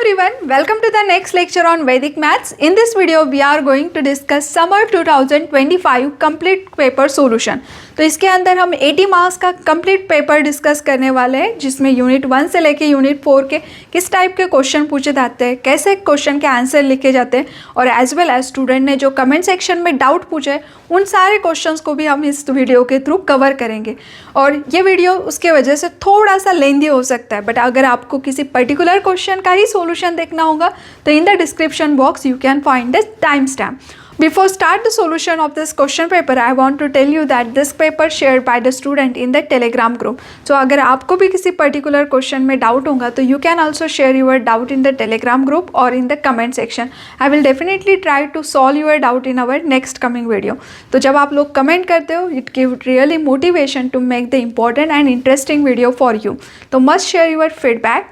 everyone, welcome to the next lecture on Vedic Maths. In this video, we are going to discuss Summer 2025 Complete Paper Solution. तो इसके अंदर हम 80 marks का complete paper discuss करने वाले हैं, जिसमें यूनिट 1 से लेके यूनिट 4 के किस टाइप के क्वेश्चन पूछे जाते हैं, कैसे क्वेश्चन के आंसर लिखे जाते हैं, और एज वेल एज स्टूडेंट ने जो कमेंट सेक्शन में डाउट पूछे उन सारे क्वेश्चंस को भी हम इस वीडियो के थ्रू कवर करेंगे. और ये वीडियो उसके वजह से थोड़ा सा लेंदी हो सकता है, बट अगर आपको किसी पर्टिकुलर क्वेश्चन का ही सॉल्यूशन देखना होगा तो in the description box you can find the timestamp. Before start the solution of this question paper, I want to tell you that this paper shared by the student in the Telegram group. So अगर आपको भी किसी particular question में doubt होगा तो you can also share your doubt in the Telegram group or in the comment section. I will definitely try to solve your doubt in our next coming video. तो जब आप लोग comment करते हो, it give really motivation to make the important and interesting video for you. तो must share your feedback.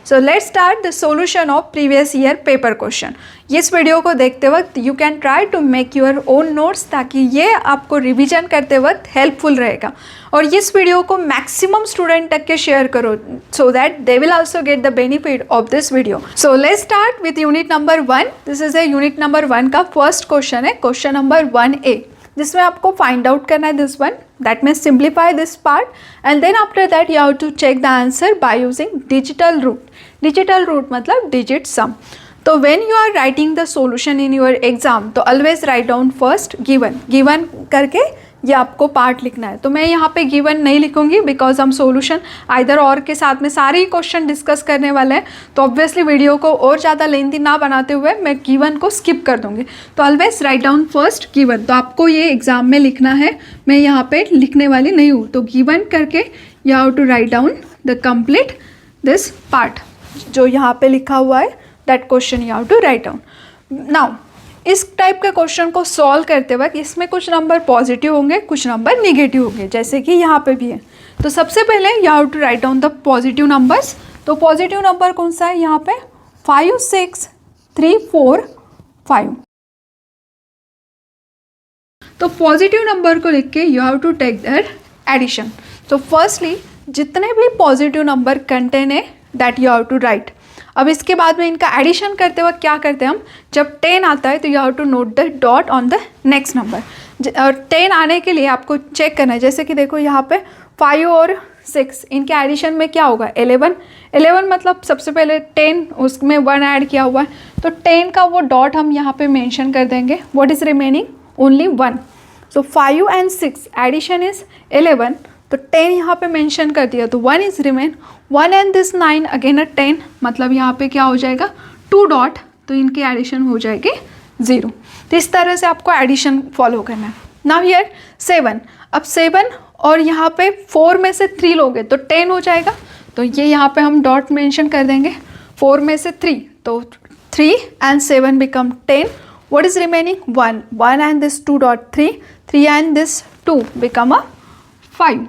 So let's start the solution of previous year paper question. इस video को देखते वक्त you can try to make your own notes, ताकि ये आपको revision करते वक्त हेल्पफुल रहेगा. और इस वीडियो को मैक्सिमम स्टूडेंट तक के शेयर करो so that they will also get the benefit of this video. So let's start with unit number 1. This is a unit number 1 का फर्स्ट क्वेश्चन है, क्वेश्चन नंबर 1A, जिसमें आपको find out करना है this one. That means simplify this part and then after that you have to check the answer by using digital root. Digital root मतलब digit sum. तो when you are writing the solution in your exam तो always write down first given करके ये आपको part लिखना है. तो मैं यहाँ पे गिवन नहीं लिखूंगी बिकॉज हम सॉल्यूशन आइदर और के साथ में सारे ही क्वेश्चन डिस्कस करने वाले हैं. तो ऑब्वियसली वीडियो को और ज़्यादा लेंथी ना बनाते हुए मैं गिवन को स्किप कर दूंगी. तो always write down first given. तो आपको ये एग्जाम में लिखना है, मैं यहाँ पे लिखने वाली नहीं हूँ. तो गिवन करके you have to write down the complete this part जो यहाँ पे लिखा हुआ है, that question you have to write down. Now इस टाइप के क्वेश्चन को सॉल्व करते वक्त इसमें कुछ नंबर पॉजिटिव होंगे, कुछ नंबर निगेटिव होंगे, जैसे कि यहाँ पे भी है. तो सबसे पहले you have to write down the positive numbers. तो पॉजिटिव नंबर कौन सा है यहाँ पे? 5, 6, 3, 4, 5. तो पॉजिटिव नंबर को लिख के you have to take their addition. तो फर्स्टली जितने भी पॉजिटिव नंबर कंटेन है that you have to write. अब इसके बाद में इनका एडिशन करते वक्त क्या करते हैं हम, जब 10 आता है तो you have to note the dot on the next number. और 10 आने के लिए आपको चेक करना है, जैसे कि देखो यहाँ पे 5 और 6 इनके एडिशन में क्या होगा 11 मतलब सबसे पहले 10 उसमें 1 ऐड किया हुआ है. तो 10 का वो डॉट हम यहाँ पे मेंशन कर देंगे. What is remaining? Only 1. So 5 and 6 addition is 11. तो 10 यहाँ पे मेंशन कर दिया तो 1 is remain. 1 and this 9 again 10 मतलब यहाँ पे क्या हो जाएगा 2 डॉट. तो इनकी एडिशन हो जाएगी 0. तो इस तरह से आपको एडिशन फॉलो करना है. Now here 7. अब 7 और यहाँ पे 4 में से 3 लोगे तो 10 हो जाएगा. तो ये यहाँ पे हम डॉट मेंशन कर देंगे. 4 में से 3 तो 3 and 7 become 10. What is remaining? 1 and this 2 dot 3 and this 2 become a 5.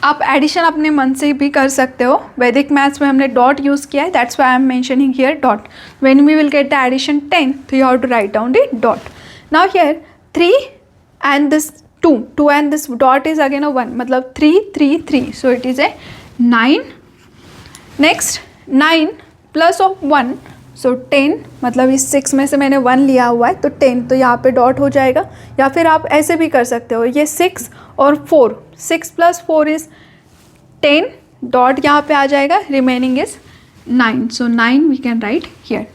आप एडिशन अपने मन से भी कर सकते हो. वैदिक मैथ्स में हमने डॉट यूज़ किया है, that's why I am mentioning here dot. When we will get the addition 10 तो you have to write down the dot. Now here 3 and this 2 and this dot is again a 1 मतलब 3. So it is a 9. Next 9 plus of 1 so 10 मतलब इस 6 में से मैंने 1 लिया हुआ है तो 10. तो यहाँ पे डॉट हो जाएगा. या फिर आप ऐसे भी कर सकते हो, ये 6 और 4, 6 + 4 इज़ 10. डॉट यहाँ पे आ जाएगा. Remaining is 9. So 9 we can write here.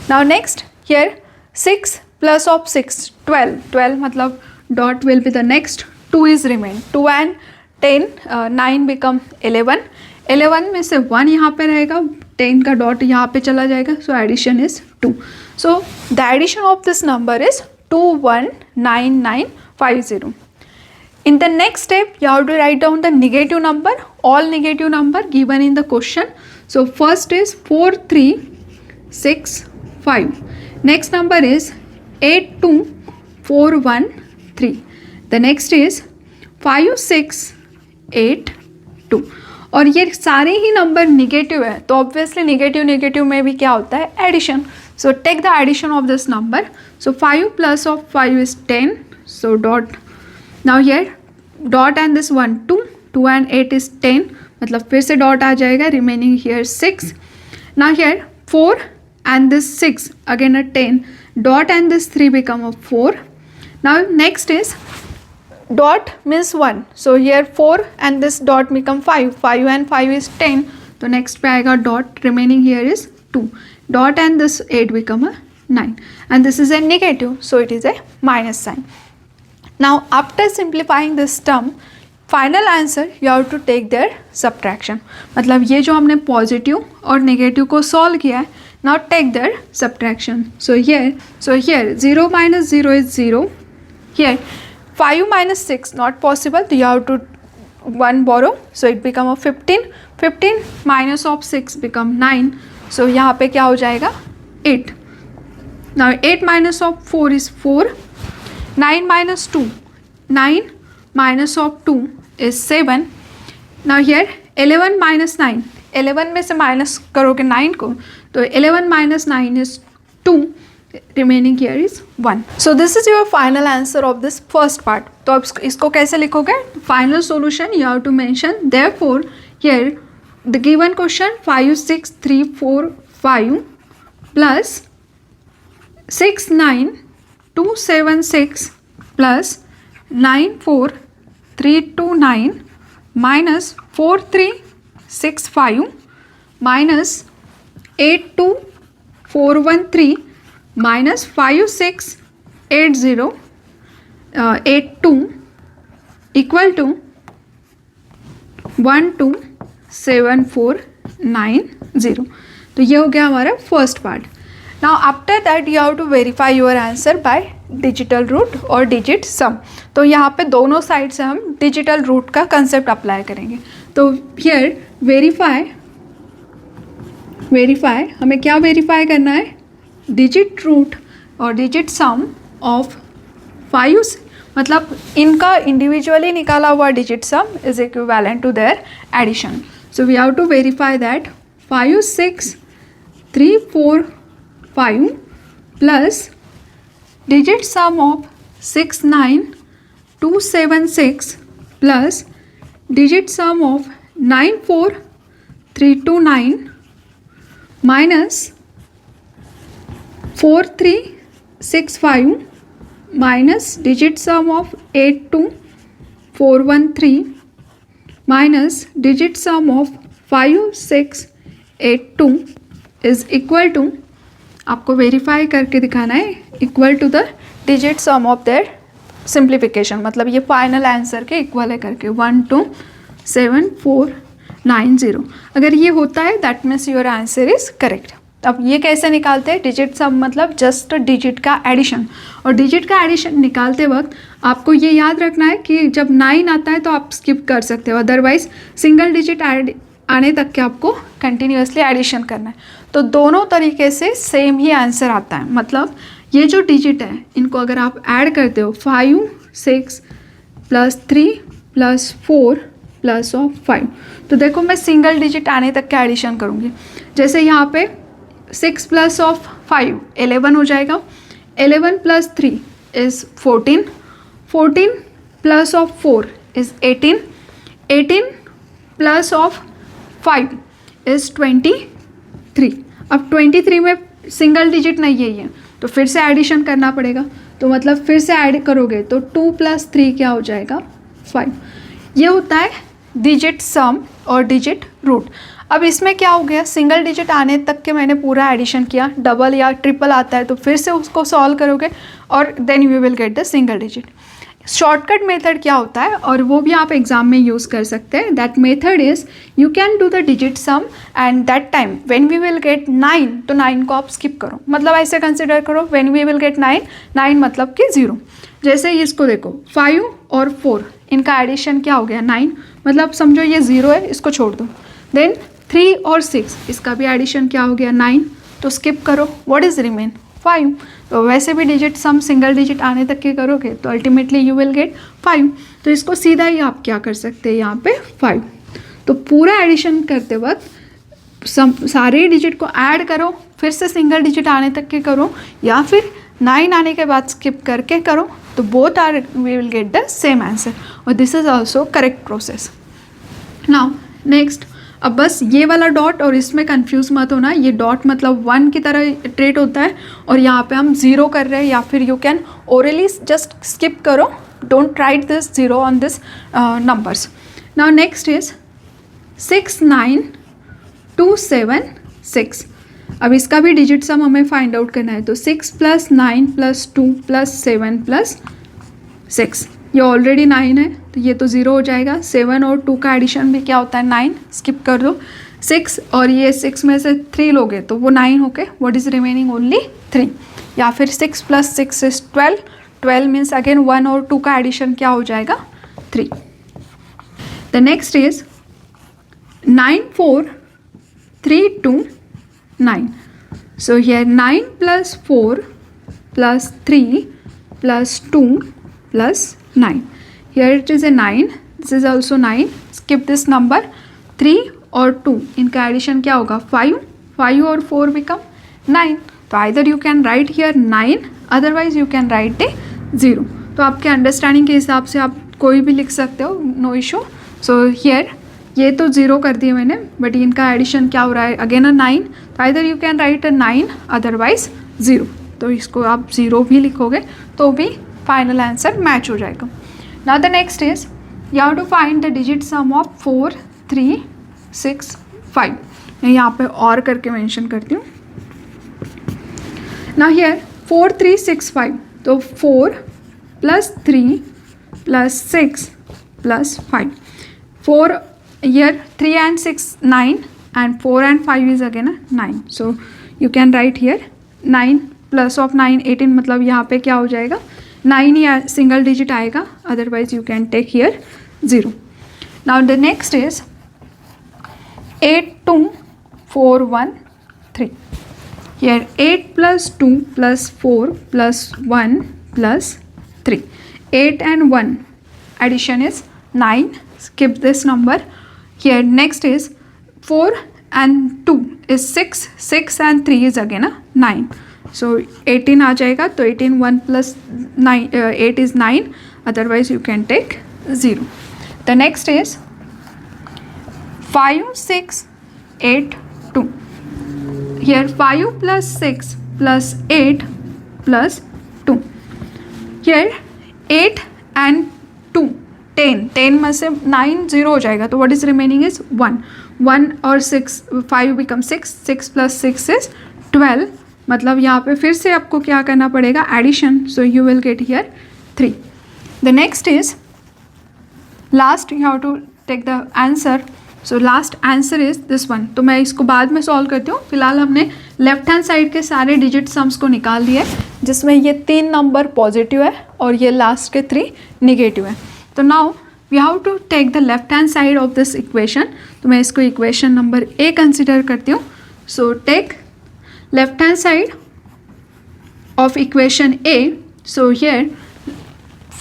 Now next here 6 plus of 6 12 मतलब dot will be the next. 2 is remain. 2 and 10 9 become 11. 11 में से 1 यहाँ पे रहेगा, 10 का डॉट यहाँ पे चला जाएगा. So addition is 2. So the addition of this number is 219,950. In the next step, you have to write down the negative number, all negative number given in the question. So first is 4, 3, 6, 5. Next number is 8, 2, 4, 1, 3. The next is 5, 6, 8, 2. और ये सारे ही number negative है तो obviously negative में भी क्या होता है addition. So take the addition of this number. So 5 plus of 5 is 10. So dot. Now here dot and this 1 2 and 8 is 10 मतलब फिर से डॉट आ जाएगा. Remaining here 6. Now here 4 and this 6, again a 10, dot and this 3 become a 4. Now next is dot means 1, so here 4 and this dot become 5, 5 and 5 is 10, तो next पे आएगा dot, remaining here is 2, dot and this 8 become a 9, and this is a negative, so it is a minus sign. Now after simplifying this term, final answer you have to take their subtraction, मतलब ये जो हमने positive और negative को solve किया है, now take their subtraction. So here 0 minus 0 is 0, here 5 minus 6 not possible, so you have to 1 borrow, so it become a 15, 15 minus of 6 become 9, so यहाँ पे क्या हो जाएगा 8. Now 8 minus of 4 is 4, 9 minus 2, 9 minus of 2 is 7. Now here 11 minus 9, 11 में से minus करोगे 9 को, तो 11 minus 9 is 2, remaining here is 1. So this is your final answer of this first part. तो अब इसको कैसे लिखोगे? Final solution you have to mention. Therefore here the given question 5 6 3 4 5 plus 6 9 2 7 6 plus 9 4 3 2 9 minus 4 3 6 5 minus 8 2 4 1 3 minus 5 6 8 0 8 2 equal to 1 2 7 4 9 0. तो ये हो गया हमारा first part. Now after that you have to verify your answer by digital root और digit sum. तो यहाँ पे दोनों साइड से हम डिजिटल रूट का कंसेप्ट अप्लाई करेंगे. तो हियर वेरीफाई हमें क्या वेरीफाई करना है? डिजिट रूट और डिजिट सम ऑफ 5, मतलब इनका इंडिविजुअली निकाला हुआ digit sum is equivalent to their addition. So we have to verify that 5 6 3 4 5 plus digit sum of 6 9 2 7 6 plus digit sum of 9 4 3 2 9 minus 4 3 6 5 minus digit sum of 8 2 4 1 3 minus digit sum of 5 6 8 2 is equal to, आपको verify करके दिखाना है, equal to the digit sum of their simplification, मतलब ये final answer के equal है करके 1 2 7 4 9 0. अगर ये होता है that means your answer is correct. अब ये कैसे निकालते हैं? डिजिट सम मतलब जस्ट डिजिट का एडिशन, और डिजिट का एडिशन निकालते वक्त आपको ये याद रखना है कि जब 9 आता है तो आप स्किप कर सकते हो, अदरवाइज सिंगल डिजिट आने तक के आपको कंटिन्यूसली एडिशन करना है. तो दोनों तरीके से सेम ही आंसर आता है, मतलब ये जो डिजिट है इनको अगर आप ऐड करते हो 5 6 प्लस 3 प्लस 4 प्लस ऑफ 5, तो देखो मैं सिंगल डिजिट आने तक का एडिशन करूँगी. जैसे यहाँ पे 6 प्लस ऑफ 5 11 हो जाएगा, 11 plus 3 is 14, 14 plus of 4 is 18, 18 plus of 5 is 23. अब 23 में सिंगल डिजिट नहीं है ये, तो फिर से एडिशन करना पड़ेगा. तो मतलब फिर से ऐड करोगे तो 2 प्लस 3 क्या हो जाएगा 5. ये होता है डिजिट सम और डिजिट रूट. अब इसमें क्या हो गया, सिंगल डिजिट आने तक के मैंने पूरा एडिशन किया, डबल या ट्रिपल आता है तो फिर से उसको सॉल्व करोगे और then you will get the single digit. Shortcut method क्या होता है, और वो भी आप एग्जाम में यूज़ कर सकते हैं. That method is you can do the digit sum and that time when we will get 9, तो 9 को आप स्किप करो, मतलब ऐसे कंसिडर करो व्हेन वी विल गेट 9, 9 मतलब कि 0. जैसे इसको देखो 5 और 4 इनका एडिशन क्या हो गया 9, मतलब समझो ये 0 है, इसको छोड़ दो. देन 3 और 6 इसका भी एडिशन क्या हो गया 9, तो स्किप करो. What is remain 5. तो वैसे भी डिजिट सम सिंगल डिजिट आने तक के करोगे तो अल्टीमेटली यू विल गेट 5. तो इसको सीधा ही आप क्या कर सकते हैं यहाँ पे 5. तो पूरा एडिशन करते वक्त सारे डिजिट को ऐड करो, फिर से सिंगल डिजिट आने तक के करो, या फिर 9 आने के बाद स्किप करके करो, तो both are we will get the same answer. और this is also correct process. Now next अब बस ये वाला डॉट और इसमें कंफ्यूज मत होना, ये डॉट मतलब 1 की तरह ट्रीट होता है और यहाँ पे हम 0 कर रहे हैं, या फिर you can orally just skip करो, don't write this 0 on this numbers. Now next is 6 9 2 7 6. अब इसका भी डिजिट सम हमें फाइंड आउट करना है. तो 6 + 9 + 2 + 7 + 6, ये ऑलरेडी 9 है तो ये तो 0 हो जाएगा. 7 और 2 का एडिशन भी क्या होता है 9, स्किप कर दो. 6 और ये 6 में से 3 लोगे तो वो 9 हो गए. What is remaining only 3. या फिर 6 + 6 इज 12. 12 मीन्स अगेन 1 और 2 का एडिशन क्या हो जाएगा 3. The next is 9 4 3 2 9. So here 9 + 4 + 3 + 2 + 9. Here it is a 9. This is also 9. Skip this number. 3 और 2 इनका एडिशन क्या होगा 5. 5 और 4 become 9. तो either you can write here 9, otherwise you can write a 0. तो आपके अंडरस्टैंडिंग के हिसाब से आप कोई भी लिख सकते हो, नो इशू. सो हियर ये तो 0 कर दिए मैंने, बट इनका एडिशन क्या हो रहा है अगेन अ 9. तो either you can right a 9, otherwise 0. तो इसको आप 0 भी लिखोगे तो भी फाइनल आंसर मैच हो जाएगा. Now the next is you have to find the digit sum of 4 3 6 5. मैं यहाँ पे और करके मेंशन करती हूँ. Now here 4 3 6 5. तो 4 + 3 + 6 + 5. 4 here 3 and 6 9 and 4 and 5 is again 9. So you can write here 9 plus of 9 18. मतलब यहाँ पे क्या हो जाएगा 9 ही सिंगल डिजिट आएगा, otherwise you can take here 0. Now the next is 8 2 4 1 3. Here 8 + 2 + 4 + 1 + 3. 8 and 1 addition is 9. Skip this number. Here next is 4 and 2 is 6. 6 and 3 is again a 9. So 18 आ जाएगा. तो 18 1 + 9 8 is 9. Otherwise you can take 0. The next is 5 6 8 2. Here 5 + 6 + 8 + 2. Here 8 and 2 10. 10 में से 9 0 हो जाएगा. तो what is remaining is 1. 1 और 6 5 become 6. 6 + 6 is 12. मतलब यहाँ पे फिर से आपको क्या करना पड़ेगा addition. So you will get here 3. The next is last you have to take the answer. So last answer is this one. तो मैं इसको बाद में सॉल्व करती हूँ. फिलहाल हमने लेफ्ट हैंड साइड के सारे डिजिट सम्स को निकाल दिए, जिसमें ये 3 नंबर पॉजिटिव है और ये लास्ट के 3 निगेटिव है. तो now we have to take the left hand side of this equation. तो मैं इसको इक्वेशन नंबर A कंसिडर करती हूँ. So take left hand side of equation A. So here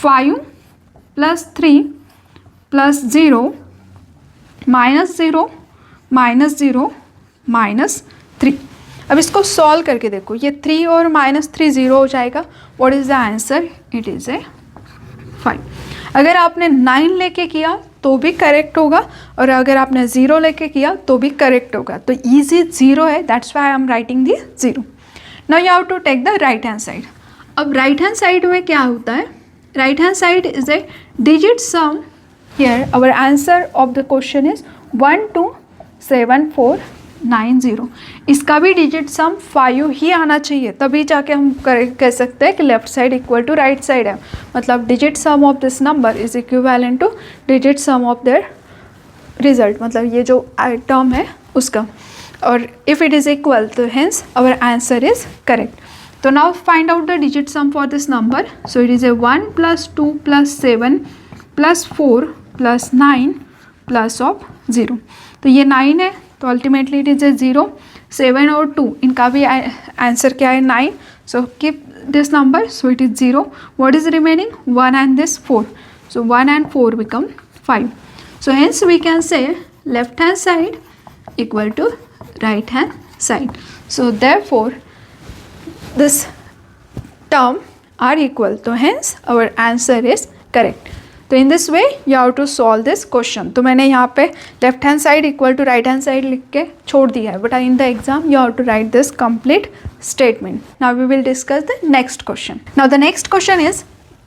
5 + 3 + 0 -0 -0 -3. अब इसको सॉल्व करके देखो. ये 3 और -3 0 हो जाएगा. What is the answer? It is a 5. अगर आपने 9 लेके किया तो भी करेक्ट होगा, और अगर आपने 0 लेके किया तो भी करेक्ट होगा. तो ईजी 0 है, that's why I am writing the 0. Now you have to take the right hand side. अब राइट हैंड साइड में क्या होता है? Right hand side is a digit sum. Here our answer of the question is 1274990. इसका भी digit सम 5 ही आना चाहिए, तभी जाके हम कह सकते हैं कि left side equal to right side है. मतलब digit sum of this number is equivalent to digit sum of their result. मतलब ये जो टर्म है उसका. और इफ़ इट इज़ इक्वल तो hence our answer is correct. तो now find out the digit sum for this number. So it is a 1 + 2 + 7 + 4 + 9 + of 0. तो ये 9 है, तो अल्टीमेटली इट इज़ ए 0. 7 और 2 इनका भी आंसर क्या है 9. So keep this number. So it is 0. What is remaining 1 and this 4. So 1 and 4 become 5. So hence we can say left hand side equal to right hand side. So therefore this term are equal. So hence our answer is correct. तो in this way you have to solve this question. तो मैंने यहाँ पे left hand side equal to right hand side लिख के छोड़ दिया है, but in the exam you have to write this complete statement. Now we will discuss the next question. Now the next question is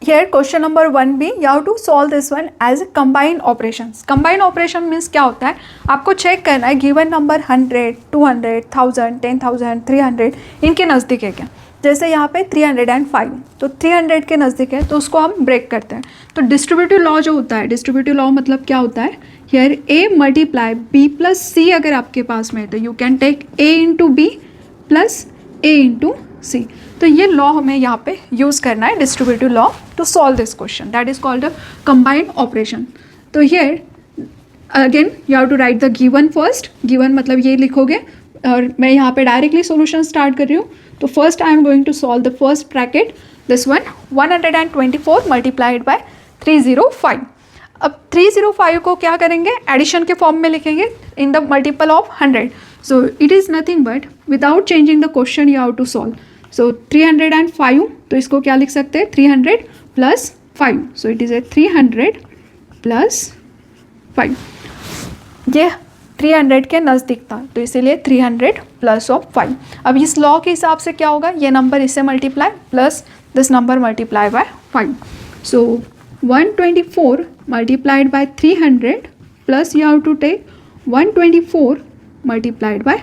here question number 1b. You have to solve this one as combined operations. Combined operation means क्या होता है, आपको check करना है given number 100, 200, 1000, 10,000, 300 इनके नज़दीक है क्या. जैसे यहाँ पे 305, तो 300 के नज़दीक है तो उसको हम ब्रेक करते हैं. तो डिस्ट्रीब्यूटिव लॉ जो होता है, डिस्ट्रीब्यूटिव लॉ मतलब क्या होता है, here a multiply b plus c अगर आपके पास में है तो you can take a into b plus a into c. तो ये लॉ हमें यहाँ पे यूज़ करना है, distributive law, to solve this question. That is called a combined operation. तो here again you have to write the given first. Given मतलब ये लिखोगे और मैं यहाँ पे डायरेक्टली सॉल्यूशन स्टार्ट कर रही हूँ. तो first I am going to solve the first bracket, this one 124 multiplied by 305. अब 305 को क्या करेंगे, एडिशन के फॉर्म में लिखेंगे in the multiple of 100. So it is nothing but without changing the question you have to solve. So 305, तो इसको क्या लिख सकते हैं, 300 plus 5. So it is a 300 plus 5. ये 300 के नज़दीक था तो इसीलिए 300 प्लस ऑफ 5. अब इस लॉ के हिसाब से क्या होगा, ये नंबर इससे multiply plus this number multiply by 5. So 124 multiplied by 300 plus you have to take 124 multiplied by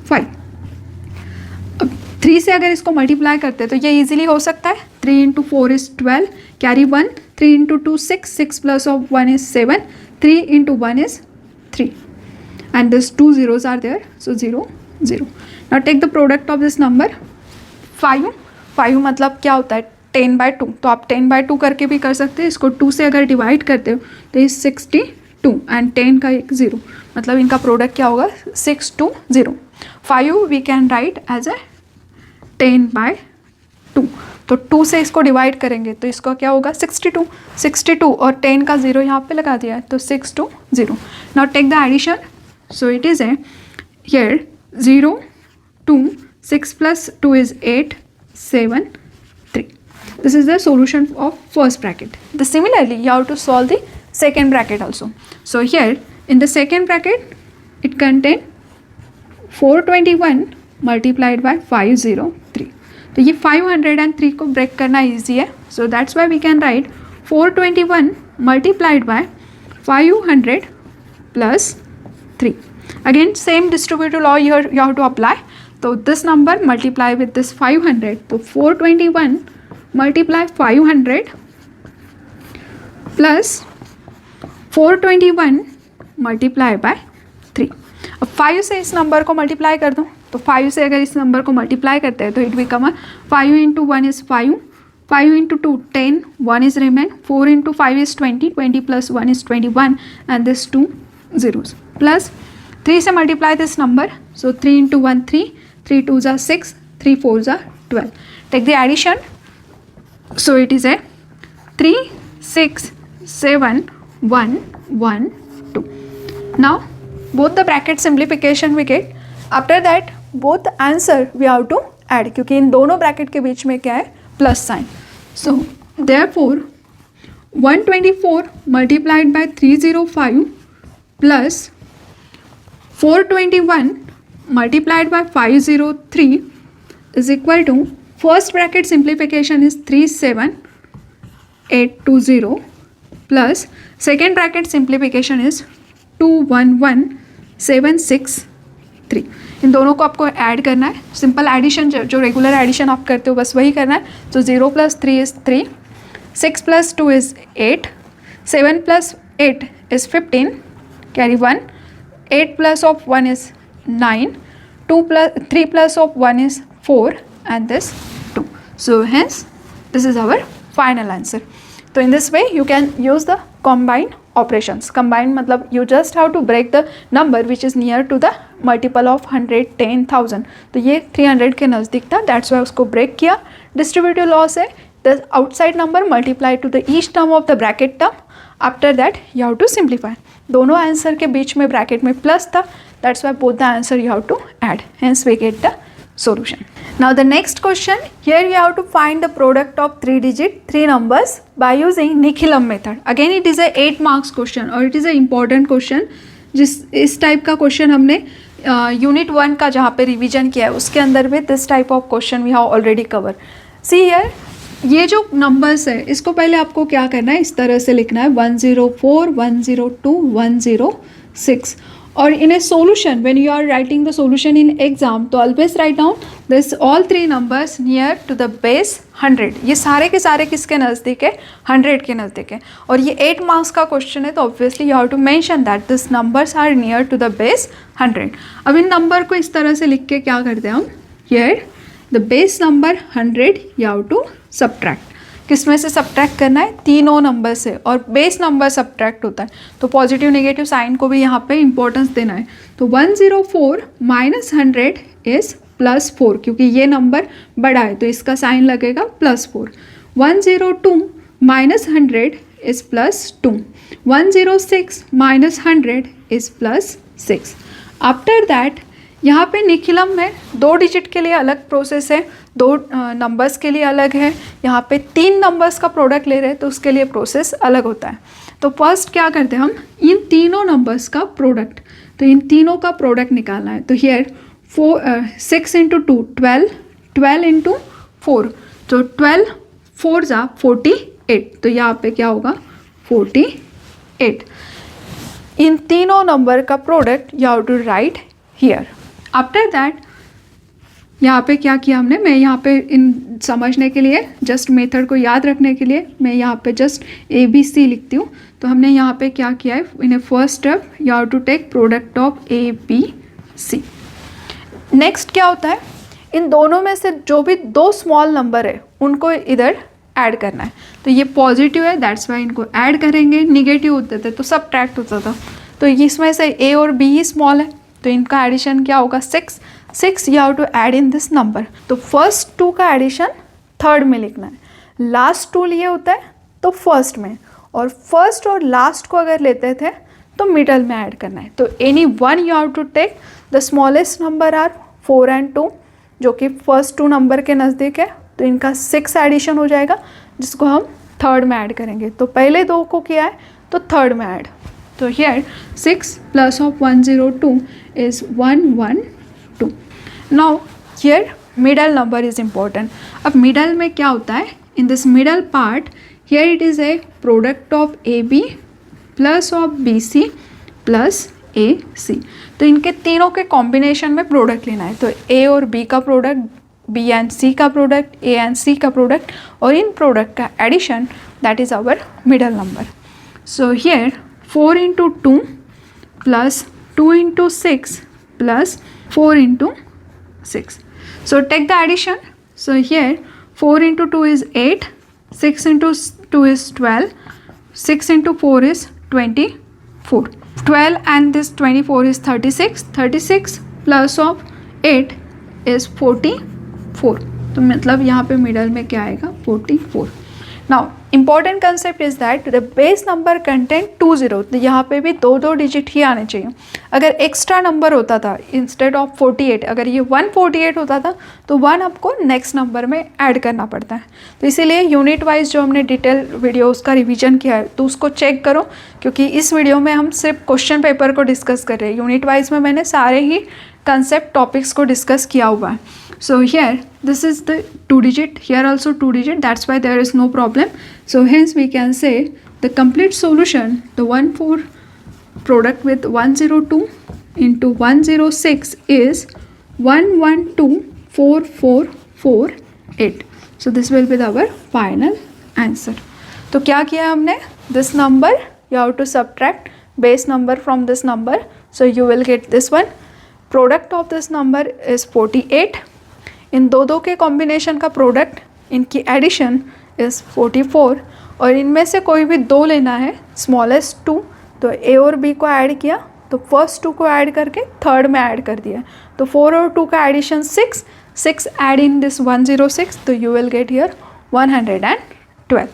5. अब 3 से अगर इसको मल्टीप्लाई करते हैं तो ये इजीली हो सकता है. 3 into 4 is 12, carry 1, 3 into 2 6, 6 plus of 1 is 7, 3 into 1 is 3 and this 2 zeros are there, so 0 0. Now take the product of this number 5 मतलब क्या होता है, 10/2. तो आप 10/2 करके भी कर सकते हैं. इसको 2 से अगर डिवाइड करते हो तो इस 62 एंड 10 का एक 0, मतलब इनका प्रोडक्ट क्या होगा, 620. 5 we can write as a 10/2. तो 2 से इसको डिवाइड करेंगे तो इसका क्या होगा, 62 और 10 का 0 यहाँ पे लगा दिया है तो 620. Now take the addition. So it is a here 0 2 6 plus 2 is 8 7 3. This is the solution of first bracket. Similarly, you have to solve the second bracket also. So here in the second bracket, it contain 421 multiplied by 503. तो ये 503 को break करना easy है. So that's why we can write 421 multiplied by 500 plus 3. Again same distributive law here you have to apply. So this number multiply with this 500. तो 421 multiply 500 plus 421 multiply by 3. अब 5 से इस number को multiply कर दो. तो 5 से अगर इस नंबर को मल्टीप्लाई करते हैं तो it become 5 into 1 is 5, 5 into 2 10, 1 is remain, 4 into 5 is 20, 20 plus 1 is 21 and this 2 zeros plus 3 से multiply this number. So 3 into 1 3, 3 2s are 6, 3 4s are 12. Take the addition. So it is a 3 6 7 1 1 2. Now both the bracket simplification we get. After that both answer we have to add, क्योंकि इन दोनों bracket के बीच में क्या है, plus sign. So therefore 124 multiplied by 305 plus 421 multiplied by 503 is equal to, first bracket simplification is 37820 plus second bracket simplification is 211763. इन दोनों को आपको add करना है. सिंपल एडिशन जो रेगुलर एडिशन आप करते हो बस वही करना है. तो 0 plus 3 is 3, 6 plus 2 is 8, 7 plus 8 is 15, carry 1, 8 plus of 1 is 9, 3 plus of 1 is 4 and this 2. So hence this is our final answer. So in this way you can use the combined operations. Combine मतलब you just have to break the number which is near to the multiple of 100, 10,000. तो ये 300 के नज़दीक था, that's why उसको break किया. Distributive law से the outside number multiply to the each term of the bracket term. After that you have to simplify. दोनों answer के बीच में ब्रैकेट में प्लस था, that's why both the answer you have to add. Hence we get the solution. Now the next question, here you have to find the product of 3 numbers by using Nikhilm method. Again it is a 8 marks question और it is a important question. इस type का question हमने unit 1 का जहाँ पे revision किया है उसके अंदर भी this type of question we have already cover. See here, ये जो नंबर्स है इसको पहले आपको क्या करना है, इस तरह से लिखना है 104, 102, 106. और in a solution when you are writing the solution in exam तो always write down this all 3 numbers near to the base 100. ये सारे के सारे किसके नज़दीक है, 100 के नज़दीक है. और ये 8 मार्क्स का क्वेश्चन है तो obviously you have to mention that this numbers are near to the base 100. अब इन नंबर को इस तरह से लिख के क्या करते हैं हम, here the base number 100 you have to subtract. किस में से सब्ट्रैक्ट करना है, तीनों नंबर से, और बेस नंबर सब्ट्रैक्ट होता है तो पॉजिटिव नेगेटिव साइन को भी यहाँ पे इंपॉर्टेंस देना है. तो 104 माइनस 100 इज़ +4 क्योंकि ये नंबर बड़ा है तो इसका साइन लगेगा +4. 102 minus 100 is +2. 106 minus 100 is +6. After that यहाँ पे निखिलम में 2 डिजिट के लिए अलग प्रोसेस है, 2 नंबर्स के लिए अलग है. यहाँ पे 3 नंबर्स का प्रोडक्ट ले रहे हैं तो उसके लिए प्रोसेस अलग होता है. तो फर्स्ट क्या करते हैं हम, इन तीनों नंबर्स का प्रोडक्ट, तो इन तीनों का प्रोडक्ट निकालना है. तो हियर 6 इंटू 2 12, 12 इंटू 4 तो 12 4 जा 48. तो यहाँ पे क्या होगा 48. इन तीनों नंबर का product you have to write here. After that यहाँ पे क्या किया हमने, मैं यहाँ पे इन समझने के लिए जस्ट मेथड को याद रखने के लिए मैं यहाँ पे जस्ट ABC लिखती हूँ. तो हमने यहाँ पे क्या किया है, in a first step you have to take product of ABC. Next क्या होता है, इन दोनों में से जो भी 2 स्मॉल नंबर है उनको इधर ऐड करना है. तो ये पॉजिटिव है दैट्स वाई इनको ऐड करेंगे, निगेटिव होते थे तो सब्ट्रैक्ट होता था. तो इसमें से A और B ही स्मॉल है तो इनका एडिशन क्या होगा 6. 6 you have to add in this number. तो फर्स्ट 2 का एडिशन थर्ड में लिखना है, लास्ट 2 लिए होता है तो फर्स्ट में, और फर्स्ट और लास्ट को अगर लेते थे तो मिडल में ऐड करना है. तो any one you have to take. The smallest number are 4 and 2 जो कि फर्स्ट 2 नंबर के नज़दीक है तो इनका 6 एडिशन हो जाएगा जिसको हम थर्ड में ऐड करेंगे. तो पहले 2 को किया है तो थर्ड में ऐड. तो here 6 plus of 102 is 112. Now here middle number is important. अब मिडल में क्या होता है, in this middle part here it is A product of AB plus of BC plus AC. तो इनके तीनों के कॉम्बिनेशन में प्रोडक्ट लेना है. तो A और B का प्रोडक्ट, B एंड C का प्रोडक्ट, A एंड C का प्रोडक्ट, और इन प्रोडक्ट का addition that is our middle number. So here 4 into 2 plus 2 into 6 plus 4 into 6. So take the addition. So here 4 into 2 is 8, 6 into 2 is 12, 6 into 4 is 24. 12 and this 24 is 36. 36 plus of 8 is 44. तो मतलब यहाँ पे middle में क्या आएगा 44. Now important concept is that the base number content 20. तो यहाँ पे भी 2 डिजिट ही आने चाहिए. अगर एक्स्ट्रा नंबर होता था इंस्टेड ऑफ 48, अगर ये 148 होता था तो 1 आपको नेक्स्ट नंबर में ऐड करना पड़ता है. तो इसीलिए यूनिट वाइज जो हमने डिटेल वीडियो उसका रिवीजन किया है तो उसको चेक करो, क्योंकि इस वीडियो में हम सिर्फ क्वेश्चन पेपर को डिस्कस कर रहे हैं. यूनिट वाइज में मैंने सारे ही कंसेप्ट टॉपिक्स को डिस्कस किया हुआ है. So here this is the 2 digit, here also 2 digit, that's why there is no problem. So hence we can say the complete solution, the 1/4 product with 102 into 106 is 1124448. So this will be our final answer. तो क्या किया हमने, this number you have to subtract base number from this number, so you will get this one. Product of this number is 48. इन दो के combination का product, इनकी addition is 44, और इनमें से कोई भी 2 लेना है, स्मॉलेस्ट 2, तो A और B को ऐड किया तो फर्स्ट 2 को ऐड करके थर्ड में ऐड कर दिया. तो 4 और 2 का एडिशन 6, 6 ऐड इन दिस 106, तो you will get here 112.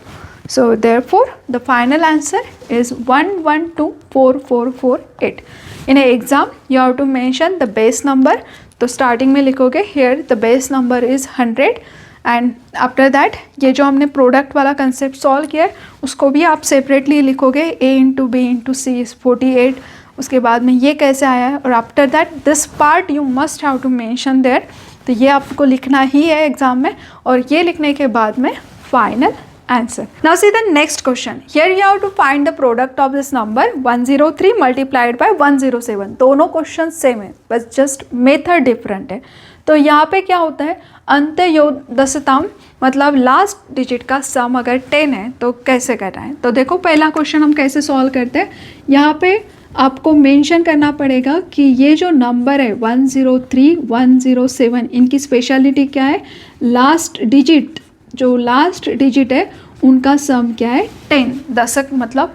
So therefore the final answer is 1124448. In an exam you have to mention the base number. तो स्टार्टिंग में लिखोगे here the base number is 100 and after that ये जो हमने product वाला concept solve किया है उसको भी आप सेपरेटली लिखोगे, a into B into C is 48, उसके बाद में ये कैसे आया है, और after that this part you must have to mention there, तो ये आपको लिखना ही है एग्जाम में, और ये लिखने के बाद में final answer. Now see the next question. Here you have to find the product of this number 103 multiplied by 107. दोनों क्वेश्चन सेम है, बस जस्ट मेथड डिफरेंट है. तो यहाँ पे क्या होता है, अंत्योदशतम मतलब लास्ट डिजिट का सम अगर 10 है तो कैसे करना है. तो देखो पहला क्वेश्चन हम कैसे सॉल्व करते हैं. यहाँ पे आपको मेंशन करना पड़ेगा कि ये जो नंबर है 103 107 इनकी स्पेशलिटी क्या है, लास्ट डिजिट जो लास्ट डिजिट है उनका सम क्या है 10, दशक मतलब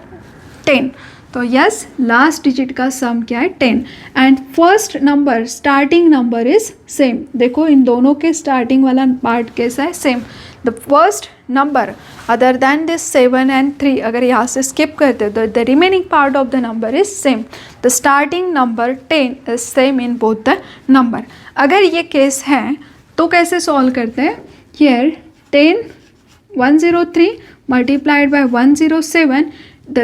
10. तो यस लास्ट डिजिट का सम क्या है 10 and first number starting number is same. देखो इन दोनों के स्टार्टिंग वाला पार्ट कैसा है, same. The first number other than this 7 and 3 अगर यहाँ से स्किप करते हो तो the remaining part of the number is same. The starting number 10 is same in both the number. अगर ये केस है तो कैसे सॉल्व करते हैं. Here 103 multiplied by 107, the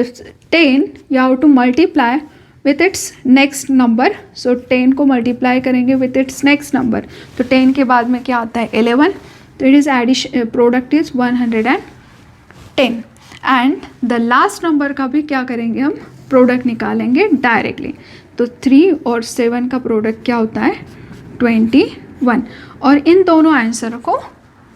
10 you have to multiply with its next number. So 10 को multiply करेंगे with its next number. तो 10 के बाद में क्या आता है 11. तो it is addition product is 110 and the last number का भी क्या करेंगे हम प्रोडक्ट निकालेंगे डायरेक्टली. तो 3 और 7 का प्रोडक्ट क्या होता है 21 और इन दोनों आंसर को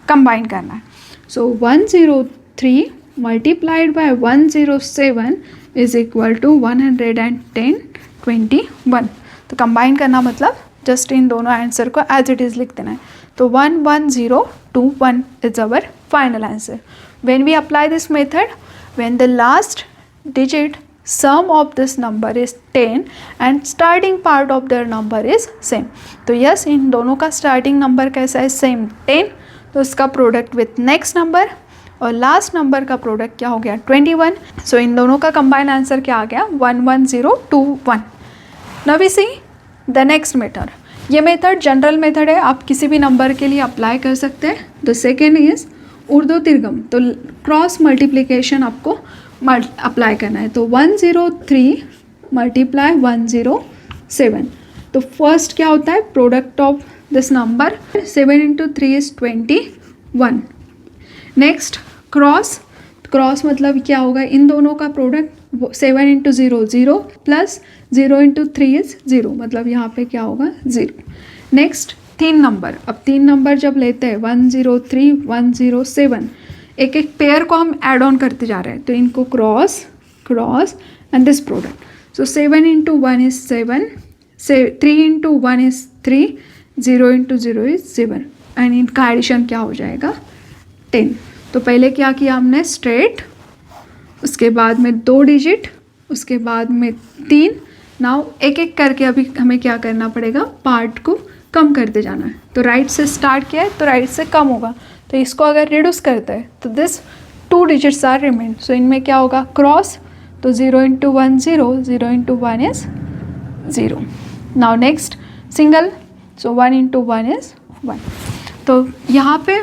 कंबाइन करना है. So 103 multiplied by 107 is equal to 110 21. तो कंबाइन करना मतलब जस्ट इन दोनों आंसर को एज इट इज़ लिख देना है. तो 11021 is our final answer. When we apply this method, when the last digit sum of this number is 10 and starting part of their number is same. तो yes in दोनों का starting number कैसा है same 10. तो इसका product with next number और last number का product क्या हो गया 21. सो इन दोनों का कंबाइन आंसर क्या आ गया 11021. Now we see the next method. ये मेथड जनरल मेथड है, आप किसी भी नंबर के लिए अप्लाई कर सकते हैं. द सेकेंड इज उर्दू तिरगम. तो क्रॉस मल्टीप्लिकेशन आपको अप्लाई करना है. तो 103 मल्टीप्लाई 107. तो फर्स्ट क्या होता है product of this number 7 into 3 is 21. Next cross मतलब क्या होगा इन दोनों का product 7 into 0 0 plus 0 into 3 is 0 मतलब यहाँ पे क्या होगा 0. Next 3 number. अब 3 नंबर जब लेते हैं 103 107 एक एक पेयर को हम ऐड ऑन करते जा रहे हैं. तो इनको cross and this product. So 7 into 1 is 7, 3 into 1 is 3, 0 into 0 is 0 and इनका एडिशन क्या हो जाएगा 10. तो पहले क्या किया हमने स्ट्रेट, उसके बाद में 2 डिजिट, उसके बाद में 3. नाउ एक एक करके अभी हमें क्या करना पड़ेगा पार्ट को कम करते जाना है. तो राइट से स्टार्ट किया है तो राइट से कम होगा. तो इसको अगर रिड्यूस करते हैं तो दिस 2 डिजिट्स आर रिमेन. सो इनमें क्या होगा क्रॉस. तो 0 into 1 0, 0 into 1 is 0. Now next single. So 1 into 1 is 1. तो यहाँ पे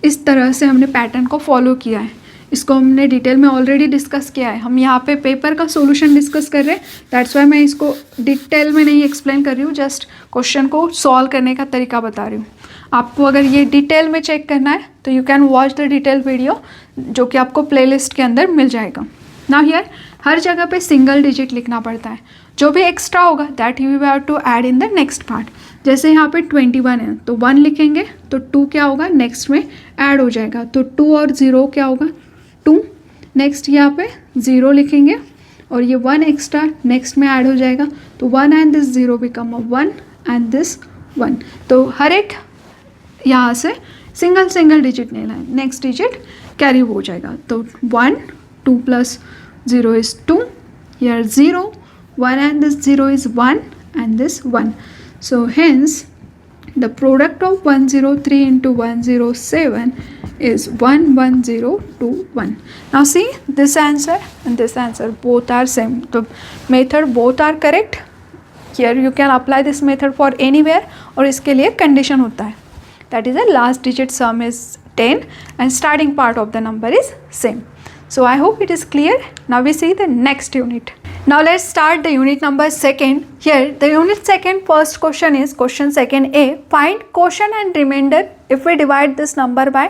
इस तरह से हमने पैटर्न को फॉलो किया है. इसको हमने डिटेल में ऑलरेडी डिस्कस किया है. हम यहाँ पे पेपर का सॉल्यूशन डिस्कस कर रहे हैं. दैट्स वाई मैं इसको डिटेल में नहीं एक्सप्लेन कर रही हूँ, जस्ट क्वेश्चन को सॉल्व करने का तरीका बता रही हूँ. आपको अगर ये डिटेल में चेक करना है तो you can watch the detail video जो कि आपको प्लेलिस्ट के अंदर मिल जाएगा. नाउ हियर हर जगह पे सिंगल डिजिट लिखना पड़ता है. जो भी एक्स्ट्रा होगा that you have to add in the next part. जैसे यहाँ पे 21 है तो 1 लिखेंगे तो 2 क्या होगा नेक्स्ट में ऐड हो जाएगा. तो 2 और 0 क्या होगा 2. नेक्स्ट यहाँ पे 0 लिखेंगे और ये 1 एक्स्ट्रा नेक्स्ट में ऐड हो जाएगा. तो 1 and this 0 become a 1 and this 1. तो हर एक यहाँ से सिंगल डिजिट लेना है, नेक्स्ट डिजिट कैरी हो जाएगा. तो 1 2 plus 0 is 2, here 0 1 and this 0 is 1 and this 1. So hence the product of 103 into 107 is 11021. Now see this answer and this answer both are same. The method both are correct. Here you can apply this method for anywhere, और इसके लिए condition होता है, that is a last digit sum is 10 and starting part of the number is same. So I hope it is clear. Now we see the next unit. Now let's start the unit number second. Here the unit second first question is question second A. Find quotient and remainder if we divide this number by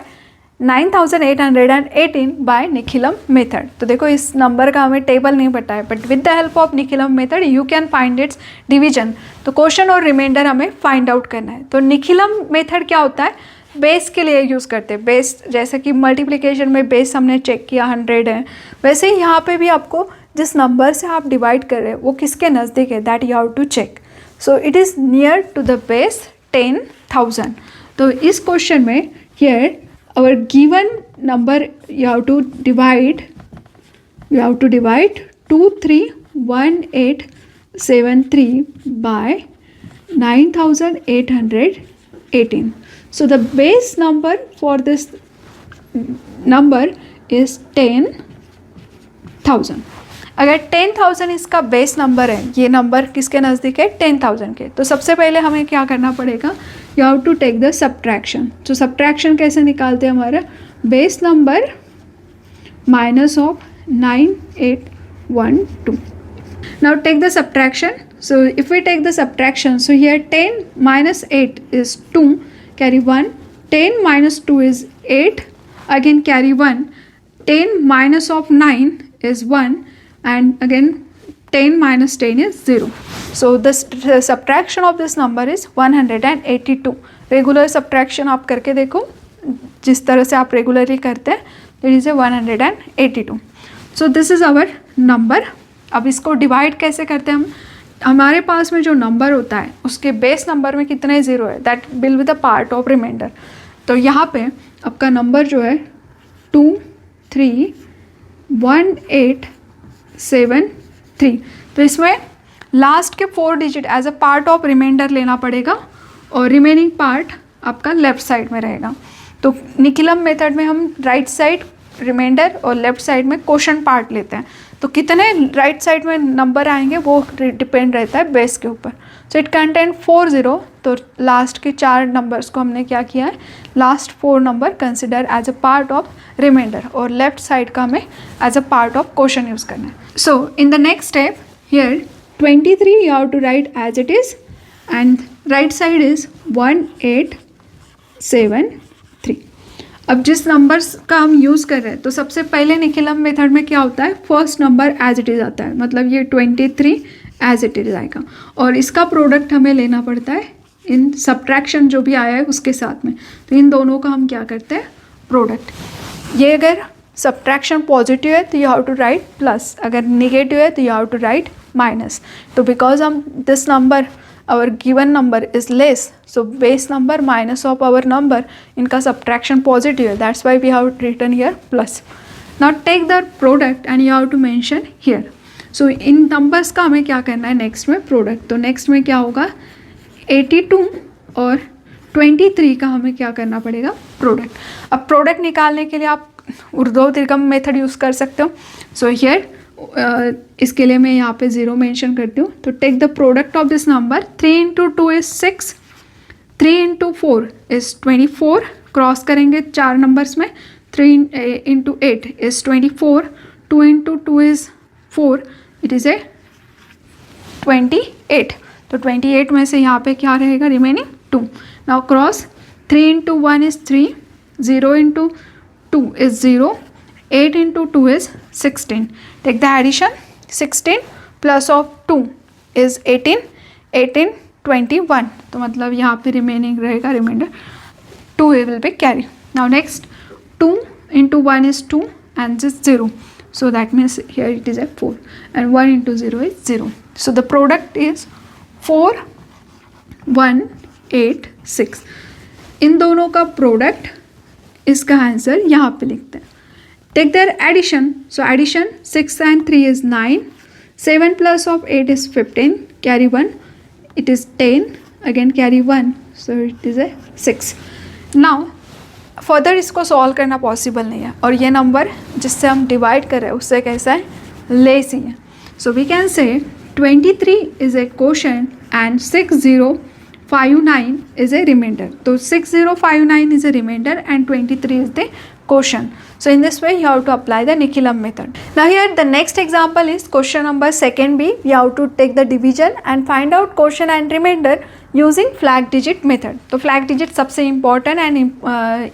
9818 by Nikhilam method. तो देखो इस number का हमें table नहीं पता है, but with the help of Nikhilam method you can find its division. तो question और रिमाइंडर हमें फाइंड आउट करना है. तो निखिलम मेथड क्या होता है, बेस के लिए यूज़ करते हैं. बेस जैसे कि मल्टीप्लिकेशन में बेस हमने चेक किया 100 है, वैसे ही यहाँ पे भी आपको जिस नंबर से आप डिवाइड कर रहे हैं वो किसके नज़दीक है, that you have to check. So it is near to the base 10,000. तो इस क्वेश्चन में here our given number you have to divide 231,873 by 9818. So the base number for this number is 10,000. अगर 10,000 इसका बेस नंबर है, ये number किसके नज़दीक है, 10,000 के. तो सबसे पहले हमें क्या करना पड़ेगा, you have to take the subtraction. तो सब्ट्रैक्शन कैसे निकालते हैं, हमारा base number minus of 9812. Now take the subtraction. So if we take the subtraction, so here 10 minus 8 is 2, carry 1. 10 minus 2 is 8, again carry 1. 10 minus of 9 is 1, and again 10 minus 10 is 0. So the subtraction of this number is 182. Regular subtraction आप करके देखो, जिस तरह से आप regularly करते हैं, it is 182. So this is our number. अब इसको डिवाइड कैसे करते हैं हम, हमारे पास में जो नंबर होता है उसके बेस नंबर में कितने ज़ीरो है, that will be the part of remainder. तो यहाँ पे आपका नंबर जो है 231,873. तो इसमें लास्ट के 4 digit as a part of remainder लेना पड़ेगा, और रिमेनिंग पार्ट आपका लेफ़्ट साइड में रहेगा. तो निखिलम मेथड में हम राइट साइड रिमाइंडर और लेफ़्ट साइड में क्वोशंट पार्ट लेते हैं. तो कितने राइट साइड में नंबर आएंगे वो डिपेंड रहता है बेस के ऊपर. So it contain 40. तो लास्ट के 4 नंबर्स को हमने क्या किया है, last 4 number consider as a part of remainder, और लेफ्ट साइड का हमें as a part of quotient use करना है. So in the next step here 23 you have to write as it is, and right side is 1873. अब जिस numbers का हम use कर रहे हैं, तो सबसे पहले निखिलम मेथड में क्या होता है, first number as it is आता है, मतलब ये 23 एज इट इज़ आएगा, और इसका प्रोडक्ट हमें लेना पड़ता है इन सब्ट्रैक्शन जो भी आया है उसके साथ में. तो इन दोनों का हम क्या करते हैं, प्रोडक्ट. ये अगर सब्ट्रैक्शन पॉजिटिव है तो you have to write plus, अगर निगेटिव है तो you have to write minus. तो बिकॉज हम this number our given number is less, so base number minus of our number, इनका subtraction positive है, that's why we have written here plus. Now take the product and you have to mention here. So in numbers का हमें क्या करना है next में, product. तो next में क्या होगा, 82 और 23 का हमें क्या करना पड़ेगा, product. अब product निकालने के लिए आप ऊर्ध्वतिर्गम मेथड यूज़ कर सकते हो. So here इसके लिए मैं यहाँ पे 0 मेंशन करती हूँ. तो take the product of this number, 3 into 2 is 6, 3 into 4 is 24. Cross करेंगे 4 नंबर्स में, 3 into 8 is 24, 2 into 2 is 4, it is ए 28. तो 28 में से यहाँ पे क्या रहेगा, remaining 2. Now cross 3 into 1 is 3, 0 into 2 is 0, 8 into 2 is 16. Take the addition, 16 plus of 2 is 18, 18 21. तो मतलब यहाँ पे रिमेनिंग रहेगा reminder 2 will be carry. Now next 2 into 1 is 2 and this 0. So that means here it is a 4 and 1 into 0 is 0. So the product is 4186. इन दोनों का product, इसका answer यहाँ पे लिखते हैं. Take their addition. So addition 6 and 3 is 9. 7 plus of 8 is 15. Carry 1. It is 10. Again carry 1. So it is a 6. Now further इसको solve करना possible नहीं है, और ये नंबर जिससे हम डिवाइड कर रहे हैं उससे कैसा है, लेस ही है. सो वी कैन से 23 is a quotient and 6059 is a remainder. So 6059 is a remainder and 23 is the quotient. So in this way you have to apply the Nikilam method. Now here the next example is question number 2B. We have to take the division and find out quotient and remainder using flag digit method. तो flag digit सबसे important and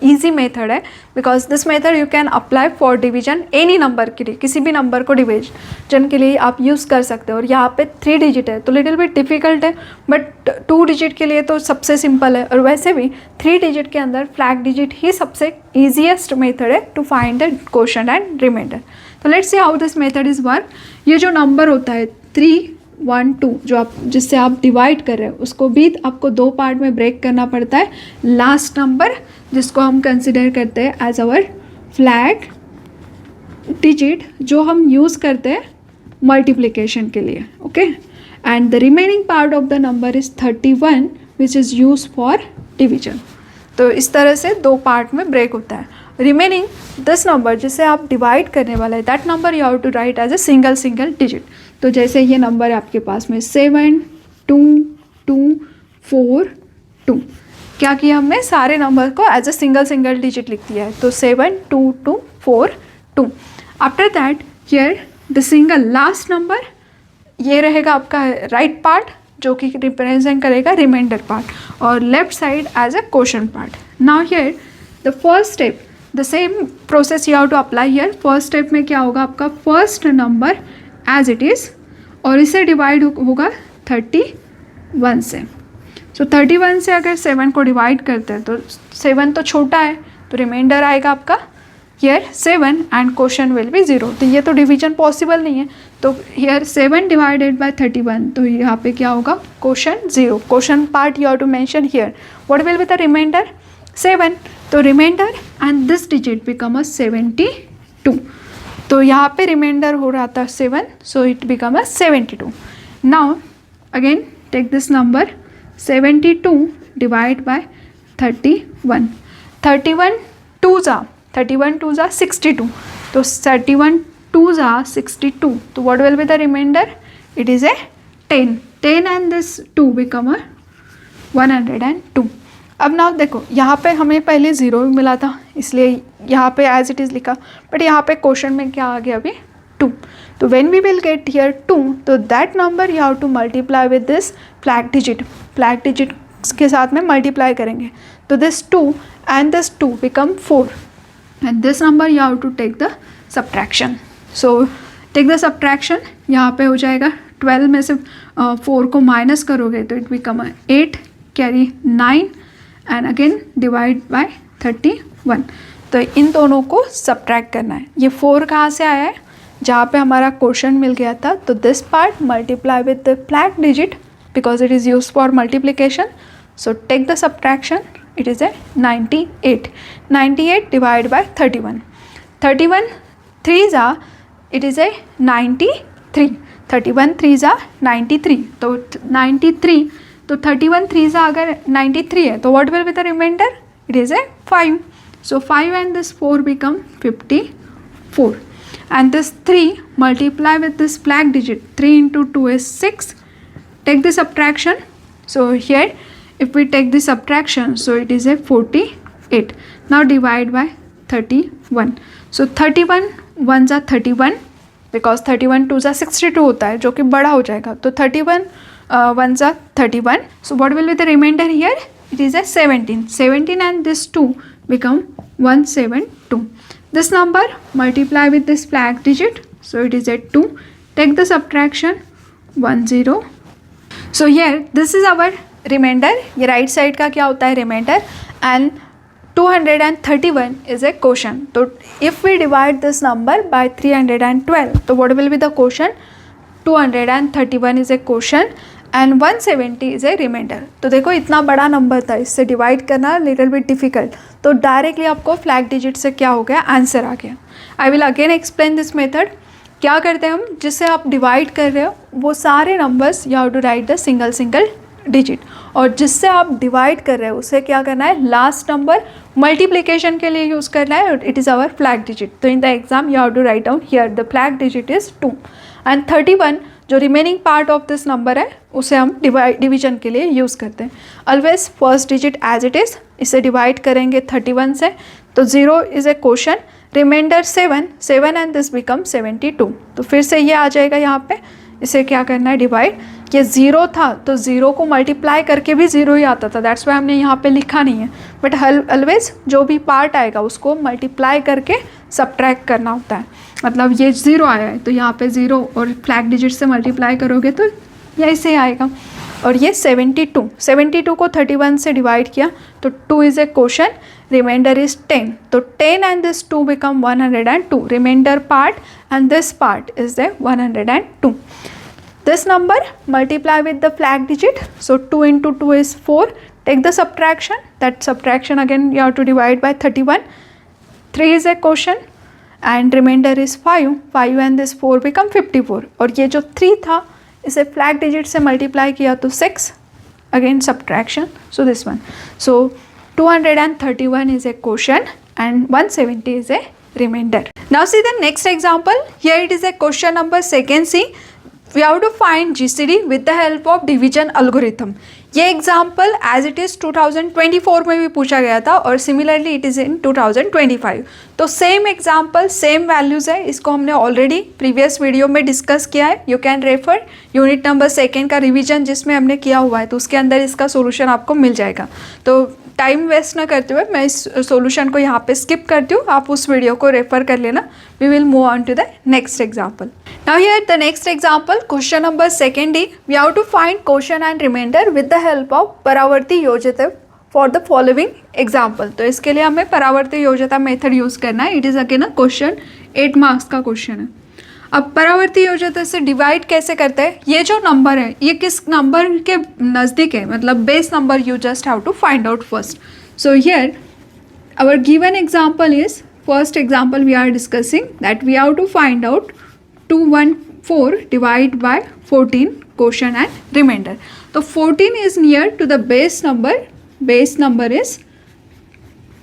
easy method है, because this method you can apply for division any number के लिए, किसी भी number को division के लिए आप use कर सकते हो. और यहाँ पे 3 digit है तो little bit difficult है, but 2 digit के लिए तो सबसे simple है. और वैसे भी 3 digit के अंदर flag digit ही सबसे easiest method है to find the quotient and remainder. तो let's see how this method is work. ये जो number होता है 3, 1, 2 जो आप जिससे आप डिवाइड कर रहे हो उसको भी आपको 2 पार्ट में ब्रेक करना पड़ता है. लास्ट नंबर जिसको हम कंसिडर करते हैं एज आवर फ्लैग डिजिट, जो हम यूज़ करते हैं मल्टीप्लिकेशन के लिए. Okay, and the remaining part of the number is 31 which is use for division. तो इस तरह से 2 पार्ट में ब्रेक होता है. रिमेनिंग दिस नंबर जिसे आप डिवाइड करने वाला है that number you have to write as a single digit. तो जैसे ये नंबर है आपके पास में 7, 2, 2, 4, 2. क्या किया हमने, सारे नंबर को एज ए सिंगल डिजिट लिख दिया है. तो 7, 2, 2, 4, 2. After that here the single last number ये रहेगा आपका राइट पार्ट जो कि रिप्रेजेंट करेगा रिमाइंडर पार्ट, और left side as a quotient part. Now here the first step the same process you have to apply here. First step में क्या होगा, आपका first number as it is और इसे डिवाइड होगा 31 से. सो 31 से अगर 7 को डिवाइड करते हैं तो 7 तो छोटा है तो रिमाइंडर आएगा आपका here 7 and quotient will be 0. तो ये तो डिवीजन पॉसिबल नहीं है. तो हियर 7 डिवाइडेड बाय 31, तो यहाँ पे क्या होगा, quotient 0. Quotient part you have to mention here. What will be the remainder, 7. तो remainder and this digit become a 72. तो यहाँ पे रिमाइंडर हो रहा था 7, so it become a 72. Now again take this number 72 divide by 31. 31 2 जा 62. तो 31 2 जा 62. तो what will be the remainder, it is a 10 and this 2 become a 102. अब ना देखो यहाँ पे हमें पहले 0 भी मिला था इसलिए यहाँ पे एज इट इज़ लिखा, बट यहाँ पे क्वेश्चन में क्या आ गया अभी 2. तो when we will get here 2, तो that number you have to multiply with this flag digit के साथ में मल्टीप्लाई करेंगे. तो this 2 and this 2 become 4 and this number you have to take the subtraction. So take the subtraction. यहाँ पे हो जाएगा 12 में से 4 को माइनस करोगे तो it become 8 carry 9 and again divide by 31. तो इन दोनों को सब्ट्रैक्ट करना है. ये 4 कहाँ से आया है, जहाँ पे हमारा क्वोशंट मिल गया था. तो this part multiply with the flag digit because it is use for multiplication. So take the subtraction, it is a 98 divide by 31. 31 3 जा इट इज़ ए 93. 31 3 जा 93. तो 93. तो 31 3 जा अगर 93 है तो what will be the remainder, it is a 5. So 5 and this 4 become 54 and this 3 multiply with this flag digit. 3 into 2 is 6. Take the subtraction. So here if we take the subtraction, so it is a 48. Now divide by 31. So 31 1 जा 31 because 31 2 जा 62 होता है जो कि बड़ा हो जाएगा. तो 31 1 जा 31. So what will be the remainder here? It is a 17. 17 and this 2 become 172. This number multiply with this flag digit. So it is a 2. Take the subtraction 10. So here this is our remainder. ये right side का क्या होता है remainder and 231 is a quotient. So if we divide this number by 312, so what will be the quotient? 231 is a quotient and 170 is a remainder. तो देखो इतना बड़ा number था, इससे डिवाइड करना लिटिल बिट डिफिकल्ट. तो डायरेक्टली आपको flag digit से क्या हो गया, आंसर आ गया. I will again explain this method. क्या करते हैं हम, जिससे आप डिवाइड कर रहे हो वो सारे numbers you have to write the single digit, और जिससे आप डिवाइड कर रहे हो उसे क्या करना है, लास्ट नंबर मल्टीप्लिकेशन के लिए यूज़ करना है. It is our flag digit. तो in the exam you have to write down here the flag digit is 2 and 31 जो remaining part of this number है उसे हम डिवीजन के लिए यूज़ करते हैं। Always first digit as it is, इसे डिवाइड करेंगे 31 से, तो 0 is a quotient, remainder 7 and this become 72। तो फिर से ये आ जाएगा यहाँ पे, इसे क्या करना है डिवाइड, ये 0 था तो 0 को मल्टीप्लाई करके भी 0 ही आता था, दैट्स वाई हमने यहाँ पे लिखा नहीं है, बट ऑलवेज जो भी पार्ट आएगा उसको मल्टीप्लाई करके सब्ट्रैक्ट करना होता है। मतलब ये 0 आया है तो यहाँ पे 0 और फ्लैग डिजिट से मल्टीप्लाई करोगे तो ये ऐसे आएगा। और ये 72 को 31 से डिवाइड किया तो 2 is a quotient, remainder is 10, तो 10 and this 2 become 102, remainder part and this part is the 102। This number multiply with the flag digit, so 2 into 2 is 4, take the subtraction, that subtraction again you have to divide by 31, 3 is a quotient and remainder is 5 and this 4 become 54, और ये जो 3 था इसे flag digit से multiply किया तो 6, again subtraction, so this one, so 231 is a quotient and 170 is a remainder. Now see the next example, here it is a question number second C. We have to find GCD with the help of division algorithm. ये example as it is 2024 में भी पूछा गया था और similarly it is in 2025। तो same example same values है, इसको हमने ऑलरेडी प्रीवियस वीडियो में डिस्कस किया है, you can refer unit number 2 का रिवीजन जिसमें हमने किया हुआ है, तो उसके अंदर इसका सोल्यूशन आपको मिल जाएगा। तो टाइम वेस्ट ना करते हुए मैं इस सॉल्यूशन को यहाँ पे स्किप करती हूँ, आप उस वीडियो को रेफर कर लेना। We will move on to the next example. Now here the next example, question number 2D, we have to find quotient and remainder with the help of परावर्ती योजता for the following example। तो इसके लिए हमें परावर्ती योजता method use करना है। It is again a question 8 marks का question है। अब परावर्ती योजता से डिवाइड कैसे करते हैं, ये जो नंबर है ये किस नंबर के नज़दीक है, मतलब base number you just have to find out first. So here our given example is, first example we are discussing that we have to find out 214 divided by 14 quotient and remainder। तो 14 is near to the base number is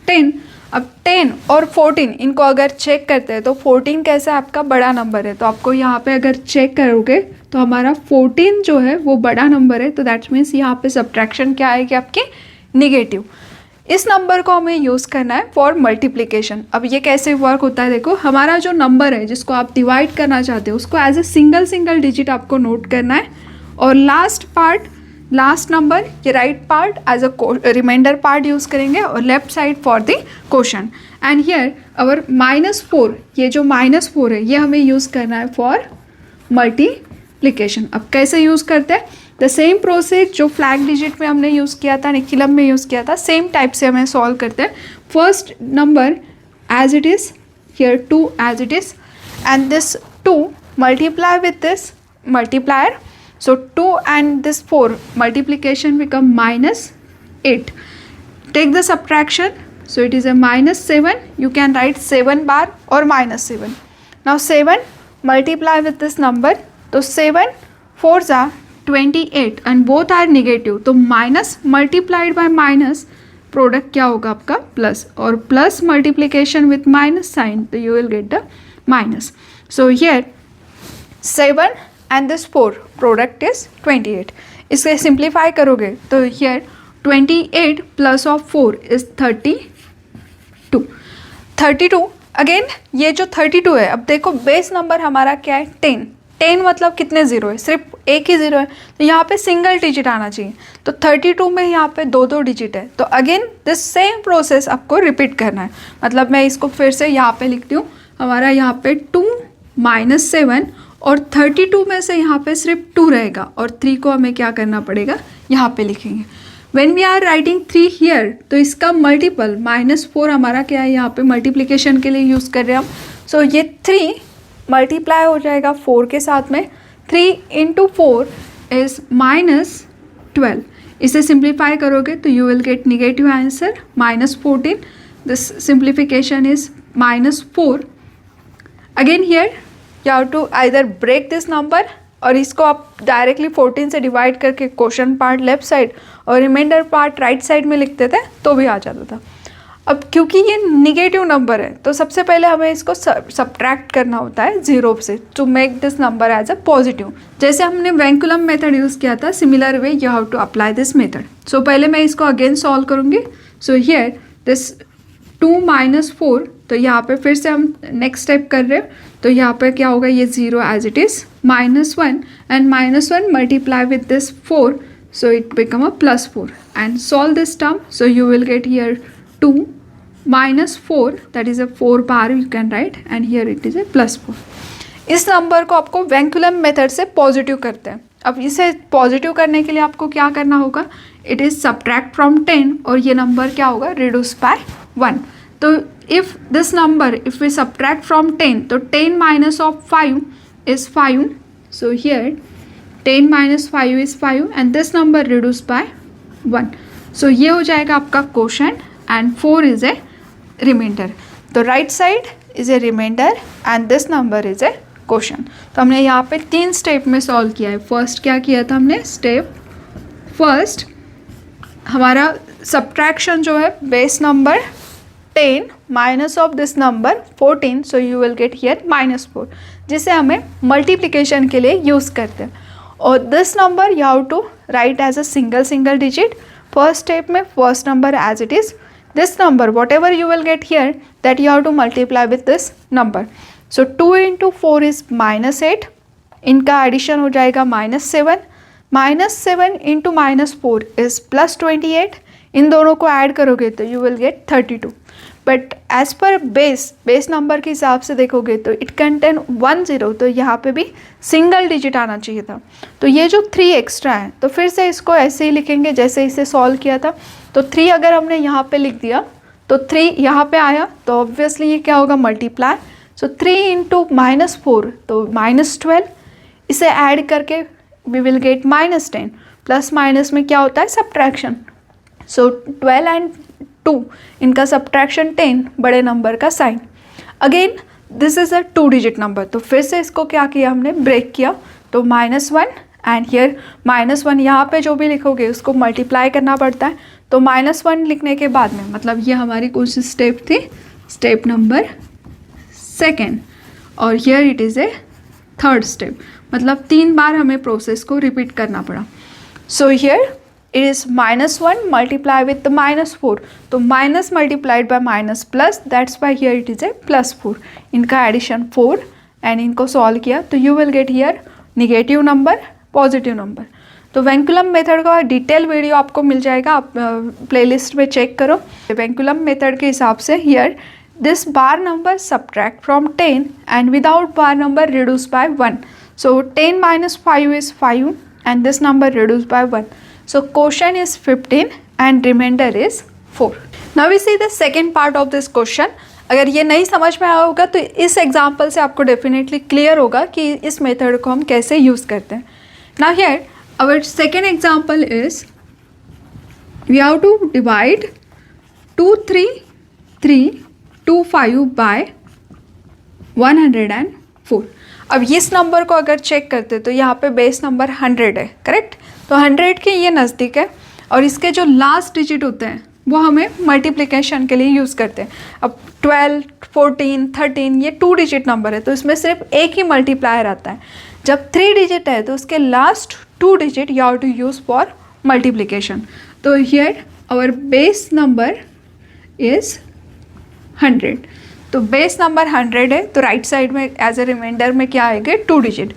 10। अब 10 और 14 इनको अगर check करते हैं तो 14 कैसा आपका बड़ा नंबर है, तो आपको यहाँ पे अगर चेक करोगे तो हमारा 14 जो है वो बड़ा नंबर है, तो दैट मीन्स यहाँ पे सब्ट्रैक्शन क्या आएगी आपकी, निगेटिव। इस नंबर को हमें यूज़ करना है फॉर मल्टीप्लिकेशन। अब ये कैसे वर्क होता है, देखो हमारा जो नंबर है जिसको आप डिवाइड करना चाहते हो उसको एज ए सिंगल डिजिट आपको नोट करना है, और लास्ट नंबर ये right part as a remainder part use करेंगे और left side for the quotient. And here our -4, ये जो -4 है ये हमें यूज़ करना है फॉर मल्टीप्लिकेशन। अब कैसे यूज़ करते हैं, द सेम प्रोसेस जो फ्लैग डिजिट में हमने यूज़ किया था, निखिलम में यूज़ किया था, सेम टाइप से हमें सॉल्व करते हैं। First number as it is, here 2 as it is, and this 2 multiply with this multiplier, so 2 and this 4 multiplication become -8, take the subtraction, so it is a -7, you can write 7 bar or -7। now 7 multiply with this number, तो 7 4s are 28 and both are negative, तो minus multiplied by minus product क्या होगा आपका plus, और plus multiplication with minus sign, तो you will get the minus. So here 7 and this 4 product is 28। इसे simplify करोगे तो here 28 plus of 4 is 32। Again ये जो 32 है, अब देखो बेस नंबर हमारा क्या है 10 मतलब कितने ज़ीरो है, सिर्फ एक ही ज़ीरो है, तो यहाँ पे सिंगल डिजिट आना चाहिए। तो 32 में यहाँ पे 2 डिजिट है, तो अगेन दिस सेम प्रोसेस आपको रिपीट करना है। मतलब मैं इसको फिर से यहाँ पे लिखती हूँ, हमारा यहाँ पे 2 -7 और 32 में से यहाँ पे सिर्फ 2 रहेगा और 3 को हमें क्या करना पड़ेगा, यहाँ पे लिखेंगे। When we are writing 3 here, तो इसका मल्टीपल -4 हमारा क्या है, यहाँ पे मल्टीप्लिकेशन के लिए यूज़ कर रहे हैं हम। सो ये 3 मल्टीप्लाई हो जाएगा 4 के साथ में, 3 × 4 इज़ -12। इसे सिंप्लीफाई करोगे तो you will get negative answer -14। This simplification is -4। Again here you have to either break this number, और इसको आप डायरेक्टली 14 से डिवाइड करके क्वोशंट पार्ट लेफ्ट साइड और रिमाइंडर पार्ट राइट साइड में लिखते थे तो भी आ जाता था। अब क्योंकि ये निगेटिव नंबर है तो सबसे पहले हमें इसको सब्ट्रैक्ट करना होता है 0 से to make this number as a positive. जैसे हमने वेंकुलम मेथड यूज़ किया था, similar way you have to apply this method. So पहले मैं इसको अगेन सॉल्व करूँगी। सो हियर दिस 2 - 4, तो यहाँ पे फिर से हम नेक्स्ट स्टेप कर रहे हैं। तो यहाँ पे क्या होगा, ये 0 as it is, -1 and -1 multiply with this 4, so it become a +4 and solve this term. So you will get here 2 - 4, that is a 4 bar you can write, and here it is a +4. इस number को आपको वेंकुलम method से positive करते हैं। अब इसे positive करने के लिए आपको क्या करना होगा, इट इज़ सब्ट्रैक्ट फ्रॉम 10 और ये नंबर क्या होगा, रिड्यूस बाय 1। तो if this number if we subtract from 10, तो 10 - 5 is 5, so here 10 - 5 is 5 and this number reduced by 1. So ये हो जाएगा आपका quotient and 4 is a remainder. तो right side is a remainder and this number is a quotient. तो हमने यहाँ पे 3 स्टेप में सॉल्व किया है। फर्स्ट क्या किया था हमने, स्टेप फर्स्ट हमारा सब्ट्रैक्शन जो है base number 10 minus of this number 14, so you will get here -4, जिसे हमें मल्टीप्लिकेशन के लिए यूज़ करते हैं। और this number you have to write as a single digit. First step में first number as it is, this number whatever you will get here that you have to multiply with this number. So 2 × 4 is -8, इनका addition हो जाएगा -7, -7 × -4 is +28, इन दोनों को add करोगे तो you will get 32। But as per base number के हिसाब से देखोगे तो इट कंटेन 1 0, तो यहाँ पे भी सिंगल डिजिट आना चाहिए था। तो ये जो 3 एक्स्ट्रा है, तो फिर से इसको ऐसे ही लिखेंगे जैसे इसे सॉल्व किया था। तो 3 अगर हमने यहाँ पे लिख दिया तो 3 यहाँ पे आया, तो ऑब्वियसली ये क्या होगा, मल्टीप्लाई। सो 3 × -4 तो -12, इसे ऐड करके we will get -10, plus minus में क्या होता है, सब्ट्रैक्शन। सो 12 and 2 इनका सब्ट्रैक्शन 10, बड़े नंबर का sign. Again this is a 2 digit number, तो फिर से इसको क्या किया हमने, ब्रेक किया। तो -1 एंड हियर -1, यहाँ पे जो भी लिखोगे उसको मल्टीप्लाई करना पड़ता है। तो -1 लिखने के बाद में, मतलब ये हमारी कौन सी स्टेप थी, स्टेप नंबर 2, और here it is A 3rd step, मतलब 3 बार हमें प्रोसेस को रिपीट करना पड़ा। So here it is -1 multiply with the -4, तो minus multiplied by minus plus, that's why here it is ए +4, इनका एडिशन 4 एंड इनको सॉल्व किया तो you will get here negative number, positive number. तो वेंकुलम मेथड का डिटेल वीडियो आपको मिल जाएगा, आप प्लेलिस्ट में चेक करो। वेंकुलम मेथड के हिसाब से here this bar number subtract from 10 and without bar number reduce by 1, so 10 - 5 is 5 and this number reduce by 1. So quotient is 15 and remainder is 4. Now we see the second part of this question. अगर ये नहीं समझ में आया होगा तो इस example से आपको डेफिनेटली क्लियर होगा कि इस मेथड को हम कैसे यूज़ करते हैं। Now here our second example is we have to divide 23325 by 104. अब इस नंबर को अगर चेक करते तो यहाँ पे बेस नंबर 100 है, करेक्ट। तो 100 के ये नज़दीक है और इसके जो लास्ट डिजिट होते हैं वो हमें मल्टीप्लिकेशन के लिए यूज़ करते हैं। अब 12, 14, 13 ये 2 डिजिट नंबर है तो इसमें सिर्फ एक ही मल्टीप्लायर आता है। जब 3 डिजिट है तो उसके last 2 digit you have to use for multiplication. तो here our base number is 100, तो बेस नंबर 100 है तो राइट साइड में एज ए रिमाइंडर में क्या आएगा, 2 digit.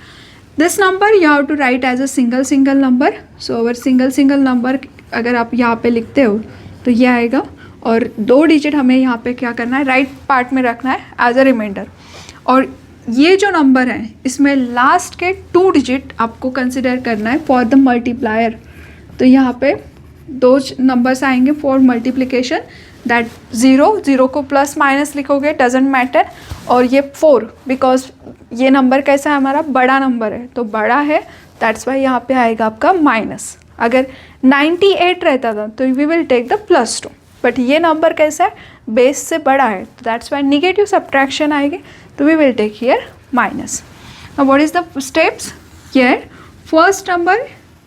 This number you have to write as a single number. So our single number अगर आप यहाँ पे लिखते हो तो ये आएगा, और 2 डिजिट हमें यहाँ पे क्या करना है, राइट पार्ट में रखना है एज अ रिमाइंडर। और ये जो नंबर है इसमें लास्ट के 2 डिजिट आपको कंसिडर करना है फॉर द मल्टीप्लायर। तो यहाँ पे 2 नंबर्स आएंगे फॉर मल्टीप्लिकेशन, दैट 0 को प्लस माइनस लिखोगे डजेंट मैटर, और ये 4 बिकॉज ये नंबर कैसा है, हमारा बड़ा नंबर है तो बड़ा है, दैट्स वाई यहाँ पे आएगा आपका माइनस। अगर 98 रहता था तो we will take the +2, but ये नंबर कैसा है, बेस से बड़ा है तो दैट्स वाई निगेटिव सब्ट्रैक्शन आएगी, तो we will take here minus. Now what is the steps here, first number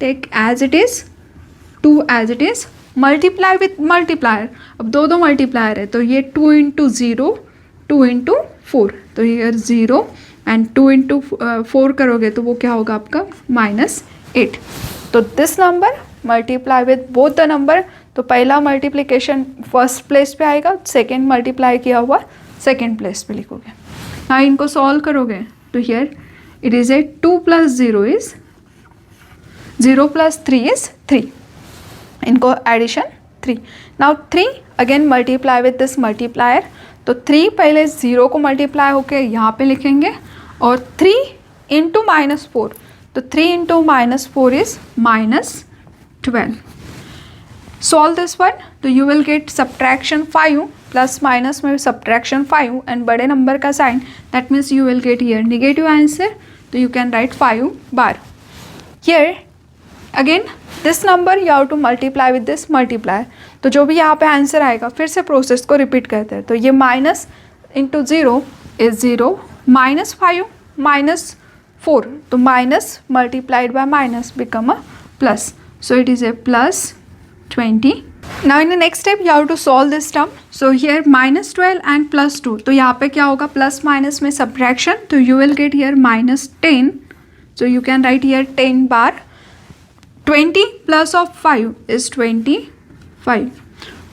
take as it is, 2 as it is, multiply with multiplier, अब दो मल्टीप्लायर है तो ये 2 इंटू 0 2 इंटू 4, तो ये 0 एंड 2 इंटू 4 करोगे तो वो क्या होगा आपका -8। तो this number multiply with both the number, तो पहला मल्टीप्लिकेशन फर्स्ट प्लेस पे आएगा, सेकेंड मल्टीप्लाई किया हुआ सेकेंड प्लेस पे लिखोगे। हाँ, इनको सॉल्व करोगे तो here it is a 2 plus 0 is 0 plus 3 is 3, इनको addition 3। Now 3 again multiply with this multiplier, तो 3 पहले 0 को मल्टीप्लाई होके यहाँ पे लिखेंगे और 3 इंटू -4, तो 3 into -4 is -12। Solve this one, तो you will get subtraction 5 plus minus में सब्ट्रैक्शन 5 एंड बड़े नंबर का sign, that means you will get here negative answer, तो you can write 5 bar. Here again this number you have to multiply with this multiplier, तो जो भी यहाँ पे answer आएगा फिर से प्रोसेस को रिपीट करते हैं। तो ये माइनस इंटू 0 इज 0, -5 -4, तो minus multiplied by minus become a plus, so it is a +20। Now in the next step you have to solve this term, so here -12 and +2, तो यहाँ पे क्या होगा प्लस माइनस में सब्ट्रैक्शन, तो you will get here -10, so you can write here 10 bar. 20 plus of 5 is 25,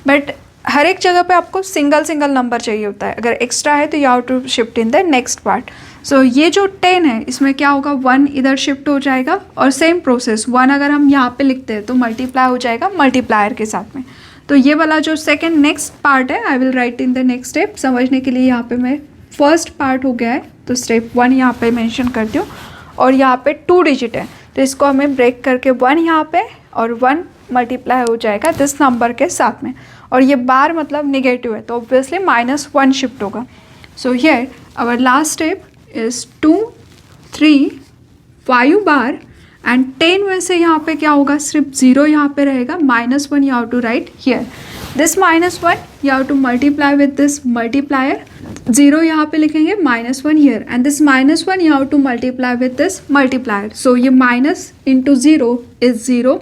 but हर एक जगह पे आपको सिंगल नंबर चाहिए होता है, अगर एक्स्ट्रा है तो you have to shift in the next part. So ये जो 10 है इसमें क्या होगा 1 इधर शिफ्ट हो जाएगा और सेम प्रोसेस 1 अगर हम यहाँ पे लिखते हैं तो मल्टीप्लाई हो जाएगा मल्टीप्लायर के साथ में। तो ये वाला जो सेकेंड नेक्स्ट पार्ट है आई will right in the next step, समझने के लिए यहाँ पे मैं फर्स्ट पार्ट हो गया है तो स्टेप 1 यहाँ पे मेंशन करती हूँ, और यहाँ पे 2 डिजिट है तो इसको हमें ब्रेक करके 1 यहाँ पे और 1 मल्टीप्लाई हो जाएगा दिस नंबर के साथ में, और ये बार मतलब नेगेटिव है तो ऑब्वियसली -1 शिफ्ट होगा। So here our last step is 2 3 5 बार एंड 10 में से यहाँ पे क्या होगा सिर्फ 0 यहाँ पे रहेगा, -1 you have to write here, this -1 you have to multiply with this multiplier, 0 यहाँ पे लिखेंगे -1 here and this -1 you have to multiply with this multiplier, so ये minus into 0 is 0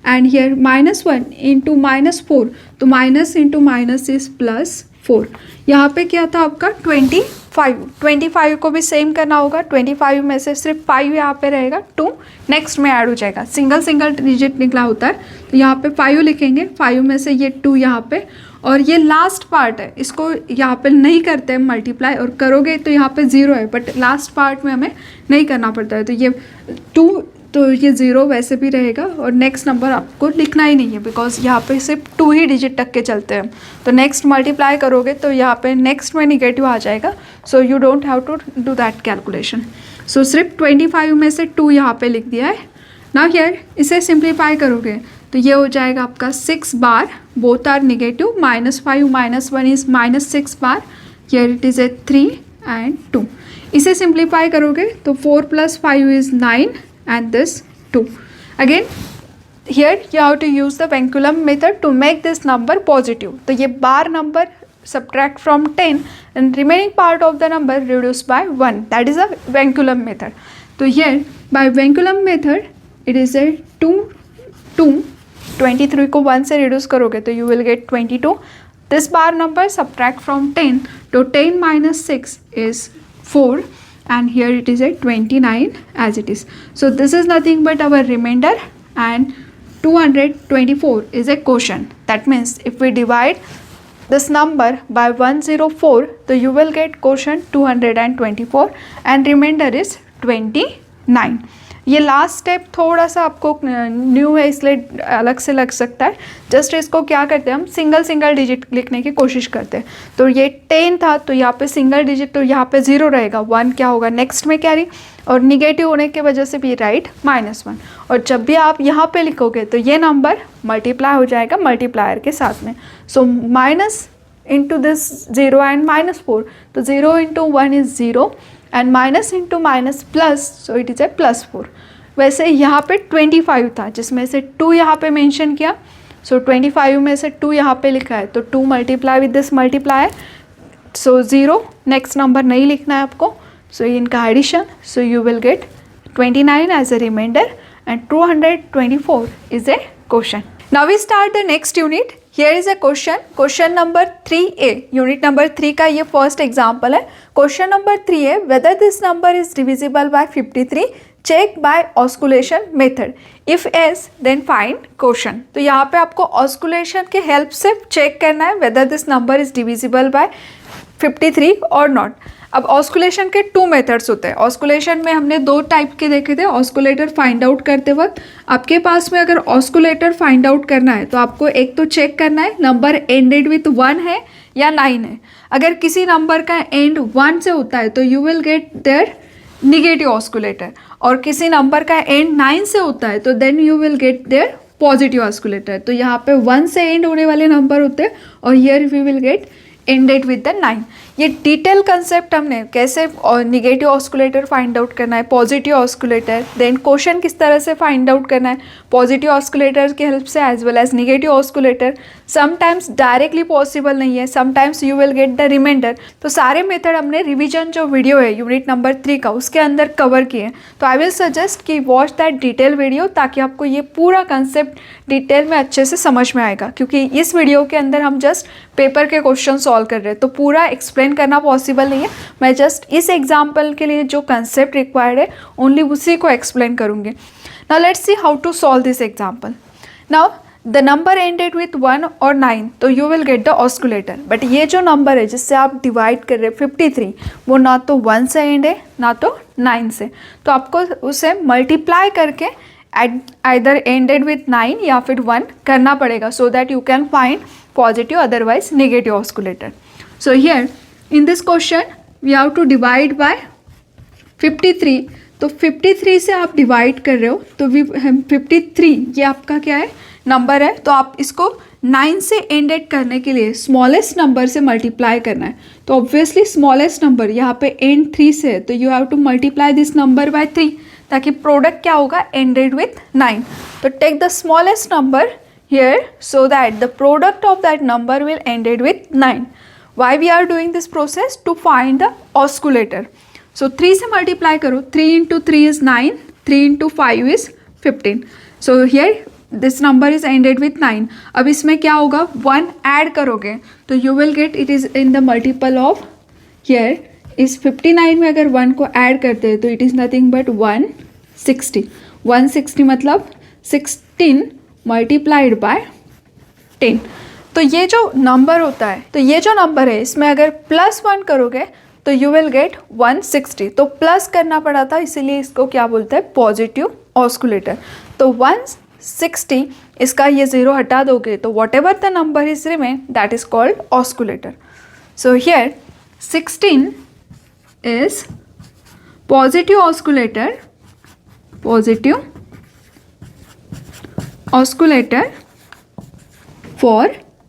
and here -1 into -4, तो माइनस इंटू माइनस इज +4। यहाँ पे क्या था आपका 25 को भी सेम करना होगा, 25 में से सिर्फ 5 यहाँ पे रहेगा, 2 नेक्स्ट में ऐड हो जाएगा, सिंगल डिजिट निकला होता है तो यहाँ पे 5 लिखेंगे, 5 में से ये 2 यहाँ पे, और ये लास्ट पार्ट है इसको यहाँ पे नहीं करते हैं मल्टीप्लाई, और करोगे तो यहाँ पे 0 है बट लास्ट पार्ट में हमें नहीं करना पड़ता है, तो ये 2 तो ये 0 वैसे भी रहेगा और नेक्स्ट नंबर आपको लिखना ही नहीं है बिकॉज यहाँ पे सिर्फ 2 ही डिजिट तक के चलते हैं, तो नेक्स्ट मल्टीप्लाई करोगे तो यहाँ पे नेक्स्ट में निगेटिव आ जाएगा, so you don't have to do that calculation. So सिर्फ 25 में से 2 यहाँ पे लिख दिया है। नाउ हियर इसे सिंप्लीफाई करोगे तो ये हो जाएगा आपका 6 bar, both are negative, -5 -1 is -6 bar, here it is a 3 and 2। इसे सिंप्लीफाई करोगे तो 4 + 5 is 9 and this 2. Again here you have to use the Vinculum method to make this number positive. तो ये बार number subtract from 10 and remaining part of the number reduced by 1, that is a Vinculum method. तो here by Vinculum method it is a 23 को 1 से reduce करोगे तो you will get 22. This bar number subtract from 10, तो 10 - 6 is 4 and here it is at 29 as it is. So this is nothing but our remainder and 224 is a quotient. That means if we divide this number by 104, so you will get quotient 224 and remainder is 29. ये last step थोड़ा सा आपको new है इसलिए अलग से लग सकता है, जस्ट इसको क्या करते हैं हम सिंगल डिजिट लिखने की कोशिश करते हैं। तो ये 10 था तो यहाँ पे सिंगल डिजिट, तो यहाँ पे 0 रहेगा, 1 क्या होगा नेक्स्ट में कैरी, और निगेटिव होने की वजह से भी राइट -1, और जब भी आप यहाँ पे लिखोगे तो ये नंबर मल्टीप्लाई हो जाएगा मल्टीप्लायर के साथ में। So minus into this 0 and -4, तो 0 × 1 is 0 and minus into minus plus, so it is ए +4। वैसे यहाँ पे 25 था जिसमें से 2 यहाँ पे मेंशन किया, सो 25 में से 2 यहाँ पे लिखा है तो 2 multiply with this multiplier, so 0 next number नहीं लिखना है आपको, सो इनका addition, so you will get 29 as a remainder and 224 is a question. Now we start the next unit. Here is a question number 3A. Unit number 3 का ये first example है. Question number 3 है, whether this number is divisible by 53, check by osculation method. If yes, then find quotient. तो यहाँ पे आपको osculation के help से check करना है whether this number is divisible by 53 or not. अब ऑस्कुलेशन के 2 मेथड्स होते हैं. ऑस्कुलेशन में हमने 2 टाइप के देखे थे. ऑस्कुलेटर फाइंड आउट करते वक्त आपके पास में अगर ऑस्कुलेटर फाइंड आउट करना है तो आपको एक तो चेक करना है नंबर एंडेड विथ 1 है या 9 है. अगर किसी नंबर का एंड 1 से होता है तो you will get their negative osculator, और किसी नंबर का एंड 9 से होता है तो then you will get their positive osculator. तो यहाँ पे 1 से एंड होने वाले नंबर होते हैं और here we will get ended with the 9. ये डिटेल कंसेप्ट हमने कैसे निगेटिव ऑस्कुलेटर फाइंड आउट करना है, पॉजिटिव ऑस्कुलेटर, देन क्वेश्चन किस तरह से फाइंड आउट करना है पॉजिटिव ऑस्कुलेटर की हेल्प से as well as negative osculator. Sometimes directly possible नहीं है, sometimes you will get the remainder. तो सारे मेथड हमने रिवीजन जो वीडियो है यूनिट नंबर 3 का उसके अंदर कवर किए हैं. तो आई विल सजेस्ट कि वॉच दैट डिटेल वीडियो ताकि आपको ये पूरा कंसेप्ट डिटेल में अच्छे से समझ में आएगा, क्योंकि इस वीडियो के अंदर हम जस्ट पेपर के क्वेश्चन सॉल्व कर रहे हैं तो पूरा एक्सप्लेन करना पॉसिबल नहीं है. मैं जस्ट इस एग्जाम्पल के लिए जो कंसेप्ट रिक्वायर्ड है ओनली उसी को एक्सप्लेन करूँगी. Now let's see how to solve this example. Now the number ended with 1 और 9 तो you will get the osculator. But ये जो नंबर है जिससे आप डिवाइड कर रहे हैं 53, वो ना तो 1 से एंड है ना तो 9 से. तो आपको उसे मल्टीप्लाई करके आइदर एंडेड विथ 9 या फिर 1 करना पड़ेगा so that you can find positive otherwise negative osculator. So here in this question we have to divide by 53. तो 53 से आप डिवाइड कर रहे हो तो 53 ये आपका क्या है नंबर है. तो आप इसको 9 से एंडेड करने के लिए स्मॉलेस्ट नंबर से मल्टीप्लाई करना है. तो ऑब्वियसली स्मॉलेस्ट नंबर यहाँ पे एंड 3 से है तो you have to multiply this number by 3 ताकि प्रोडक्ट क्या होगा एंडेड विथ 9. तो take the smallest number here so that the product of that number will ended with 9. Why we are doing this process? To find the osculator. So 3 से multiply करो. 3 into 3 is 9. 3 into 5 is 15. So here this number is ended with 9. अब इसमें क्या होगा 1 add करोगे तो you will get it is in the multiple of here is 59 में अगर 1 को ऐड करते हैं तो it is nothing but 160. 160 मतलब 16 multiplied by 10. तो ये जो नंबर होता है तो ये जो नंबर है इसमें अगर +1 करोगे तो यू विल गेट 160. तो प्लस करना पड़ा था इसीलिए इसको क्या बोलते हैं पॉजिटिव ऑस्कुलेटर. तो 160 इसका ये 0 हटा दोगे तो whatever the number is remain that is called osculator. So here 16 is positive osculator, positive osculator for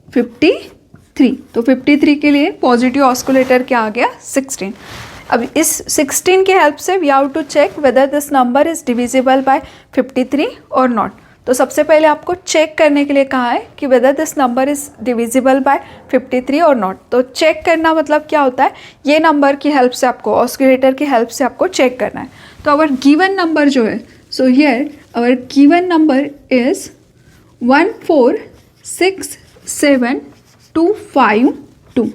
53. तो 53 के लिए पॉजिटिव ऑस्कुलेटर क्या आ गया 16. अब इस 16 के हेल्प से we have to check whether this number is divisible by 53 और नॉट. तो सबसे पहले आपको चेक करने के लिए कहा है कि whether this number is divisible by 53 और नॉट. तो चेक करना मतलब क्या होता है ये नंबर की हेल्प से आपको ऑस्कुलेटर की हेल्प से आपको चेक करना है. तो अवर गिवन नंबर जो है so here our given number is 1467252.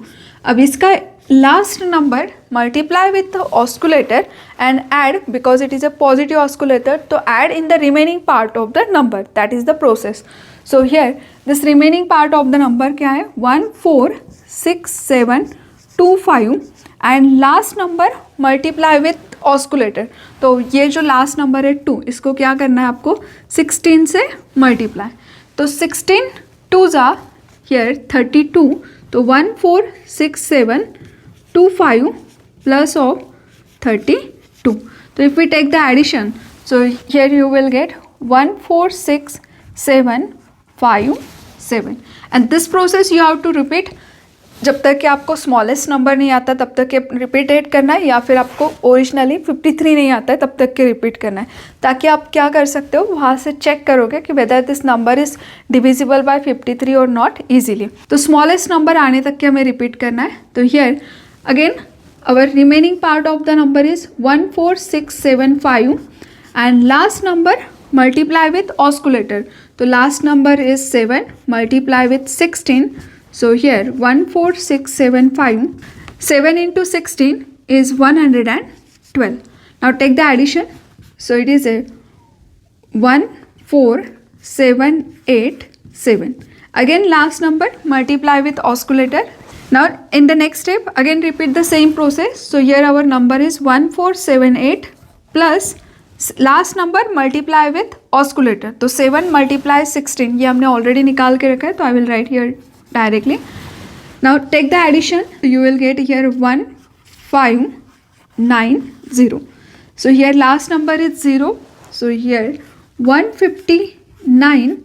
अब इसका last number multiply with the osculator and add because it is a positive osculator. तो add in the remaining part of the number that is the process. So here this remaining part of the number क्या है 1467252 and last number multiply with osculator. तो ये जो last number है 2 इसको क्या करना है आपको 16 से मल्टीप्लाई. तो 16 2s are here 32. तो 1467252 plus of 32. So if we take the addition, so here you will get 14657 and this process you have to repeat जब तक कि आपको स्मॉलेस्ट नंबर नहीं आता तब तक के रिपीटेड करना है, या फिर आपको ओरिजिनली 53 नहीं आता है तब तक के रिपीट करना है, ताकि आप क्या कर सकते हो वहाँ से चेक करोगे कि whether this number is divisible by 53 और नॉट इजीली. तो स्मॉलेस्ट नंबर आने तक के हमें रिपीट करना है. तो here again our remaining part of the number is 14675 and last number multiply with osculator. तो last number is 7 multiply with 16. So here 14675. 7 into 16 is 112. Now take the addition. So it is a 14787. Again last number multiply with oscillator. Now in the next step again repeat the same process. So here our number is 1478 plus last number multiply with osculator. तो 7 multiply 16 ये हमने already निकाल के रखा है, तो आई will write here directly. Now take the addition. You will get here 1590. So here last number is 0. So here 159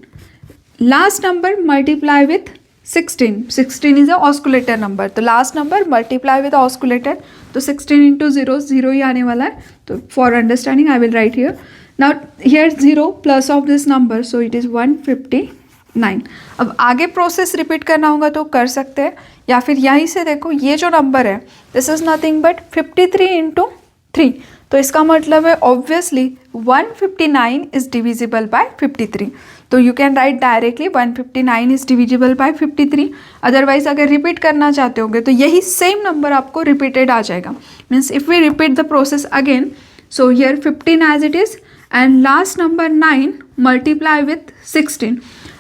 last number multiply with 16. 16 is a oscillator number. तो last number multiply with oscillator. तो 16 into 0 0 ही आने वाला है. तो for understanding I will write here. Now here 0 plus of this number. So it is 159. अब आगे process repeat करना होगा तो कर सकते हैं, या फिर यहीं से देखो ये जो नंबर है this is nothing but 53 into 3. तो इसका मतलब है ऑब्वियसली 159 इज डिविजिबल बाय 53. तो you can write directly 159 is divisible by 53. Otherwise अगर रिपीट करना चाहते होगे तो यही सेम नंबर आपको रिपीटेड आ जाएगा. Means if we repeat the process again, so here 15 as it is and last number 9 multiply with 16.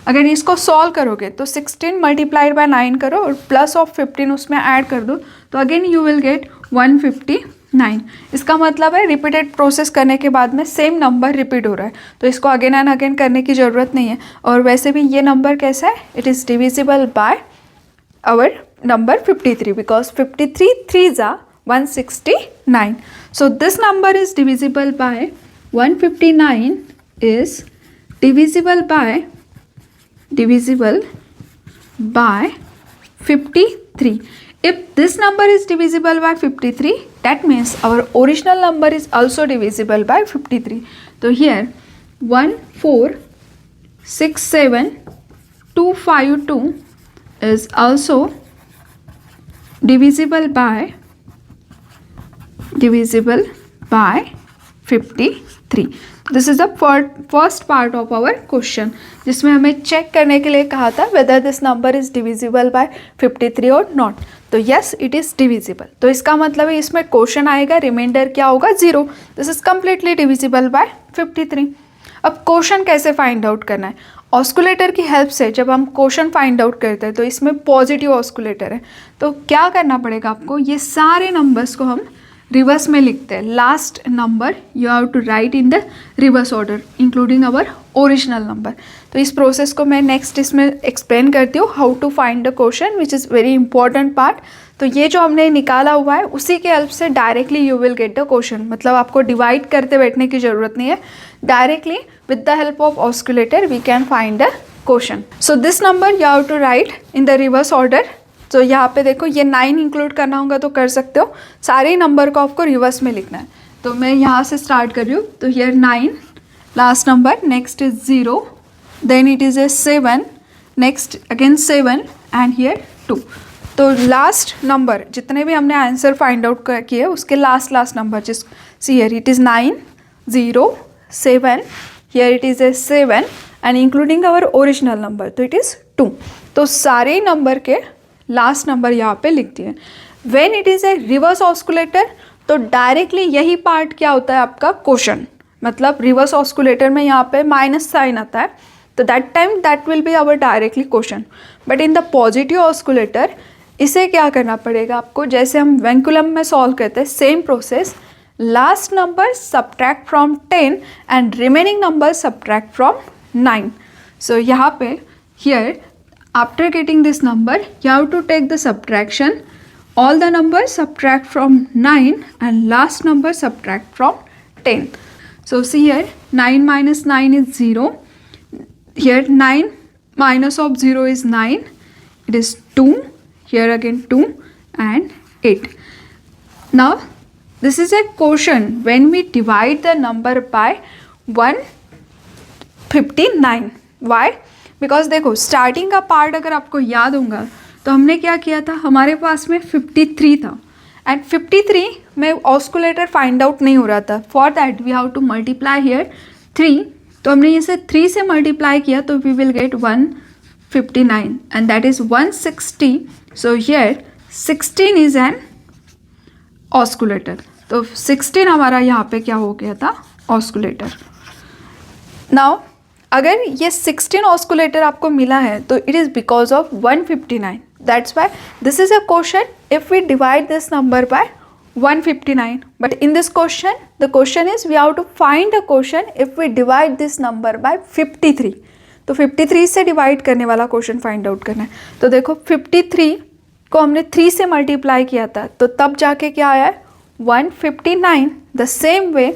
अगर इसको सॉल्व करोगे तो 16 मल्टीप्लाइड बाय 9 करो और प्लस ऑफ 15 उसमें ऐड कर दो, तो अगेन यू विल गेट 159. इसका मतलब है रिपीटेड प्रोसेस करने के बाद में सेम नंबर रिपीट हो रहा है, तो इसको अगेन एंड अगेन करने की ज़रूरत नहीं है. और वैसे भी ये नंबर कैसा है, it is divisible by our number 53 because 53 3s are 169. So this number is divisible by 159 is divisible by 53. If this number is divisible by 53, that means our original number is also divisible by 53. So here 1467252 is also divisible by 53. This is the first part of our question, जिसमें हमें check करने के लिए कहा था whether this number is divisible by 53 or not. तो yes, it is divisible. तो इसका मतलब है इसमें क्वेश्चन आएगा, रिमाइंडर क्या होगा 0. This is completely divisible by 53. अब क्वेश्चन कैसे फाइंड आउट करना है, ऑस्कुलेटर की हेल्प से जब हम क्वेश्चन फाइंड आउट करते हैं तो इसमें पॉजिटिव ऑस्कुलेटर है, तो क्या करना पड़ेगा आपको, ये सारे नंबर्स को हम रिवर्स में लिखते हैं. Last number you have to write in the reverse order including our original number. तो इस प्रोसेस को मैं नेक्स्ट इसमें एक्सप्लेन करती हूँ, how to find the question which is very important part. तो ये जो हमने निकाला हुआ है उसी के हेल्प से directly you will get the question. मतलब आपको डिवाइड करते बैठने की ज़रूरत नहीं है, directly with the help of osculator we can find the question. So this number you have to write in the reverse order. तो यहाँ पे देखो ये 9 इंक्लूड करना होगा तो कर सकते हो, सारे नंबर को आपको रिवर्स में लिखना है. तो मैं यहाँ से स्टार्ट कर रही हूँ. तो here 9 last number, next is 0, then it is a 7, next again 7 and here 2. तो लास्ट नंबर जितने भी हमने आंसर फाइंड आउट किए उसके लास्ट नंबर जिस see here it is 9 0 7, here it is a 7 and including our original number तो it is 2. तो सारे नंबर के लास्ट नंबर यहाँ पे लिख दिए. When it is a reverse osculator तो डायरेक्टली यही पार्ट क्या होता है आपका क्वेश्चन. मतलब रिवर्स ऑस्कुलेटर में यहाँ पे माइनस साइन आता है, तो that time that will be our directly question. But in the positive osculator इसे क्या करना पड़ेगा आपको, जैसे हम वेंकुलम में सॉल्व करते हैं same process, last number subtract from 10 and remaining number subtract from 9. सो यहाँ पे here after getting this number you have to take the subtraction, all the numbers subtract from 9 and last number subtract from 10. So see here 9 minus 9 is 0, here 9 minus of 0 is 9, it is 2, here again 2 and 8. Now this is a quotient when we divide the number by 159. Why? Because देखो starting का part अगर आपको याद होगा तो हमने क्या किया था, हमारे पास में 53 था एंड 53 में ऑस्कुलेटर फाइंड आउट नहीं हो रहा था. For that we have to multiply here 3 तो हमने इसे 3 से मल्टीप्लाई किया तो we will get 159 and that is 160. So here 16 is an osculator. तो 16 हमारा यहाँ पे क्या हो गया था, ऑस्कुलेटर. नाउ अगर ये 16 ऑस्कुलेटर आपको मिला है तो it is because of 159. That's why this is a question if we divide this number by 159. But in this question, the question is we have to find a question if we divide this number by 53. तो 53 से divide करने वाला question find out करना है. तो देखो 53 को हमने 3 से मल्टीप्लाई किया था तो तब जाके क्या आया है 159. द सेम वे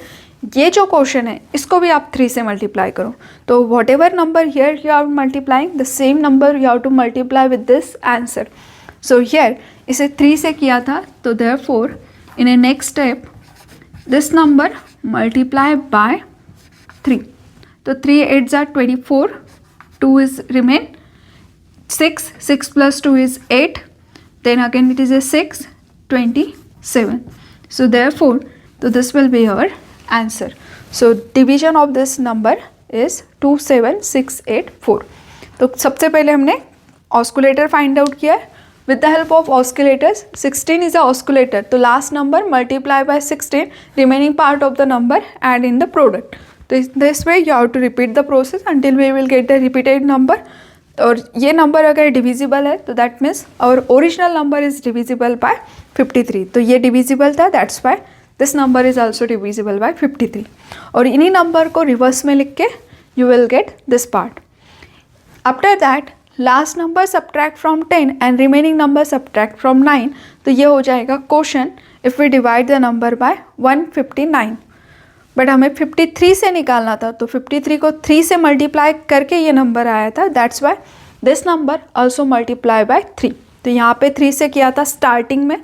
ये जो क्वेश्चन है इसको भी आप 3 से मल्टीप्लाई करो. तो whatever number here you are multiplying the same number you have to multiply with this answer. So here इसे 3 से किया था तो therefore in a next step this number multiply by 3. तो 3 8s are 24, 2 is remain 6 plus 2 is 8, then again it is a 6, 27. So therefore so this will be our answer. So division of this number is 27684. तो सबसे पहले हमने ऑस्कुलेटर find out किया है. With the help of oscillators, 16 is a oscillator. तो last number multiply by 16, remaining part of the number add in the product. तो this way you have to repeat the process until we will get the repeated number. और ये number अगर divisible है तो that means our original number is divisible by 53. तो ये divisible था, that's why this number is also divisible by 53. और इन्हीं number को reverse में लिख के you will get this part. After that last number subtract from 10 and remaining number subtract from 9. तो ये हो जाएगा question if we divide the number by 159. But हमें 53 से निकालना था तो 53 को 3 से मल्टीप्लाई करके ये नंबर आया था. That's why this number also multiply by 3. तो यहाँ पे 3 से किया था स्टार्टिंग में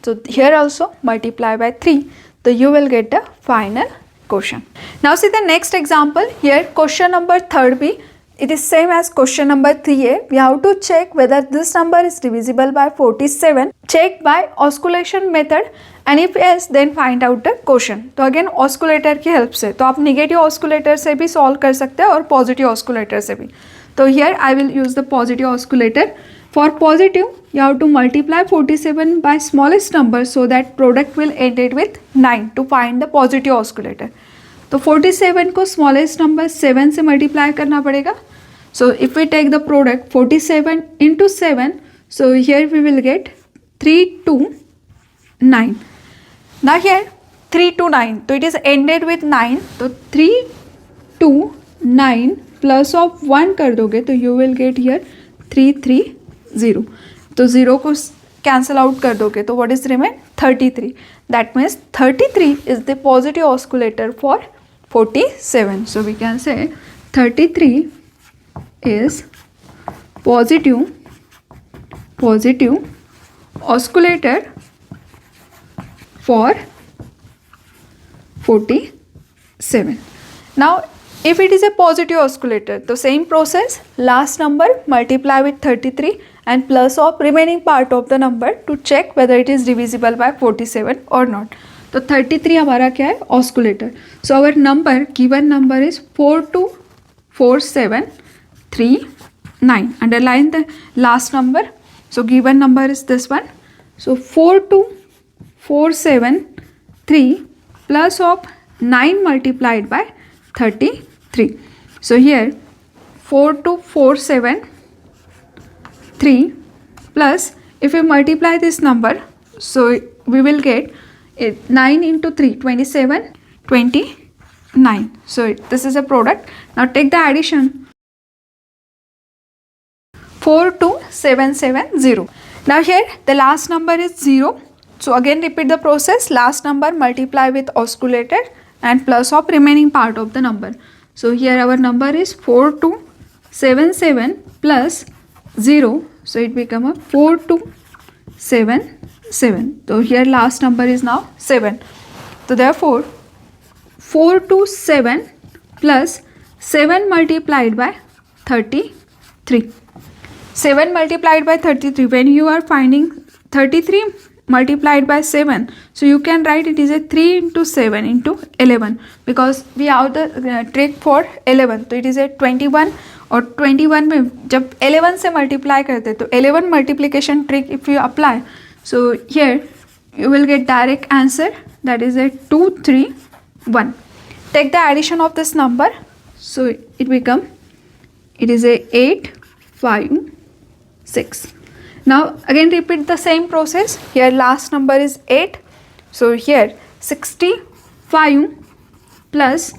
तो हियर ऑल्सो मल्टीप्लाई बाय 3. तो you will get the final question. Now see the next example. Here question number 3 भी it is same as question number 3a. We have to check whether this number is divisible by 47. Check by oscillation method and if yes then find out the quotient. तो again ऑस्कुलेटर की help से. तो आप negative ऑस्कुलेटर से भी solve कर सकते हैं और पॉजिटिव ऑस्कुलेटर से भी. तो here I will use the positive osculator. For positive you have to multiply 47 by smallest number so that product will end it with 9 to find the positive oscillator. तो 47 को स्मॉलेस्ट नंबर 7 से multiply करना पड़ेगा. So if we take the product 47 into 7 so here we will get 329. ना here 329 तो it is ended with 9. तो 329 plus of 1 कर दोगे तो यू विल गेट हियर 330. तो 0 को कैंसल आउट कर दोगे तो what is remain 33. That means 33 is the positive osculator for 47. So we can say 33 is positive oscillator for 47. Now if it is a positive oscillator तो same process, last number multiply with 33 and plus of remaining part of the number to check whether it is divisible by 47 or not. तो 33 हमारा क्या है osculator. So our number given number is 4247339. Underline the last number. So given number is this one. So 42473 plus of 9 multiplied by 33. So here 42473 plus if you multiply this number so we will get 9 into 3 27 29. So this is a product. Now take the addition 42770. Now here the last number is 0. So again repeat the process. Last number multiply with oscillator and plus of remaining part of the number. So here our number is 4277 plus 0. So it become a 4277. So here last number is now 7. So therefore 427 plus 7 multiplied by 33. 7 multiplied by 33. When you are finding 33 multiplied by 7, so you can write it is a 3 into 7 into 11 because we have the trick for 11, तो it is a 21 और 21 में जब 11 से multiply करते तो 11 multiplication trick if you apply, so here you will get direct answer, that is a 2 3 1. Take the addition of this number, so it is a 8 5 6. Now again repeat the same process. Here last number is 8, so here 65 plus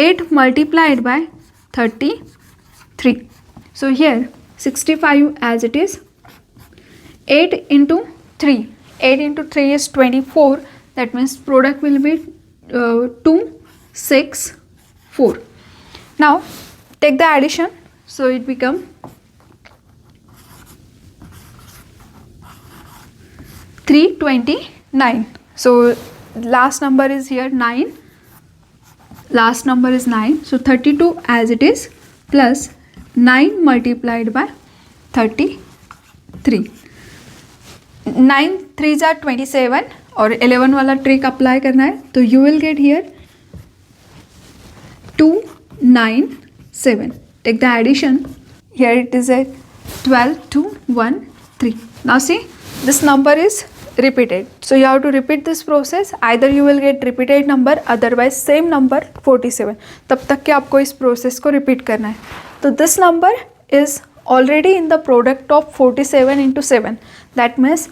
8 multiplied by 33. So here 65 as it is, 8 into 3, 8 into 3 is 24, that means product will be 2 6 4. Now take the addition, so it become 329. So last number is here 9, last number is 9, so 32 as it is plus 9 multiplied by 33. 9 3s are 27 और 11 वाला trick apply करना है, तो you will get here 297. Take the addition, here it is a 12 2 1 3. Now see this number is repeated, so you have to repeat this process. Either you will get repeated number, otherwise same number 47. तब तक के आपको इस process को repeat करना है. तो this number is already in the product of 47 into 7, that means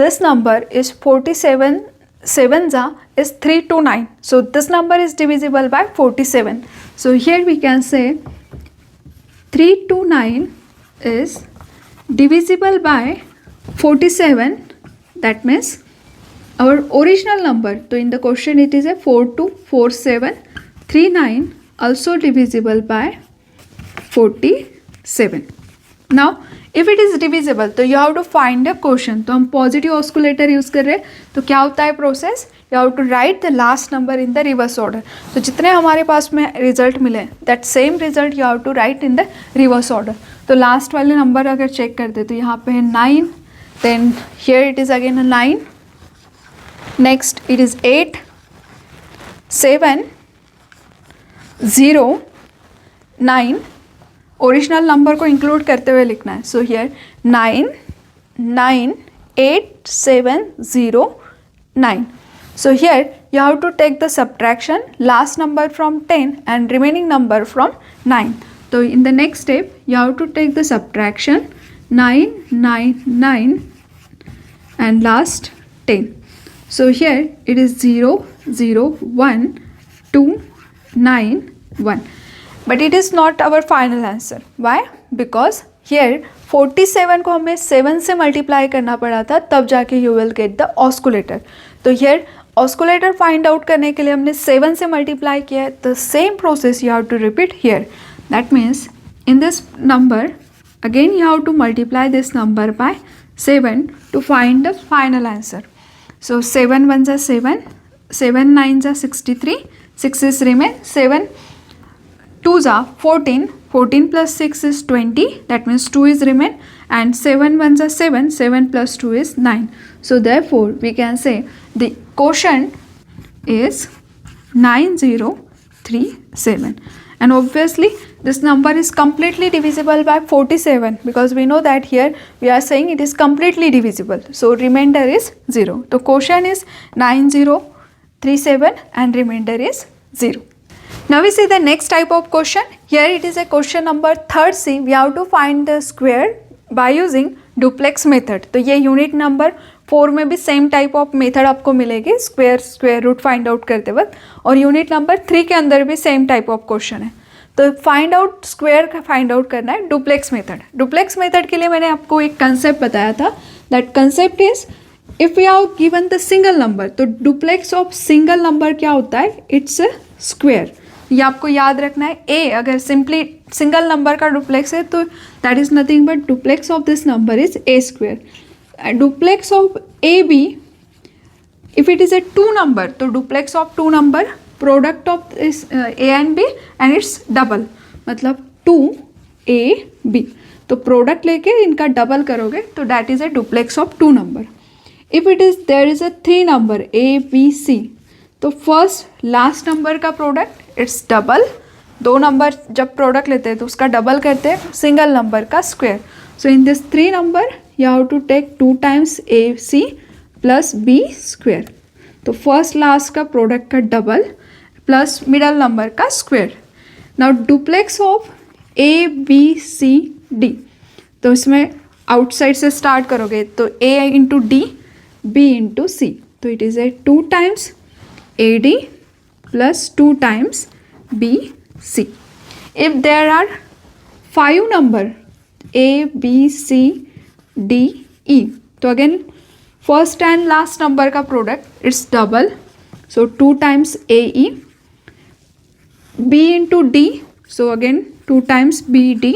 this number is 47 7s is 329, so this number is divisible by 47. So here we can say 329 is divisible by 47, that means our original number, so in the question it is a 424739 also divisible by 47. Now if it is divisible तो you have to find a quotient. तो हम positive ऑस्कुलेटर use कर रहे हैं, तो क्या होता है process, you have to write the last number in the reverse order. तो जितने हमारे पास में रिजल्ट मिले that same result you have to write in the reverse order. तो लास्ट वाले नंबर अगर चेक करते तो यहाँ पे है 9, then here it is again 9, next it is 8 7 0 9. Original number को इंक्लूड करते हुए लिखना है. So here 9 9 8 7 0 9. So here you have to take the subtraction, last number from 10 and remaining number from 9. So in the next step you have to take the subtraction 9 9 9 and last 10. So here it is 0 0 1 2 9 1. But it is not our final answer. Why? Because here 47 को हमें 7 से multiply करना पड़ा था, तब जाके you will get the oscillator. तो here oscillator find out करने के लिए हमने 7 से मल्टीप्लाई किया है. The same process you have to repeat here. That means in this number again you have to multiply this number by 7 to find the final answer. So 7 1s are 7, 7 9s are 63, 6 is remain, 7 2s are 14, 14 plus 6 is 20, that means 2 is remain, and 7 1s are 7, 7 plus 2 is 9. So therefore we can say the quotient is 9037, and obviously this number is completely divisible by 47 because we know that here we are saying it is completely divisible, so remainder is 0. So quotient is 9037 and remainder is 0. Now we see the next type of question. Here it is a question number 3rd C. We have to find the square by using duplex method. तो ये unit number 4 में भी same type of method आपको मिलेगी square root find out करते वक्त, और unit number 3 के अंदर भी सेम टाइप ऑफ क्वेश्चन है. तो फाइंड आउट स्क्वायर का फाइंड आउट करना है डुप्लेक्स मेथड. डुप्लेक्स मेथड के लिए मैंने आपको एक कंसेप्ट बताया था. That concept is if you have given the single number, तो डुप्लेक्स ऑफ सिंगल नंबर क्या होता है, इट्स अ स्क्वायर. ये आपको याद रखना है. ए अगर सिंपली सिंगल नंबर का डुप्लेक्स है तो that is nothing but duplex of this number is a square. Duplex of A B if it is a 2 number, तो duplex of 2 number product of इस A and B and it's double, मतलब 2AB. तो product लेके इनका double करोगे तो that is a duplex of 2 number. If it is there is a 3 number A B C, तो first last number का product it's double, 2 number जब product लेते हैं तो उसका डबल करते हैं सिंगल नंबर का square. So in this 3 number you have to take 2 times AC plus B square. तो फर्स्ट लास्ट का प्रोडक्ट का डबल प्लस मिडल नंबर का square. Now duplex of ABCD, तो इसमें आउटसाइड से स्टार्ट करोगे तो A into D, B into C, तो it is a 2 times AD plus 2 times BC. If there are 5 number A, B, C, D, E, तो again first and last number का product it's double, so 2 times AE, B into D, so again 2 times BD,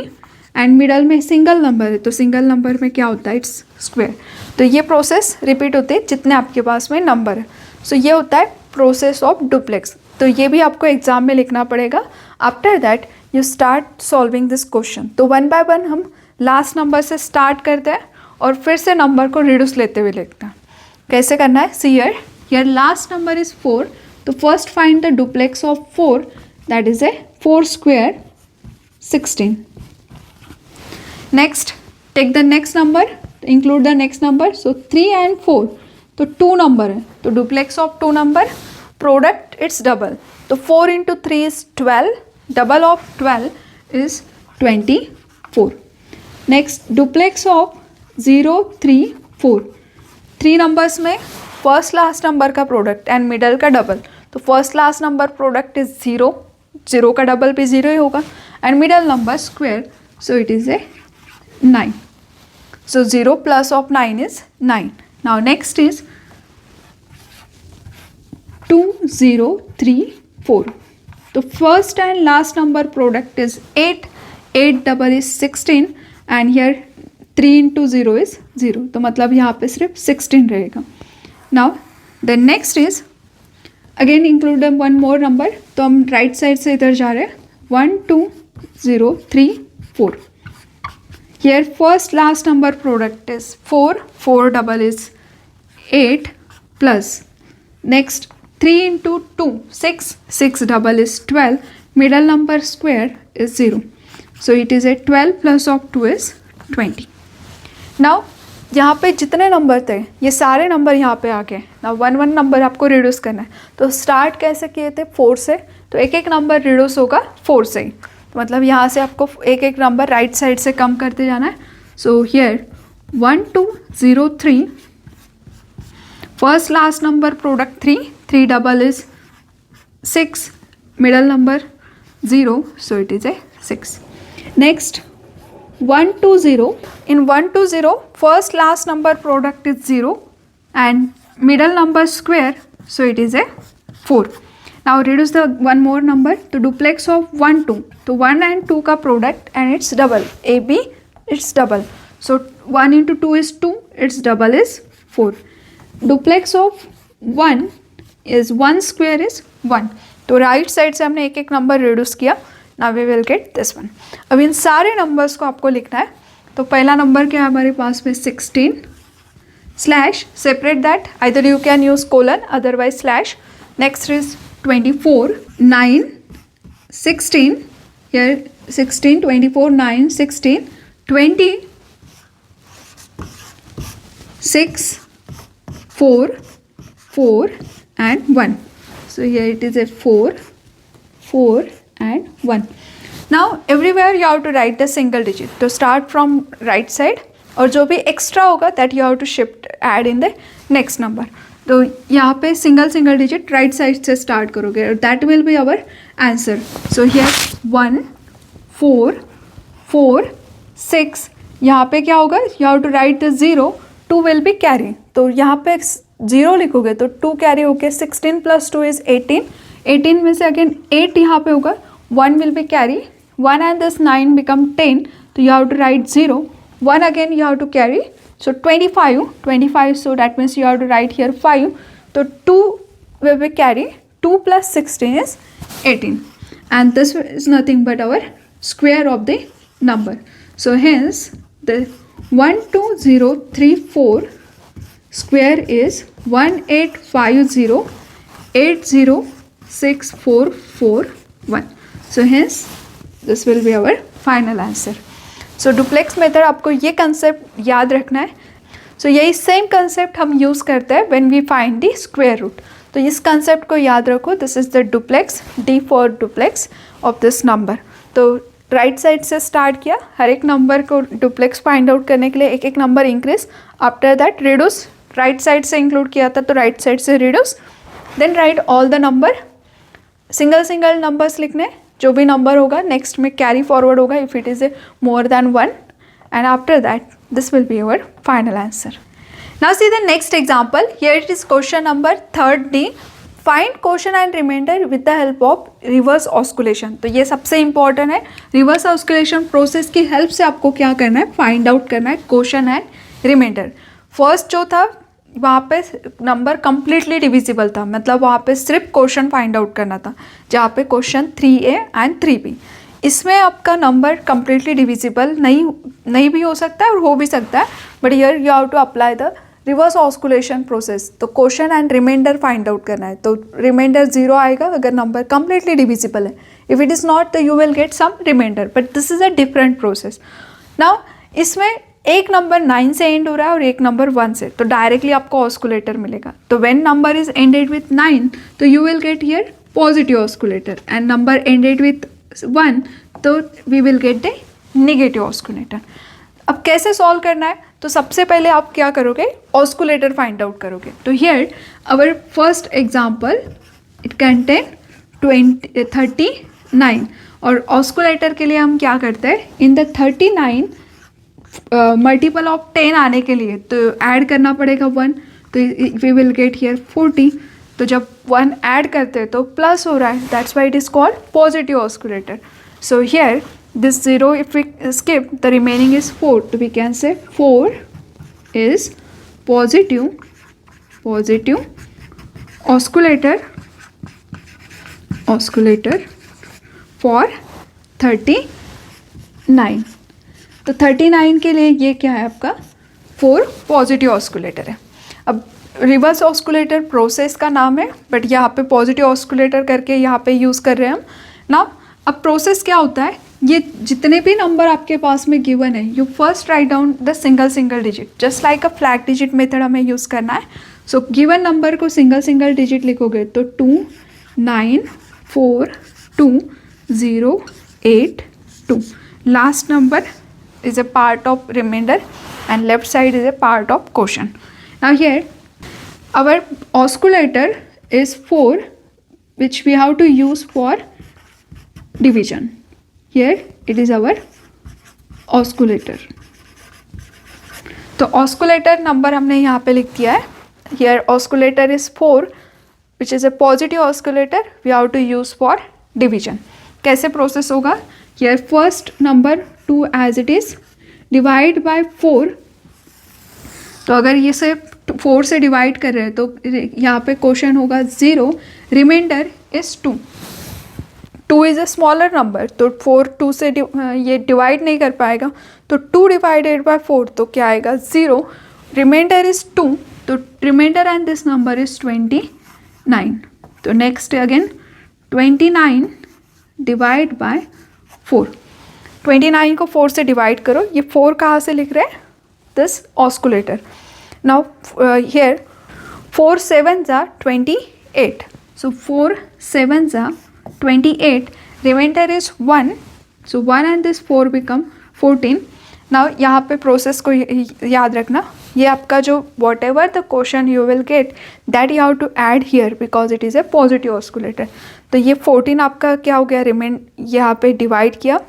and middle में single number है तो single number में क्या होता है, its square. तो ये प्रोसेस रिपीट होते हैं जितने आपके पास में नंबर है. सो ये होता है प्रोसेस ऑफ डुप्लेक्स. तो ये भी आपको एग्जाम में लिखना पड़ेगा. After that you start solving this question. तो 1 बाय 1 हम लास्ट नंबर से स्टार्ट करते हैं और फिर से नंबर को रिड्यूस लेते हुए लिखते हैं. कैसे करना है, see here last number is 4, तो first find the duplex of 4, that is a 4 square 16. Next take the next number, include the next number. So 3 and 4, तो 2 नंबर है तो duplex of 2 number product it's double. तो 4 into 3 is 12, double of 12 is 24. Next duplex of 0 3 4, 3 numbers में first last number का product and middle का double. तो first last number product is 0, 0 का double भी 0 ही होगा, and middle number square, so it is a 9. So 0 plus of 9 is 9. Now next is 2 0 3 4. So first and last number product is 8. 8 double is 16 and here 3 into 0 is 0. तो मतलब यहाँ पे सिर्फ 16 रहेगा. Now the next is again include one more number. तो हम right side से इधर जा रहे हैं. 1 2 0 3 4. Here first last number product is 4, 4 double is 8 plus next 3 into 2 6, 6 double is 12, middle number square is 0, so it is a 12 plus of 2 is 20. Now यहाँ पे जितने नंबर थे ये सारे नंबर यहाँ पे आ गए. ना 1 1 नंबर आपको रिड्यूस करना है. तो स्टार्ट कैसे किए थे, 4 से, तो एक एक नंबर रिड्यूस होगा 4 से ही. तो मतलब यहाँ से आपको एक एक नंबर राइट साइड से कम करते जाना है. So here 1 2 0 3, first last number product 3, 3 double is 6, middle number 0, so it is A 6. Next 1 2 0, in 1 2 0 first last number product is 0 and middle number square, so it is A 4. Now reduce the one more number to duplex of 1 2. तो 1 and 2 का product and it's double. AB it's double. So 1 into 2 is 2. Its double is 4. Duplex of 1 is 1 square is 1. तो right side से हमने एक एक number reduce किया. Now we will get this one. अब इन सारे numbers को आपको लिखना है. तो पहला number क्या है हमारे पास में 16 slash separate that. Either you can use colon otherwise slash. Next is 24 9 16, here 16 24 9 16 20 6 4 4 and 1. So here it is a 4 4 and 1. Now everywhere you have to write the single digit. तो start from right side और जो भी extra होगा that you have to shift add in the next number. तो यहाँ पे single digit right side से start करोगे और that will be our answer. So here 1 4 4 6, यहाँ पे क्या होगा, you have to write the 0, 2 will be carry. तो यहाँ पे 0 लिखोगे तो 2 कैरी होके 16 प्लस 2 इज 18. 18 में से अगेन 8 यहाँ पे होगा, 1 will be carry, 1 and this 9 become 10. तो you have to write 0, 1 again you have to carry. So 25, so that means you have to write here 5. So 2 will be carry, 2 plus 16 is 18. And this is nothing but our square of the number. So hence the 1 2 0 3 4 square is 1850806441. So hence this will be our final answer. So duplex method आपको ये concept याद रखना है. So यही same concept हम use करते हैं when we find the square root. तो इस concept को याद रखो. This is the duplex, D for duplex of this number. तो राइट साइड से स्टार्ट किया, हर एक नंबर को डुप्लेक्स फाइंड आउट करने के लिए एक एक number increase, after that reduce, right side से इंक्लूड किया था तो राइट साइड से reduce, then write all the number, single single numbers लिखने, जो भी नंबर होगा नेक्स्ट में कैरी फॉरवर्ड होगा if it is a more than 1, and after that this will be our final answer. Now see the next example. Here it is question number 3D. Find quotient and remainder with the help of reverse osculation. तो ये सबसे important है. Reverse osculation process की help से आपको क्या करना है, फाइंड आउट करना है क्वोशन एंड रिमाइंडर. फर्स्ट जो था वहाँ पे नंबर कम्प्लीटली डिविजिबल था, मतलब वहाँ पे सिर्फ क्वोशन फाइंड आउट करना था, जहाँ पे क्वेश्चन 3A एंड 3B. इसमें आपका नंबर कम्प्लीटली डिविजिबल नहीं भी हो सकता है और हो भी सकता है, but here you have to apply the reverse osculation process. तो quotient and remainder find out करना है. तो रिमाइंडर 0 आएगा अगर नंबर कम्प्लीटली डिविजिबल है. इफ इट इज़ नॉट तो you will get some remainder, but this is a different process. Now इसमें एक नंबर 9 से एंड हो रहा है और एक नंबर 1 से, तो डायरेक्टली आपको ऑस्कुलेटर मिलेगा. तो when number is ended with 9 तो you will get here positive osculator, and number ended with 1 तो we will get the negative osculator. अब कैसे सॉल्व करना है, तो सबसे पहले आप क्या करोगे, ऑस्कुलेटर फाइंड आउट करोगे. तो here our first example it contain 39, और ऑस्कुलेटर के लिए हम क्या करते हैं, इन द 39 मल्टीपल ऑफ 10 आने के लिए तो ऐड करना पड़ेगा 1, तो वी विल गेट हियर 40. तो जब 1 ऐड करते हैं तो प्लस हो रहा है, that's why it is called positive osculator. So here this 0 if we skip, the remaining is 4, so we can say 4 is positive oscillator for 39. तो 39 के लिए ये क्या है आपका 4 पॉजिटिव ऑस्कुलेटर है. अब रिवर्स ऑस्कुलेटर प्रोसेस का नाम है, बट यहाँ पे पॉजिटिव ऑस्कुलेटर करके यहाँ पे यूज़ कर रहे हैं हम ना. अब प्रोसेस क्या होता है, ये जितने भी नंबर आपके पास में गिवन है, you first right down the single digit, just like a flag digit method हमें यूज़ करना है. सो गिवन नंबर को सिंगल डिजिट लिखोगे तो 2 9 4 2 0 8 2. Last number is a part of remainder and left side is a part of quotient. Now here our oscillator is 4, which we have to use for division. Here it is our oscillator. तो oscillator number हमने यहाँ पे लिख दिया है. Here oscillator is 4, which is a positive oscillator we have to use for division. कैसे process होगा, here first number 2 as it is divide by 4. तो अगर ये से 4 से डिवाइड कर रहे हैं तो यहाँ पे क्वेश्चन होगा 0, remainder is 2. 2 is a smaller number, तो 4 2 से ये डिवाइड नहीं कर पाएगा, तो 2 डिवाइडेड बाय 4 तो क्या आएगा 0, रिमाइंडर इज 2, तो remainder and this number is 29. तो नेक्स्ट अगेन 29 डिवाइड बाय 4. 29 को 4 से डिवाइड करो, ये 4 कहाँ से लिख रहे हैं, this osculator. Now here 4 7s are 28, so 4 7s are 28, remainder is 1, so 1 and this 4 become 14. Now यहाँ पे प्रोसेस को याद रखना, ये आपका जो whatever the question you will get that you have to add here because it is a positive osculator. तो ये 14 आपका क्या हो गया, रिमेंड यहाँ पे डिवाइड किया,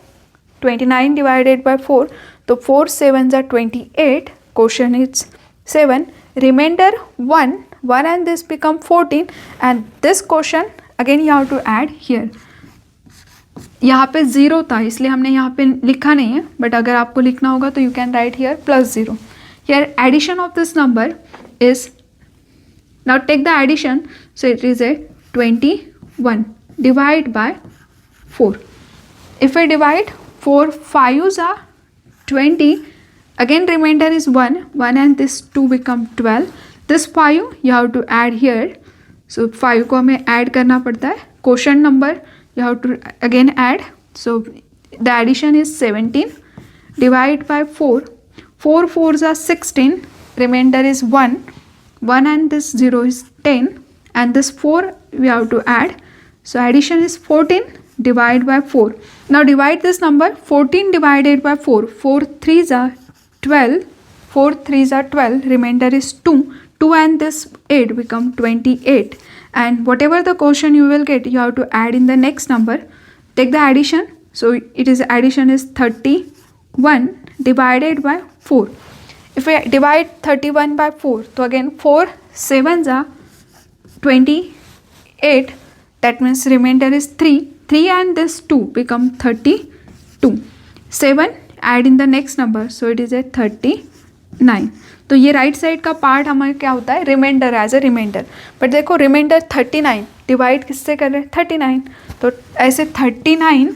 29 डिवाइडेड बाय 4, तो 4 7s are 28, question is 7, remainder 1 and this become 14 and this question again you have to add here. यहाँ पे 0 था इसलिए हमने यहाँ पे लिखा नहीं है, बट अगर आपको लिखना होगा तो you can write here +0. Here addition of this number is, now take the addition, so it is a 21 divide by 4. If I divide 4 5s are 20, again remainder is 1 and this 2 become 12, this 5 you have to add here, so 5 को हमें add करना पड़ता है. Quotient number you have to again add, so the addition is 17, divide by 4, 4 4s are 16, remainder is 1 and this 0 is 10, and this 4 we have to add, so addition is 14, divide by 4. Now divide this number, 14 divided by 4, 4 3s are 12, 4 3s are 12, remainder is 2 and this 8 become 28, and whatever the quotient you will get, you have to add in the next number. Take the addition, so it is addition is 31 divided by 4. If we divide 31 by 4, so again 4 7s are 28, that means remainder is 3 and this 2 become 32. 7 add in the next number, so it is a 39. तो ये right side का part हमारा क्या होता है, remainder, as a remainder. But देखो remainder 39 divide किससे कर रहे हैं, 39. तो ऐसे 39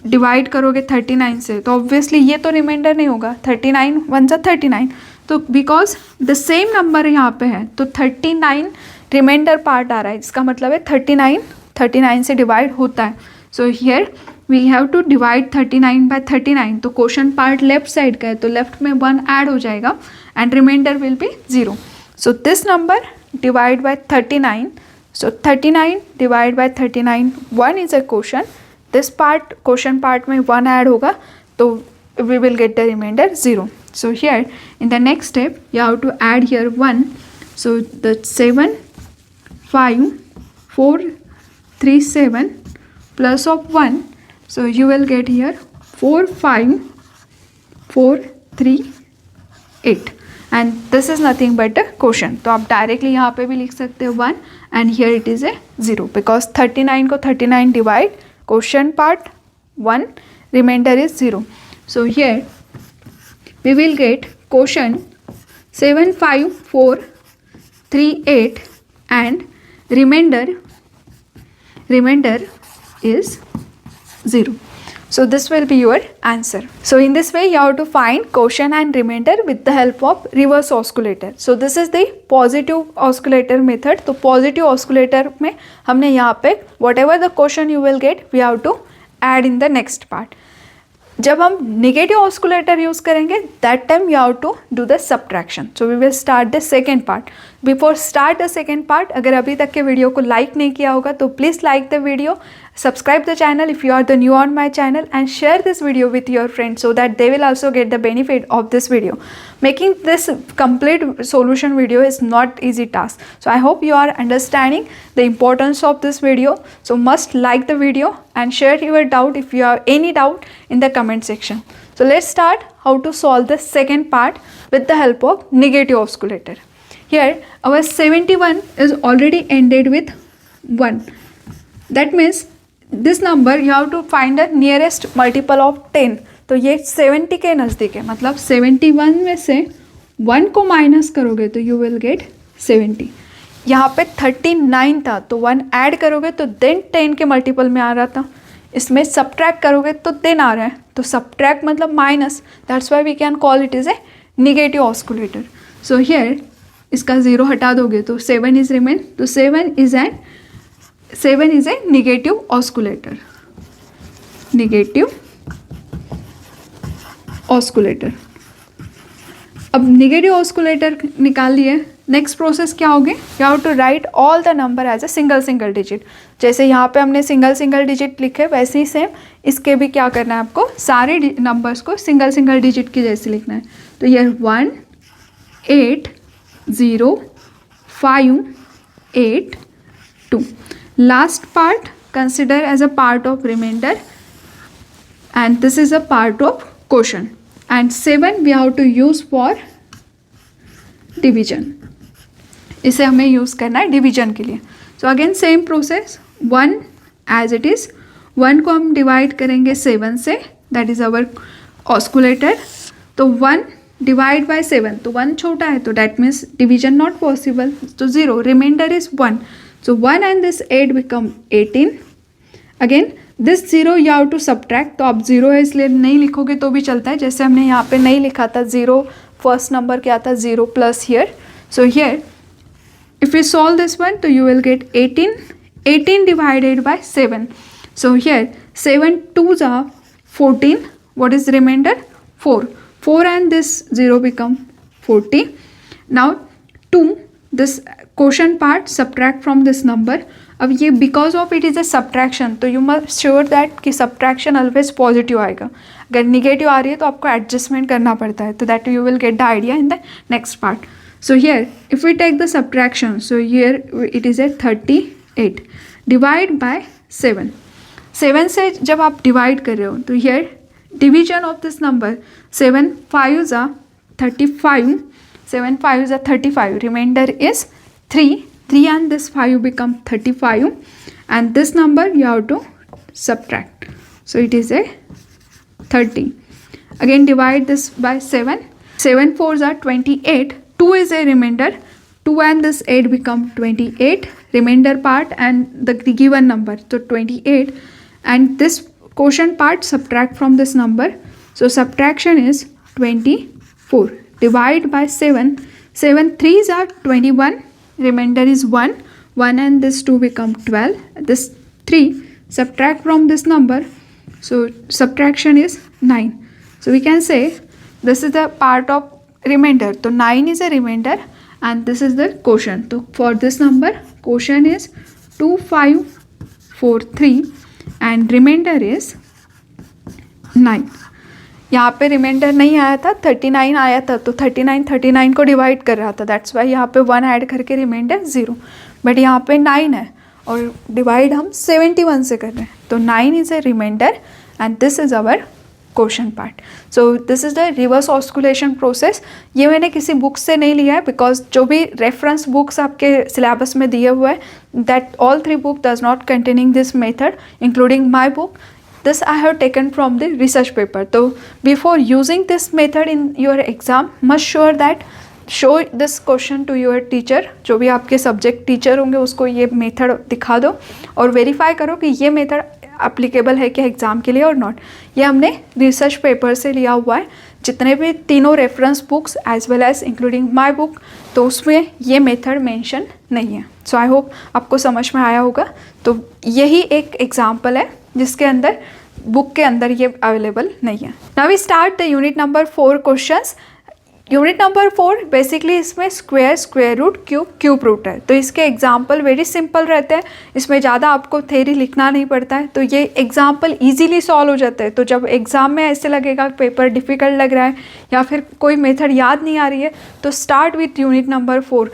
डिवाइड करोगे 39 से, तो ऑब्वियसली ये तो रिमाइंडर नहीं होगा. 39 1 जा 39, तो बिकॉज द सेम नंबर यहाँ पे है, तो 39 रिमाइंडर पार्ट आ रहा है, इसका मतलब है 39 से डिवाइड होता है. So here we have to divide 39 by 39. तो क्वोशंट पार्ट लेफ्ट साइड का है, तो लेफ्ट में 1 ऐड हो जाएगा and remainder will be 0. So this number divide by 39, so 39 divide by 39, 1 is a quotient. This part quotient part में 1 add होगा, तो we will get the remainder 0. So here in the next step you have to add here 1. So the 7 5 4 3 7 plus of 1, so you will get here 4 5 4 3 8, and this is nothing but a quotient. तो आप directly यहाँ पे भी लिख सकते हो 1 and here it is a 0, because 39 को 39 divide, quotient part 1, remainder is 0. So here we will get quotient 7 5 4 3 8 and remainder is 0. So this will be your answer. So in this way you have to find quotient and remainder with the help of reverse oscillator. So this is the positive oscillator method. तो positive oscillator में हमने यहाँ पे whatever the quotient you will get, we have to add in the next part. जब हम negative osculator use करेंगे, that time you have to do the subtraction. So we will start the second part. Before start the second part, अगर अभी तक के video को like नहीं किया होगा तो please like the video, subscribe the channel if you are the new on my channel, and share this video with your friends so that they will also get the benefit of this video. Making this complete solution video is not easy task, so I hope you are understanding the importance of this video. So must like the video and share your doubt if you have any doubt in the comment section. So let's start how to solve the second part with the help of negative oscillator. Here our 71 is already ended with 1. That means this number you have to find the nearest multiple of 10. तो ये 70 के नज़दीक है, मतलब 71 में से 1 को minus करोगे तो यू विल गेट 70. यहाँ पे 39 था, तो 1 ऐड करोगे तो देन 10 के मल्टीपल में आ रहा था. इसमें सब्ट्रैक्ट करोगे तो देन आ रहा है, तो सब्ट्रैक्ट मतलब minus, that's why we can call it is a negative osculator. So here इसका 0 हटा दोगे तो 7 इज रिमेन, तो 7 is a negative oscillator. Negative oscillator. अब negative oscillator निकाल लिए. नेक्स्ट प्रोसेस क्या होगी, you have to write all the number as a single digit. जैसे यहाँ पे हमने सिंगल डिजिट लिखे, वैसे ही सेम इसके भी क्या करना है, आपको सारे नंबर्स को सिंगल डिजिट की जैसे लिखना है. तो ये 1 8 0 5 8 2. Last part consider as a part of remainder, and this is a part of quotient, and 7 we have to use for division. इसे हमें यूज़ करना है डिवीजन के लिए. So again same process, 1 as it is, 1 को हम divide करेंगे 7 से, दैट इज़ आवर ऑस्कुलेटर. तो 1 डिवाइड बाय 7, तो 1 छोटा है, तो that means division not possible, तो 0, reminder is 1. So 1 and this 8 become 18. Again this 0 you have to subtract. तो आप 0 है इसलिए नहीं लिखोगे तो भी चलता है, जैसे हमने यहाँ पे नहीं लिखा था 0, फर्स्ट नंबर क्या था 0 plus here. So here if we solve this one, so you will get 18 divided by 7. So here 7 2s are 14. What is the remainder? 4 and this 0 become 40. Now 2, this quotient part subtract from this number. अब ये because of it is a subtraction, तो you must sure that कि subtraction always positive आएगा. अगर negative आ रही है तो आपको adjustment करना पड़ता है, तो that you will get the idea in the next part. So here if we take the subtraction, so here it is a 38 divide by 7. 7 से जब आप divide कर रहे हो तो here division of this number 7 5s are 35. 7 5s are 35. Remainder is 3 and this 5 become 35, and this number you have to subtract. So it is a 30. Again divide this by 7. 7 4s are 28. 2 is a remainder. 2 and this 8 become 28. Remainder part and the given number. So 28. And this quotient part subtract from this number. So subtraction is 24. Divide by 7. 7 3s are 21. Remainder is 1 and this 2 become 12. This 3 subtract from this number. So subtraction is 9. So we can say this is the part of remainder. So 9 is a remainder and this is the quotient. So for this number quotient is 2543 and remainder is 9. यहाँ पे reminder नहीं आया था, 39 आया था, तो 39 को divide कर रहा था, दैट्स वाई यहाँ पे 1 ऐड करके रिमाइंडर 0. बट यहाँ पे 9 है और डिवाइड हम 71 से कर रहे हैं, तो 9 is a remainder and this is our question part. So this is the reverse osculation process. ये मैंने किसी बुक से नहीं लिया है बिकॉज जो भी रेफरेंस बुक्स आपके सिलेबस में दिए हुए हैं that all 3 book does not containing this method including my book. This I have taken from the research paper. So before using this method in your exam, must sure that show this question to your teacher. जो भी आपके subject teacher होंगे उसको ये method दिखा दो और verify करो कि ये मेथड अप्लीकेबल है क्या एग्ज़ाम के लिए और नॉट. ये हमने रिसर्च पेपर से लिया हुआ है, जितने भी तीनों reference books as well as including my book, तो उसमें ये मेथड मेंशन नहीं है. सो आई होप आपको समझ में आया होगा. तो यही एक एग्जाम्पल है जिसके अंदर बुक के अंदर ये अवेलेबल नहीं है. Now we start the unit number 4 questions. Unit number 4 basically इसमें स्क्वायर रूट क्यूब रूट है. तो इसके एग्जाम्पल वेरी सिंपल रहते हैं, इसमें ज़्यादा आपको थ्योरी लिखना नहीं पड़ता है, तो ये एग्जाम्पल इजीली सॉल्व हो जाते हैं. तो जब एग्ज़ाम में ऐसे लगेगा पेपर डिफ़िकल्ट लग रहा है या फिर कोई मेथड याद नहीं आ रही है, तो start with unit number 4.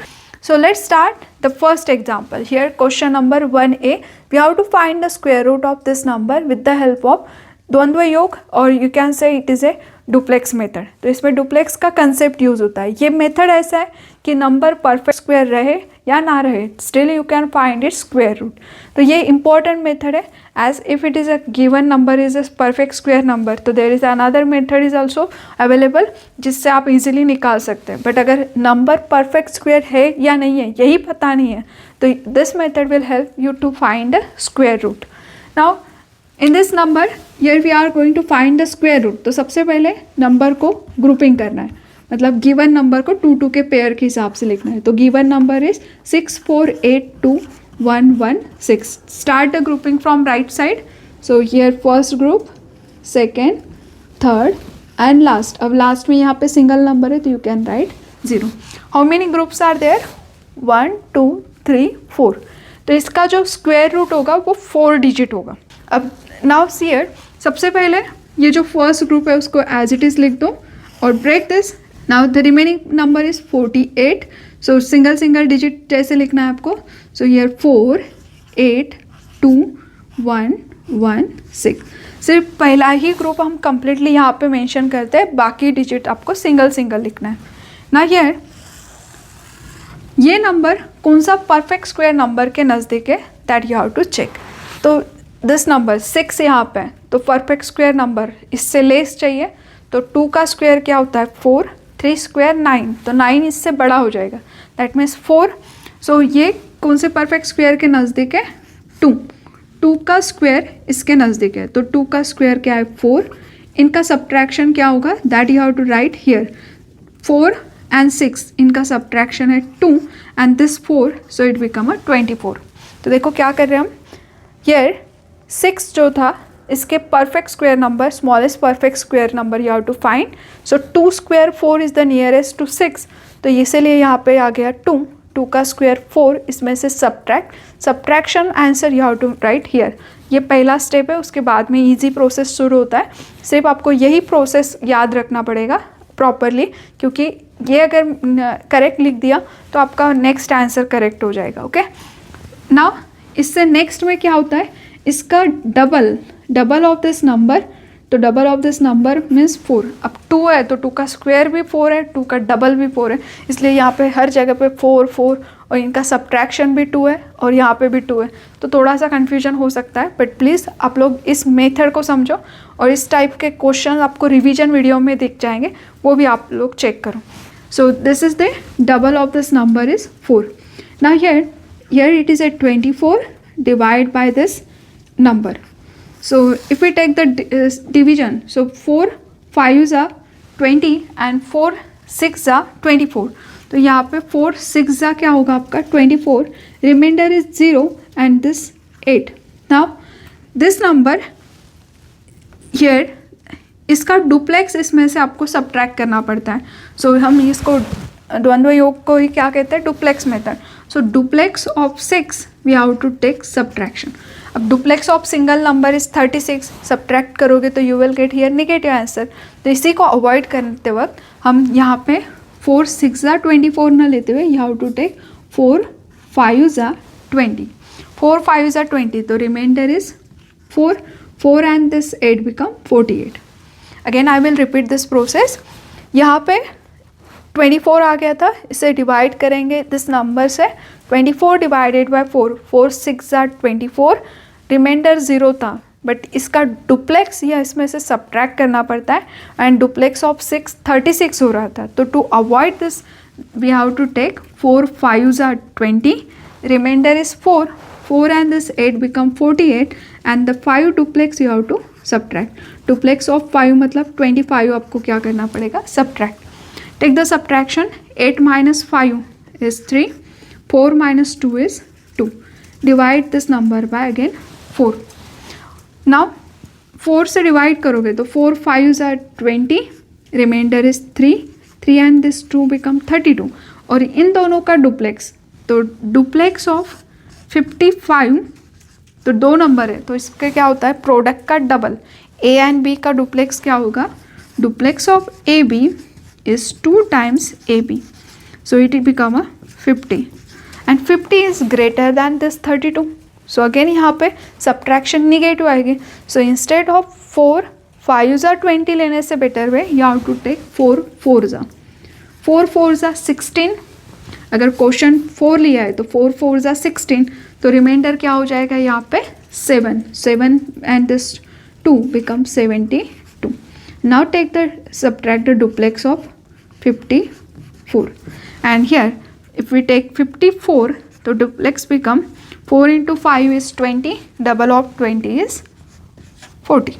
So let's start the first example. Here question number 1a, we have to find the square root of this number with the help of द्वंद्व योग और you can say it is a duplex method. तो इसमें duplex का concept use होता है. ये method ऐसा है कि नंबर परफेक्ट स्क्वायर रहे या ना रहे, still you can find it square root. तो ये इंपॉर्टेंट मेथड है. As if it is a given number is a perfect square number, तो there is another method is also available जिससे आप इजीली निकाल सकते हैं. बट अगर नंबर परफेक्ट स्क्वायर है या नहीं है यही पता नहीं है, तो this method will help you to find the square root. Now in this number here we are going to find the square root. तो सबसे पहले नंबर को ग्रुपिंग करना है, मतलब गिवन नंबर को 2 के पेयर के हिसाब से लिखना है. तो given number is 6 4 8 2 1 1 6. Start the grouping from right side. So here first group, second, third and last. अब लास्ट में यहाँ पे सिंगल नंबर है तो you can write 0. How many groups are there? 1 2 3 4. तो इसका जो स्क्वायर रूट होगा वो 4 डिजिट होगा. अब नाउ सी हियर, सबसे पहले ये जो फर्स्ट ग्रुप है उसको एज इट इज़ लिख दो और break this. Now the remaining number is 48. So single digit जैसे लिखना है आपको. So here 4 8 2 1 1 6. सिर्फ पहला ही ग्रुप हम कम्प्लीटली यहाँ पे मेंशन करते हैं, बाकी डिजिट आपको सिंगल लिखना है. ना हियर ये नंबर कौन सा परफेक्ट स्क्वायर नंबर के नज़दीक है, that you have to check. तो दिस नंबर 6 यहाँ पे है, तो परफेक्ट स्क्वायर नंबर इससे लेस चाहिए. तो 2 का स्क्वायर क्या होता है 4, 3 स्क्वायर 9, तो 9 इससे बड़ा हो जाएगा, दैट मीन्स 4. सो ये कौन से परफेक्ट स्क्वायर के नज़दीक है? 2 का स्क्वायर इसके नज़दीक है, तो 2 का स्क्वायर क्या है 4. इनका सब्ट्रैक्शन क्या होगा, that you have to write here. 4 and 6 इनका सब्ट्रैक्शन है 2 and this 4, so it become a 24. तो देखो क्या कर रहे हैं हम, हियर 6 जो था इसके perfect square number, smallest perfect square number you have to find. So 2 square 4 is the nearest to 6, तो इसीलिए यहाँ पे आ गया 2. 2 का स्क्वायर 4, इसमें से subtraction answer you have to write here. ये पहला स्टेप है, उसके बाद में इजी प्रोसेस शुरू होता है. सिर्फ आपको यही प्रोसेस याद रखना पड़ेगा प्रॉपरली, क्योंकि ये अगर करेक्ट लिख दिया तो आपका नेक्स्ट आंसर करेक्ट हो जाएगा. ओके, नाउ इससे नेक्स्ट में क्या होता है, इसका डबल ऑफ दिस नंबर, तो double of this number means 4. अब 2 है तो 2 का स्क्वायर भी 4 है, 2 का डबल भी 4 है, इसलिए यहाँ पे हर जगह पे 4 4 और इनका सब्ट्रैक्शन भी 2 है और यहाँ पे भी 2 है. तो थोड़ा सा कन्फ्यूजन हो सकता है, बट प्लीज़ आप लोग इस मेथड को समझो और इस टाइप के क्वेश्चन आपको रिवीजन वीडियो में दिख जाएंगे, वो भी आप लोग चेक करो. So this is the double of this number is 4. Now here it is A 24 divide by this number. So if we take the division, so 4 5s are 20 and 4 6s are 24. तो यहाँ पे 4 6s are क्या होगा आपका 24, remainder is 0 and this 8. Now this number here, इसका duplex इसमें से आपको सब्ट्रैक्ट करना पड़ता है. सो हम इसको द्वंद्व योग को ही क्या कहते हैं, duplex method. So duplex of 6 we have to take subtraction. अब duplex of single number is 36, subtract करोगे तो you will get here negative answer. तो इसी को अवॉइड करते वक्त हम यहाँ पे 4 6 are 24 ना लेते हुए you have to take 4 5s are 20. 4 5s are 20, तो remainder is 4 and this 8 become 48. Again I will repeat this process. यहाँ पे 24 आ गया था, इसे डिवाइड करेंगे दिस नंबर से. 24 डिवाइडेड बाय 4, 4 6 are 24, रिमाइंडर 0 था, बट इसका डुप्लेक्स या इसमें से सब्ट्रैक्ट करना पड़ता है एंड डुप्लेक्स ऑफ 6 36 हो रहा था. तो to avoid this we have to take 4 5s are 20, remainder is 4 and this 8 become 48 and the 5 duplex you have to subtract. Duplex of 5 मतलब 25 आपको क्या करना पड़ेगा, subtract. Take the subtraction. 8 minus 5 is 3. 4 minus 2 is 2. Divide this number by again 4. Now 4 से divide करोगे तो 4 5s are 20. Remainder is 3. 3 and this 2 become 32. और इन दोनों का डुप्लेक्स, तो डुप्लेक्स ऑफ 55, तो 2 नंबर है तो इसके क्या होता है, प्रोडक्ट का डबल. A एंड B का डुप्लेक्स क्या होगा, duplex of AB is 2 times AB, so it will become a 50 and 50 is greater than this 32. So again यहाँ पे subtraction negative आएगी. So instead of 4 5s are 20 लेने से better way you have to take 4 4s are 16. अगर question 4 लिया है तो 4 4s are 16, तो रिमाइंडर क्या हो जाएगा यहाँ पे 7 and this 2 become 72. Now take the subtract the duplex of 54, and here if we take 54, the duplex become 4 into 5 is 20, double of 20 is 40.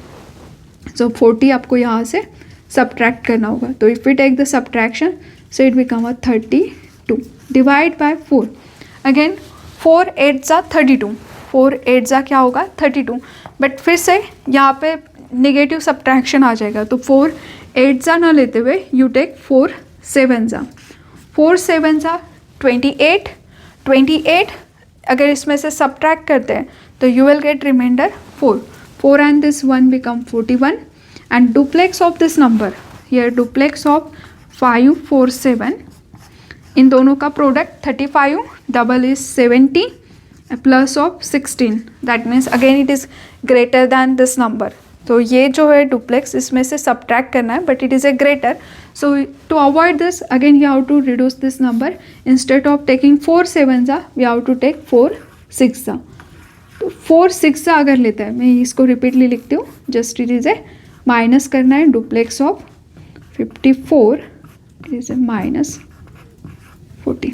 So 40 आपको यहाँ से subtract करना होगा. तो if we take the subtraction, so it become a 32. Divide by 4. Again 4 8s are 32. 4 8s are क्या होगा 32. But फिर से यहाँ पे नेगेटिव सब्ट्रैक्शन आ जाएगा, तो 4 8s ना लेते हुए यू टेक 4 7s. 4 7s 28. अगर इसमें से सब्ट्रैक्ट करते हैं तो you will get remainder 4 and this 1 become 41 and duplex of this number here, duplex of 5 4 7, इन दोनों का product 35, double is 70 plus of 16, that means again it is greater than this number. तो ये जो है डुप्लेक्स इसमें से सब्ट्रैक्ट करना है, but it is a greater. So to avoid this again you have to reduce this number. Instead of taking 4 7s we have to take 4 6s. तो 4 6 अगर लेता है, मैं इसको रिपीटली लिखती हूँ, just it is A minus करना है. Duplex of 54 is a minus 40.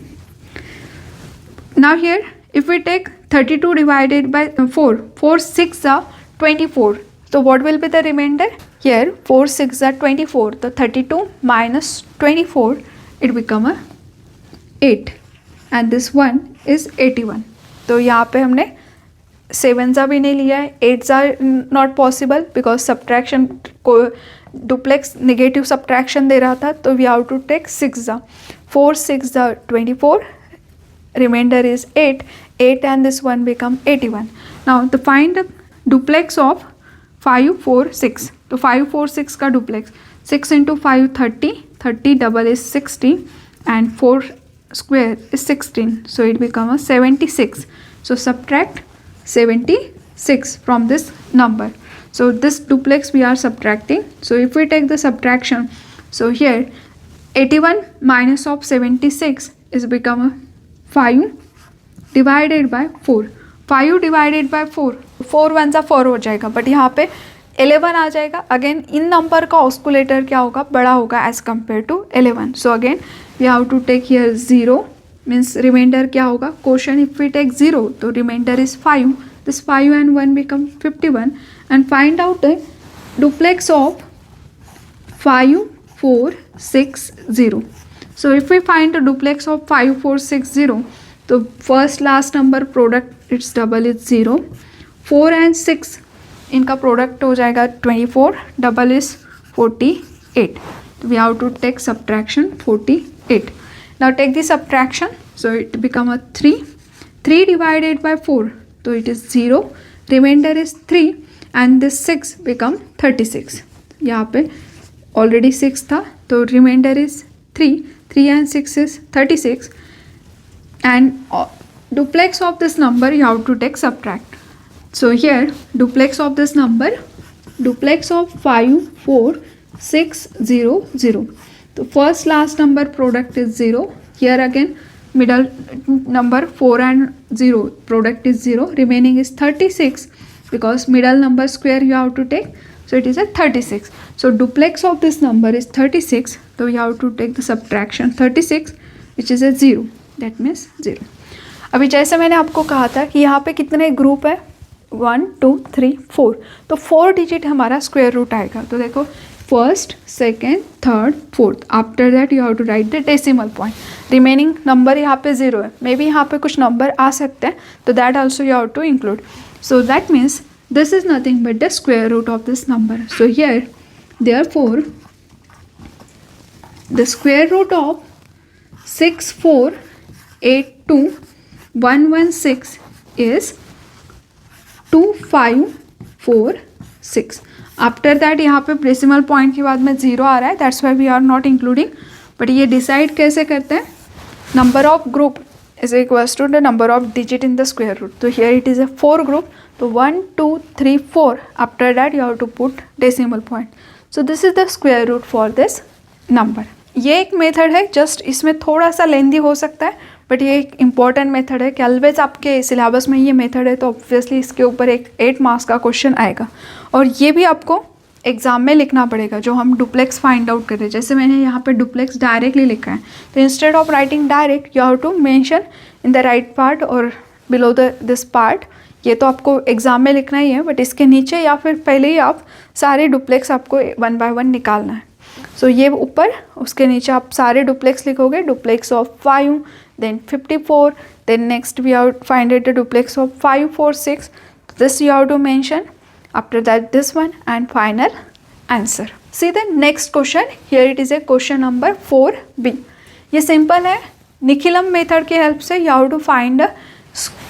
Now here if we take 32 divided by 4 6 are 24, so what will be the remainder? Here 4 6 are 24, so 32 minus 24 it become a 8 and this one is 81. तो यहाँ पे हमने 7 ज़ा भी नहीं लिया है, 8 ज़ा नॉट पॉसिबल बिकॉज सब्ट्रैक्शन को डुप्लेक्स नेगेटिव सब्ट्रैक्शन दे रहा था, तो वी हैव टू टेक 6 ज़ा. 4 6 ज़ा 24, remainder is 8 and this one become 81. Now to find the duplex of 5 4 6. तो 5 4 6 का duplex 6 into 5 30, 30 double is 60 and 4 square is 16, so it become a 76. So subtract 76 from this number. So this duplex we are subtracting. So if we take the subtraction, so here 81 minus of 76 is become a 5 divided by 4. 5 divided by 4, 4 1 सा 4 हो जाएगा, but यहाँ पे 11 आ जाएगा. Again in number का ऑस्कुलेटर क्या होगा, बड़ा होगा as compare to 11. So again we have to take here 0 means remainder क्या होगा, क्वेश्चन इफ वी टेक 0 तो remainder is 5. This 5 and 1 become 51 and find out the duplex of 5 4 6 0. So if we find the duplex of 5 4 6 0, तो first last number product it's double is 0. 4 and 6 इनका product हो जाएगा 24, double is 48. तो we have to take subtraction 48. Now take the subtraction, so it become a 3 divided by 4, तो it is 0, remainder is 3 and this 6 become 36. यहाँ पे already 6 था, तो remainder is 3 and 6 is 36, and duplex of this number you have to take subtract. So here duplex of this number, duplex of 5 4 6 0 0. So first last number product is 0. Here again middle number 4 and 0 product is 0, remaining is 36 because middle number square you have to take, so it is a 36. So duplex of this number is 36, so you have to take the subtraction 36 which is a 0, that means 0. अभी जैसे मैंने आपको कहा था कि यहाँ पे कितने ग्रुप है, 1 2 3 4, तो 4 डिजिट हमारा स्क्वायर रूट आएगा. तो देखो first second third fourth, after that you have to write the decimal point. Remaining number यहाँ पे 0 है, मे बी यहाँ पे कुछ नंबर आ सकते हैं, तो that also you have to include. So that means this is nothing but the square root of this number. So here therefore the square root of 6482116 is 2546. After that यहाँ पे decimal point के बाद में 0 आ रहा है, that's why we are not including. But ये decide कैसे करते हैं, number of group is equals to the number of digit in the square root. So here it is a 4 group, so 1 2 3 4, after that you have to put decimal point. So this is the square root for this number. ये एक method है, just इसमें थोड़ा सा लेंदी हो सकता है, but ये एक इम्पॉर्टेंट मेथड है कि ऑलवेज आपके सिलेबस में ये मेथड है, तो ऑब्वियसली इसके ऊपर एक 8 मार्क्स का क्वेश्चन आएगा. और ये भी आपको एग्जाम में लिखना पड़ेगा, जो हम डुप्लेक्स फाइंड आउट कर रहे हैं. जैसे मैंने यहाँ पे डुप्लेक्स डायरेक्टली लिखा है, तो instead of writing direct you have to mention in the right part और बिलो दिस पार्ट. ये तो आपको एग्जाम में लिखना ही है, बट इसके नीचे या फिर पहले ही आप सारे डुप्लेक्स आपको 1 by 1 निकालना है. सो ये ऊपर, उसके नीचे आप सारे डुप्लेक्स लिखोगे, duplex of 5 then 54, then next we have find it the duplex of 5 4 6. This you have to mention, after that this one, and final answer. See the next question. Here it is a question number 4b. ये simple है, Nikhilam method के help से you have to find a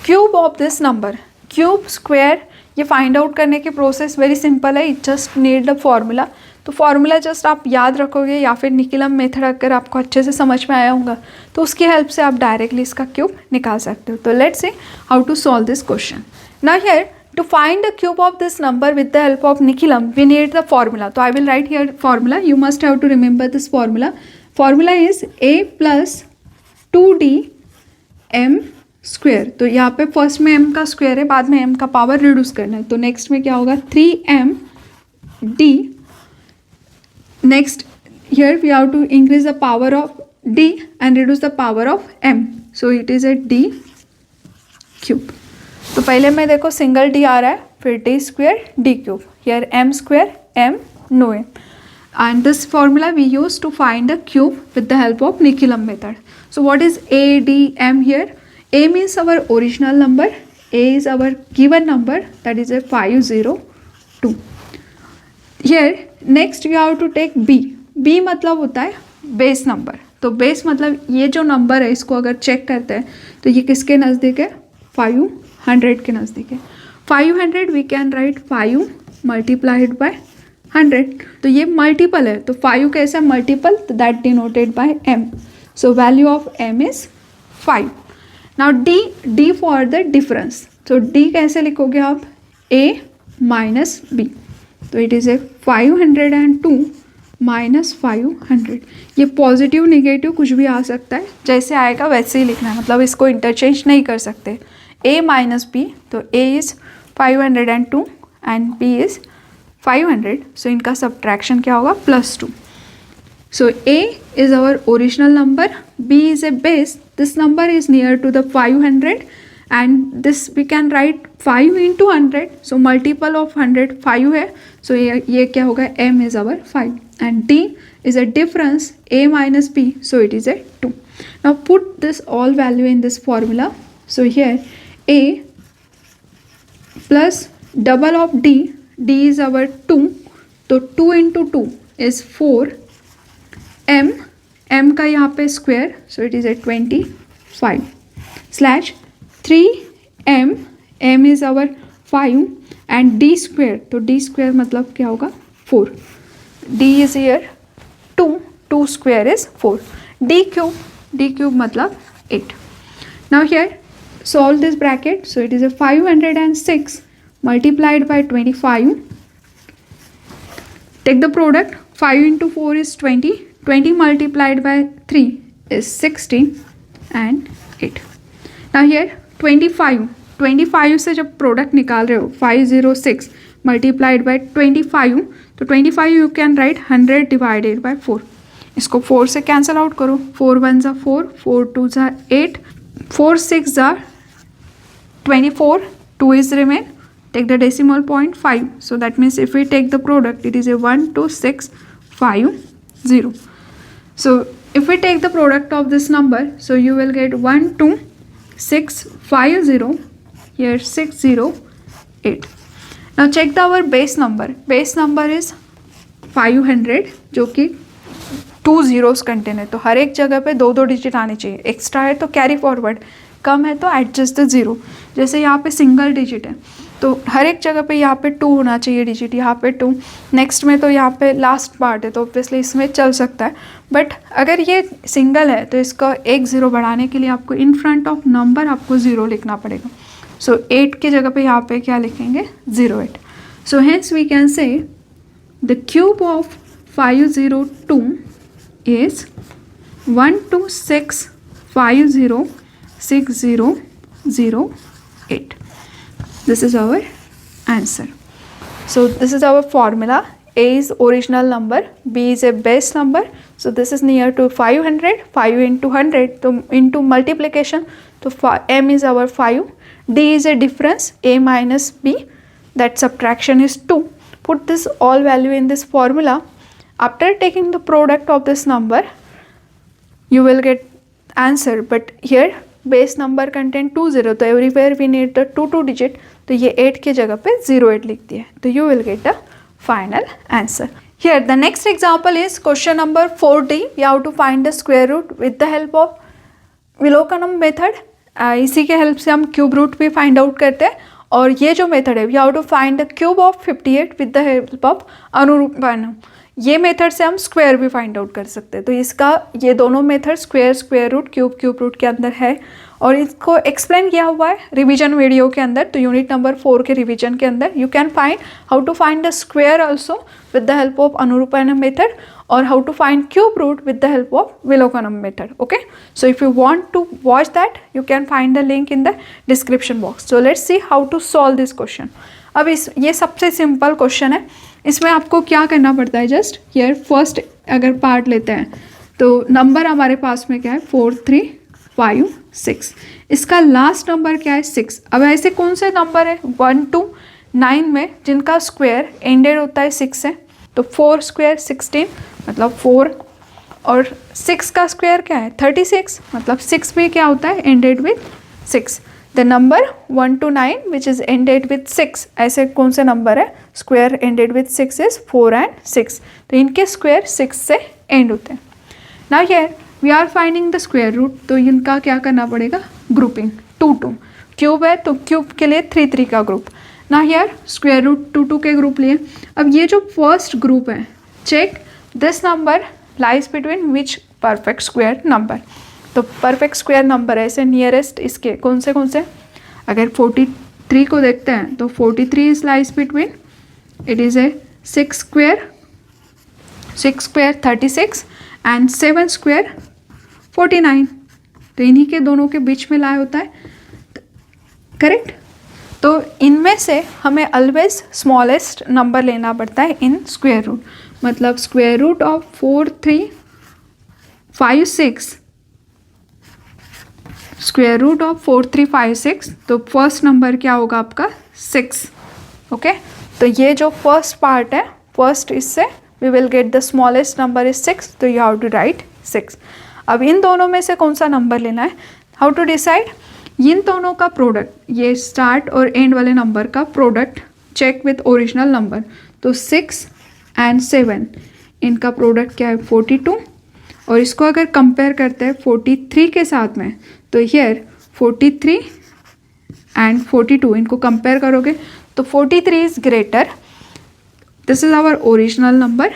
cube of this number. Cube square ये find out करने की process very simple है, it just need the formula. तो formula just आप याद रखोगे, या फिर निखिलम मेथड अगर आपको अच्छे से समझ में आया होगा तो उसकी हेल्प से आप डायरेक्टली इसका क्यूब निकाल सकते हो. तो let's see how to solve this question. Now here to find the cube of this number with the help of Nikhilam, we need the formula. So I will write here formula. You must have to remember this formula. Formula is a plus 2d m square. तो यहाँ पे first में m का square है, बाद में m का power reduce करना है. तो नेक्स्ट में क्या होगा, 3m d. Next here we have to increase the power of d and reduce the power of m. So it is a d cube. तो पहले में देखो सिंगल डी आ रहा है, फिर D square D cube, here M square M no M. and this formula we use to find the cube with the help of Nikilam method. So what is A, D, M here? A means our original number, A is our given number, that is a 502. Here next you have to take B. B मतलब होता है base number. तो base मतलब ये जो number है इसको अगर चेक करते हैं तो ये किसके नज़दीक है? 500 के नज़दीक है. 500 we can write 5 multiplied by 100. तो ये मल्टीपल है, तो 5 कैसा मल्टीपल? तो that denoted by m. So value of m is 5. Now d for the difference. तो d कैसे लिखोगे आप? a minus b. तो इट इज़ ए 502 माइनस 500. ये पॉजिटिव निगेटिव कुछ भी आ सकता है, जैसे आएगा वैसे ही लिखना है, मतलब इसको इंटरचेंज नहीं कर सकते. a माइनस b, तो a इज़ 502 एंड b इज़ 500. सो इनका सब्ट्रैक्शन क्या होगा? +2. सो a is our original number, b is a base, this number is near to the 500 and this we can write 5 into 100. So multiple of 100 5 है, so ये क्या होगा? m is our 5 and d is a difference a minus b, so it is a 2. Now put this all value in this formula. So here a plus double of d, d is our 2, तो 2 into 2 is 4, m का यहाँ पे square, so it is a 25 slash 3m, m is our 5 and d square, तो d square मतलब क्या होगा? 4. d is here 2, 2 square is 4. d cube मतलब 8. Now here solve this bracket. So it is a 506 multiplied by 25. Take the product. 5 into 4 is 20. 20 multiplied by 3 is 60 and 8. Now here 25 से जब product निकाल रहे हो 506 multiplied by 25, तो 25 you can write 100 divided by 4. इसको 4 से cancel out करो. 4 1 ज़ा 4, 4 2 ज़ा 8, 4 6 ज़ा 24, 2 is remain. Take the decimal point 5. So that means if we take the product, it is a 12650. So if we take the product of this number, so you will get 12650, here 608. Now check the our base number. Base number is 500, जो कि 2 zeros contain है, तो हर एक जगह पे 2 digit आने चाहिए. Extra है तो कैरी फॉरवर्ड, कम है तो एडजस्ट द ज़ीरो. जैसे यहाँ पे सिंगल डिजिट है तो हर एक जगह पे यहाँ पे 2 होना चाहिए डिजिट, यहाँ पे 2. नेक्स्ट में तो यहाँ पे लास्ट पार्ट है तो ऑब्वियसली इसमें चल सकता है, बट अगर ये सिंगल है तो इसका एक ज़ीरो बढ़ाने के लिए आपको इन फ्रंट ऑफ नंबर आपको 0 लिखना पड़ेगा. सो 8 की जगह पे यहाँ पे क्या लिखेंगे? 08. So hence we can say the cube of 502 is 126506008. This is our answer. So this is our formula. A is original number, B is a base number. So this is near to 500. 5 into 100, so into multiplication, so m is our 5. D is a difference, A minus B, that subtraction is 2. Put this all value in this formula. After taking the product of this number, you will get answer. But here base number contain 20, तो everywhere we need the 2 digit, तो ये 8 की जगह पे 08 लिख दिया, तो you will get the final answer. Here the next example is question number 4D. We have to find the square root with the help of विलोकनम मेथड. इसी के हेल्प से हम क्यूब रूट भी फाइंड आउट करते हैं, और ये जो मेथड है we have to find the cube of 58 with the help of अनुरूपणम. ये मेथड से हम स्क्वायर भी फाइंड आउट कर सकते हैं. तो इसका ये दोनों method square root cube root के अंदर है, और इसको एक्सप्लेन किया हुआ है रिवीजन वीडियो के अंदर. तो यूनिट नंबर 4 के रिवीजन के अंदर you can find how to find the square also with the help of अनुरूपणम मेथड, और how to find cube root with the help of विलोकनम method. Okay, so if you want to watch that you can find the link in the description box. So let's see how to solve this question. अब ये सबसे simple question है. इसमें आपको क्या करना पड़ता है, जस्ट हियर फर्स्ट अगर पार्ट लेते हैं तो नंबर हमारे पास में क्या है 4 3 5 6. इसका लास्ट नंबर क्या है 6. अब ऐसे कौन से नंबर है 1 to 9 में जिनका स्क्वायर एंडेड होता है 6 से, तो तो 4 स्क्वायर 16 मतलब 4, और 6 का स्क्वायर क्या है 36, मतलब 6 भी क्या होता है ended with 6। The number 1 to 9 which is ended with 6, ऐसे कौन से नंबर है square ended with 6 is 4 and 6, तो इनके स्क्वायर 6 से एंड होते हैं। Now here we are finding the square root, तो इनका क्या करना पड़ेगा ग्रुपिंग 2 2, क्यूब है तो क्यूब के लिए 3 3 का ग्रुप। ना हियर स्क्वायर रूट 2 2 के ग्रुप लिए। अब ये जो फर्स्ट ग्रुप है, check this number lies between which perfect square number, तो परफेक्ट स्क्वायर नंबर है ऐसे नियरेस्ट इसके कौन से अगर 43 को देखते हैं तो 43 is lies between, it is A 6 square 36 and 7 square 49, तो इन्हीं के दोनों के बीच में लाई होता है, करेक्ट। तो इनमें से हमें ऑलवेज स्मॉलेस्ट नंबर लेना पड़ता है इन स्क्वायर रूट, मतलब square root of 4 3 5 6, square root of 4 3 5 6, तो फर्स्ट नंबर क्या होगा आपका 6, ओके। तो ये जो फर्स्ट पार्ट है, फर्स्ट इससे we will get the smallest number is 6, तो यू हैव टू राइट 6। अब इन दोनों में से कौन सा नंबर लेना है, हाउ टू डिसाइड, इन दोनों का प्रोडक्ट, ये स्टार्ट और एंड वाले नंबर का product check with original number, तो 6 and 7 इनका प्रोडक्ट क्या है 42, और इसको अगर कंपेयर करते हैं 43 के साथ में, तो हियर 43 and 42 इनको कंपेयर करोगे तो 43 is greater, this is our original number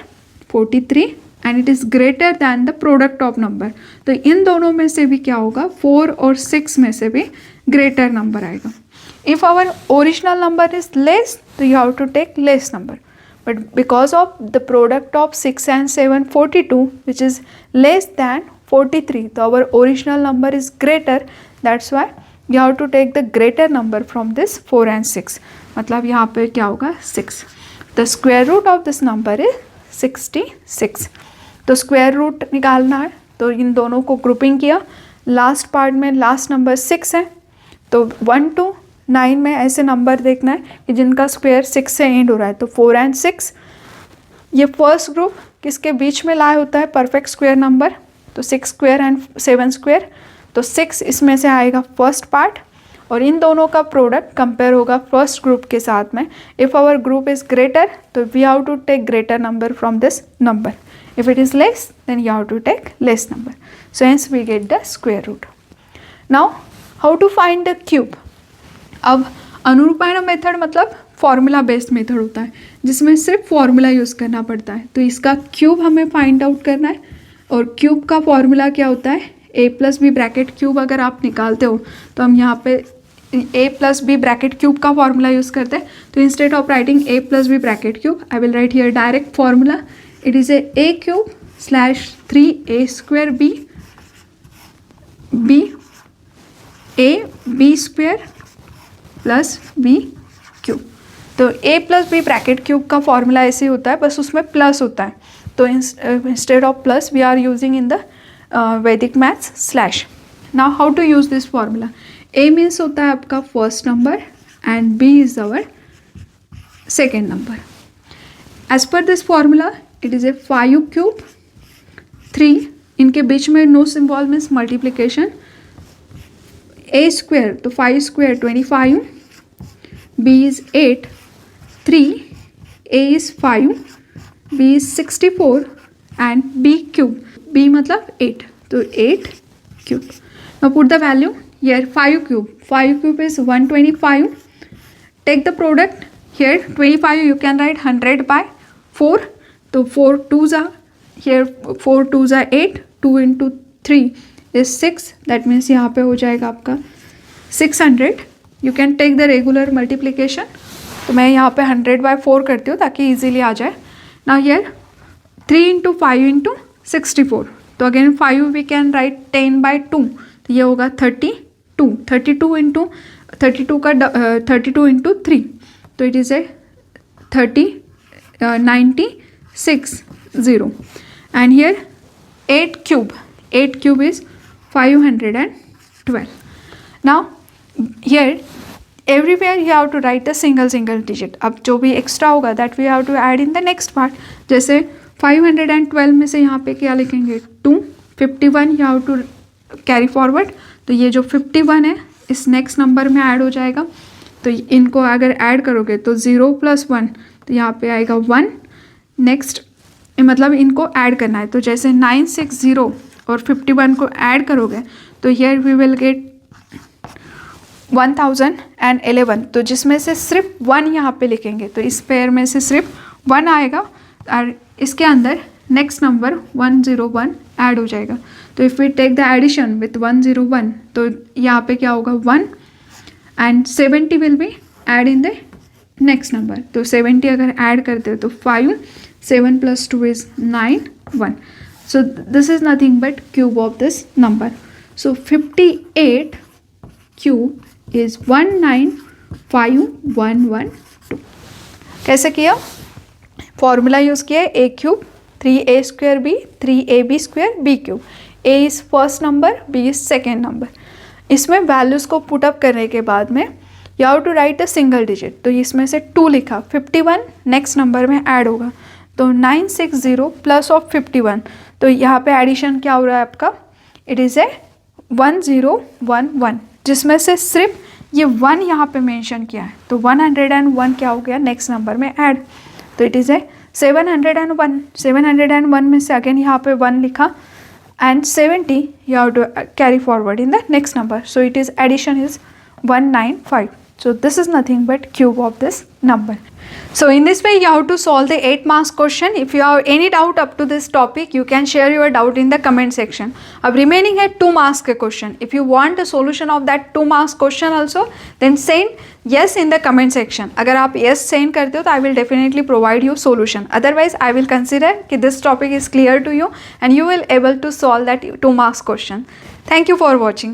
43 and it is greater than the product of number, तो इन दोनों में से भी क्या होगा 4 और 6 में से भी ग्रेटर नंबर आएगा। If our original number is less तो you have to take less number, but because of the product of 6 and 7 42 which is less than 43, तो our original number is greater, that's why you have to take the greater number from this 4 and 6, मतलब यहाँ पे क्या होगा 6। The square root of this number is 66, तो square root निकालना है, तो इन दोनों को ग्रुपिंग किया, लास्ट पार्ट में लास्ट नंबर 6 है, तो 1 to 9 में ऐसे नंबर देखना है कि जिनका स्क्वायर 6 से एंड हो रहा है, तो 4 and 6, ये फर्स्ट ग्रुप किसके बीच में लाए होता है परफेक्ट स्क्वायर नंबर, तो 6 स्क्वायर एंड 7 स्क्वायर, तो 6 इसमें से आएगा फर्स्ट पार्ट, और इन दोनों का प्रोडक्ट कंपेयर होगा फर्स्ट ग्रुप के साथ में। If our group is greater तो we have to take greater number from this number, if it is less then you have to take less number, so hence we get the square root. Now how to find the cube, अब अनुरूपायन method मतलब formula based method होता है जिसमें सिर्फ formula use करना पड़ता है, तो इसका क्यूब हमें फाइंड आउट करना है, और क्यूब का फॉर्मूला क्या होता है a plus B bracket cube, अगर आप निकालते हो तो हम यहाँ पे a plus B bracket cube का फॉर्मूला यूज़ करते हैं, तो instead of writing a plus B bracket cube I will write here direct formula, it is a cube slash 3a square b a b square plus b cube, तो a plus B bracket cube का formula ऐसे होता है, बस उसमें plus होता है, तो instead of plus we are using in the Vedic maths slash. Now how to use this formula, a means होता है आपका first number and b is our second number. As per this formula it is a 5 cube 3, इनके बीच में no symbol means multiplication, a square तो 5 square 25, b is 8, 3 a is 5, b is 64 and b cube, b मतलब 8, तो 8 cube. Now put the value here, 5 cube is 125, take the product here 25 you can write 100 by 4, तो 4 2s are here, 4 2s are 8, 2 into 3 is 6, that means यहाँ पे हो जाएगा आपका 600। You can take the regular multiplication, तो मैं यहाँ पे 100 by 4 करती हूँ ताकि इजीली आ जाए। नाउ हियर 3 into 5 into 64, तो again 5 we can write 10 by 2, तो ये होगा 32 into 32 का 32 into 3, तो it is A 96 0, and here 8 cube is 512. Now here everywhere you have to write the single digit. अब जो भी एक्स्ट्रा होगा that we have to add in the next part. जैसे 512 में से यहाँ पे क्या लिखेंगे 2. 51 you have to carry forward. तो ये जो 51 है इस नेक्स्ट नंबर में ऐड हो जाएगा. तो इनको अगर ऐड करोगे तो 0 + 1 तो यहाँ पे आएगा 1. नेक्स्ट मतलब इनको ऐड करना है. तो जैसे 960 और 51 को ऐड करोगे तो हियर वी विल गेट 1011. तो जिसमें से सिर्फ 1 यहाँ पे लिखेंगे. तो इस पेयर में से सिर्फ 1 आएगा और इसके अंदर नेक्स्ट नंबर 101 ऐड हो जाएगा. तो if we take the addition with 101 तो यहाँ पे क्या होगा 1 and 70 will be add in the next number. तो 70 अगर ऐड करते हो तो 5, 7 + 2 is 9, 1. So this is nothing but cube of this number. So 58 cube is 195,112. कैसे किया? फॉर्मूला यूज़ किया a³ 3a² b 3ab² b³. a is first number, b is second number. इसमें values को पुटअप करने के बाद में you have to write a single digit. तो इसमें से 2 लिखा. 51 नेक्स्ट नंबर में ऐड होगा. तो 960 प्लस ऑफ 51. तो यहाँ पे एडिशन क्या हो रहा है आपका? इट इज़ ए 1011 जिसमें से सिर्फ ये 1 यहाँ पे मेंशन किया है. तो 101 क्या हो गया नेक्स्ट नंबर में ऐड. तो इट इज़ ए 701. 701 में से अगेन यहाँ पे 1 लिखा and 70 you have to carry forward in the next number. So it is addition is 195. So this is nothing but cube of this number. So in this way you have to solve the 8 marks question. If you have any doubt up to this topic you can share your doubt in the comment section. अब remaining है 2 marks के question. If you want a solution of that 2 marks question also then send yes in the comment section. अगर आप yes send करते हो तो I will definitely provide you solution. Otherwise I will consider कि this topic is clear to you and you will able to solve that 2 marks question. Thank you for watching.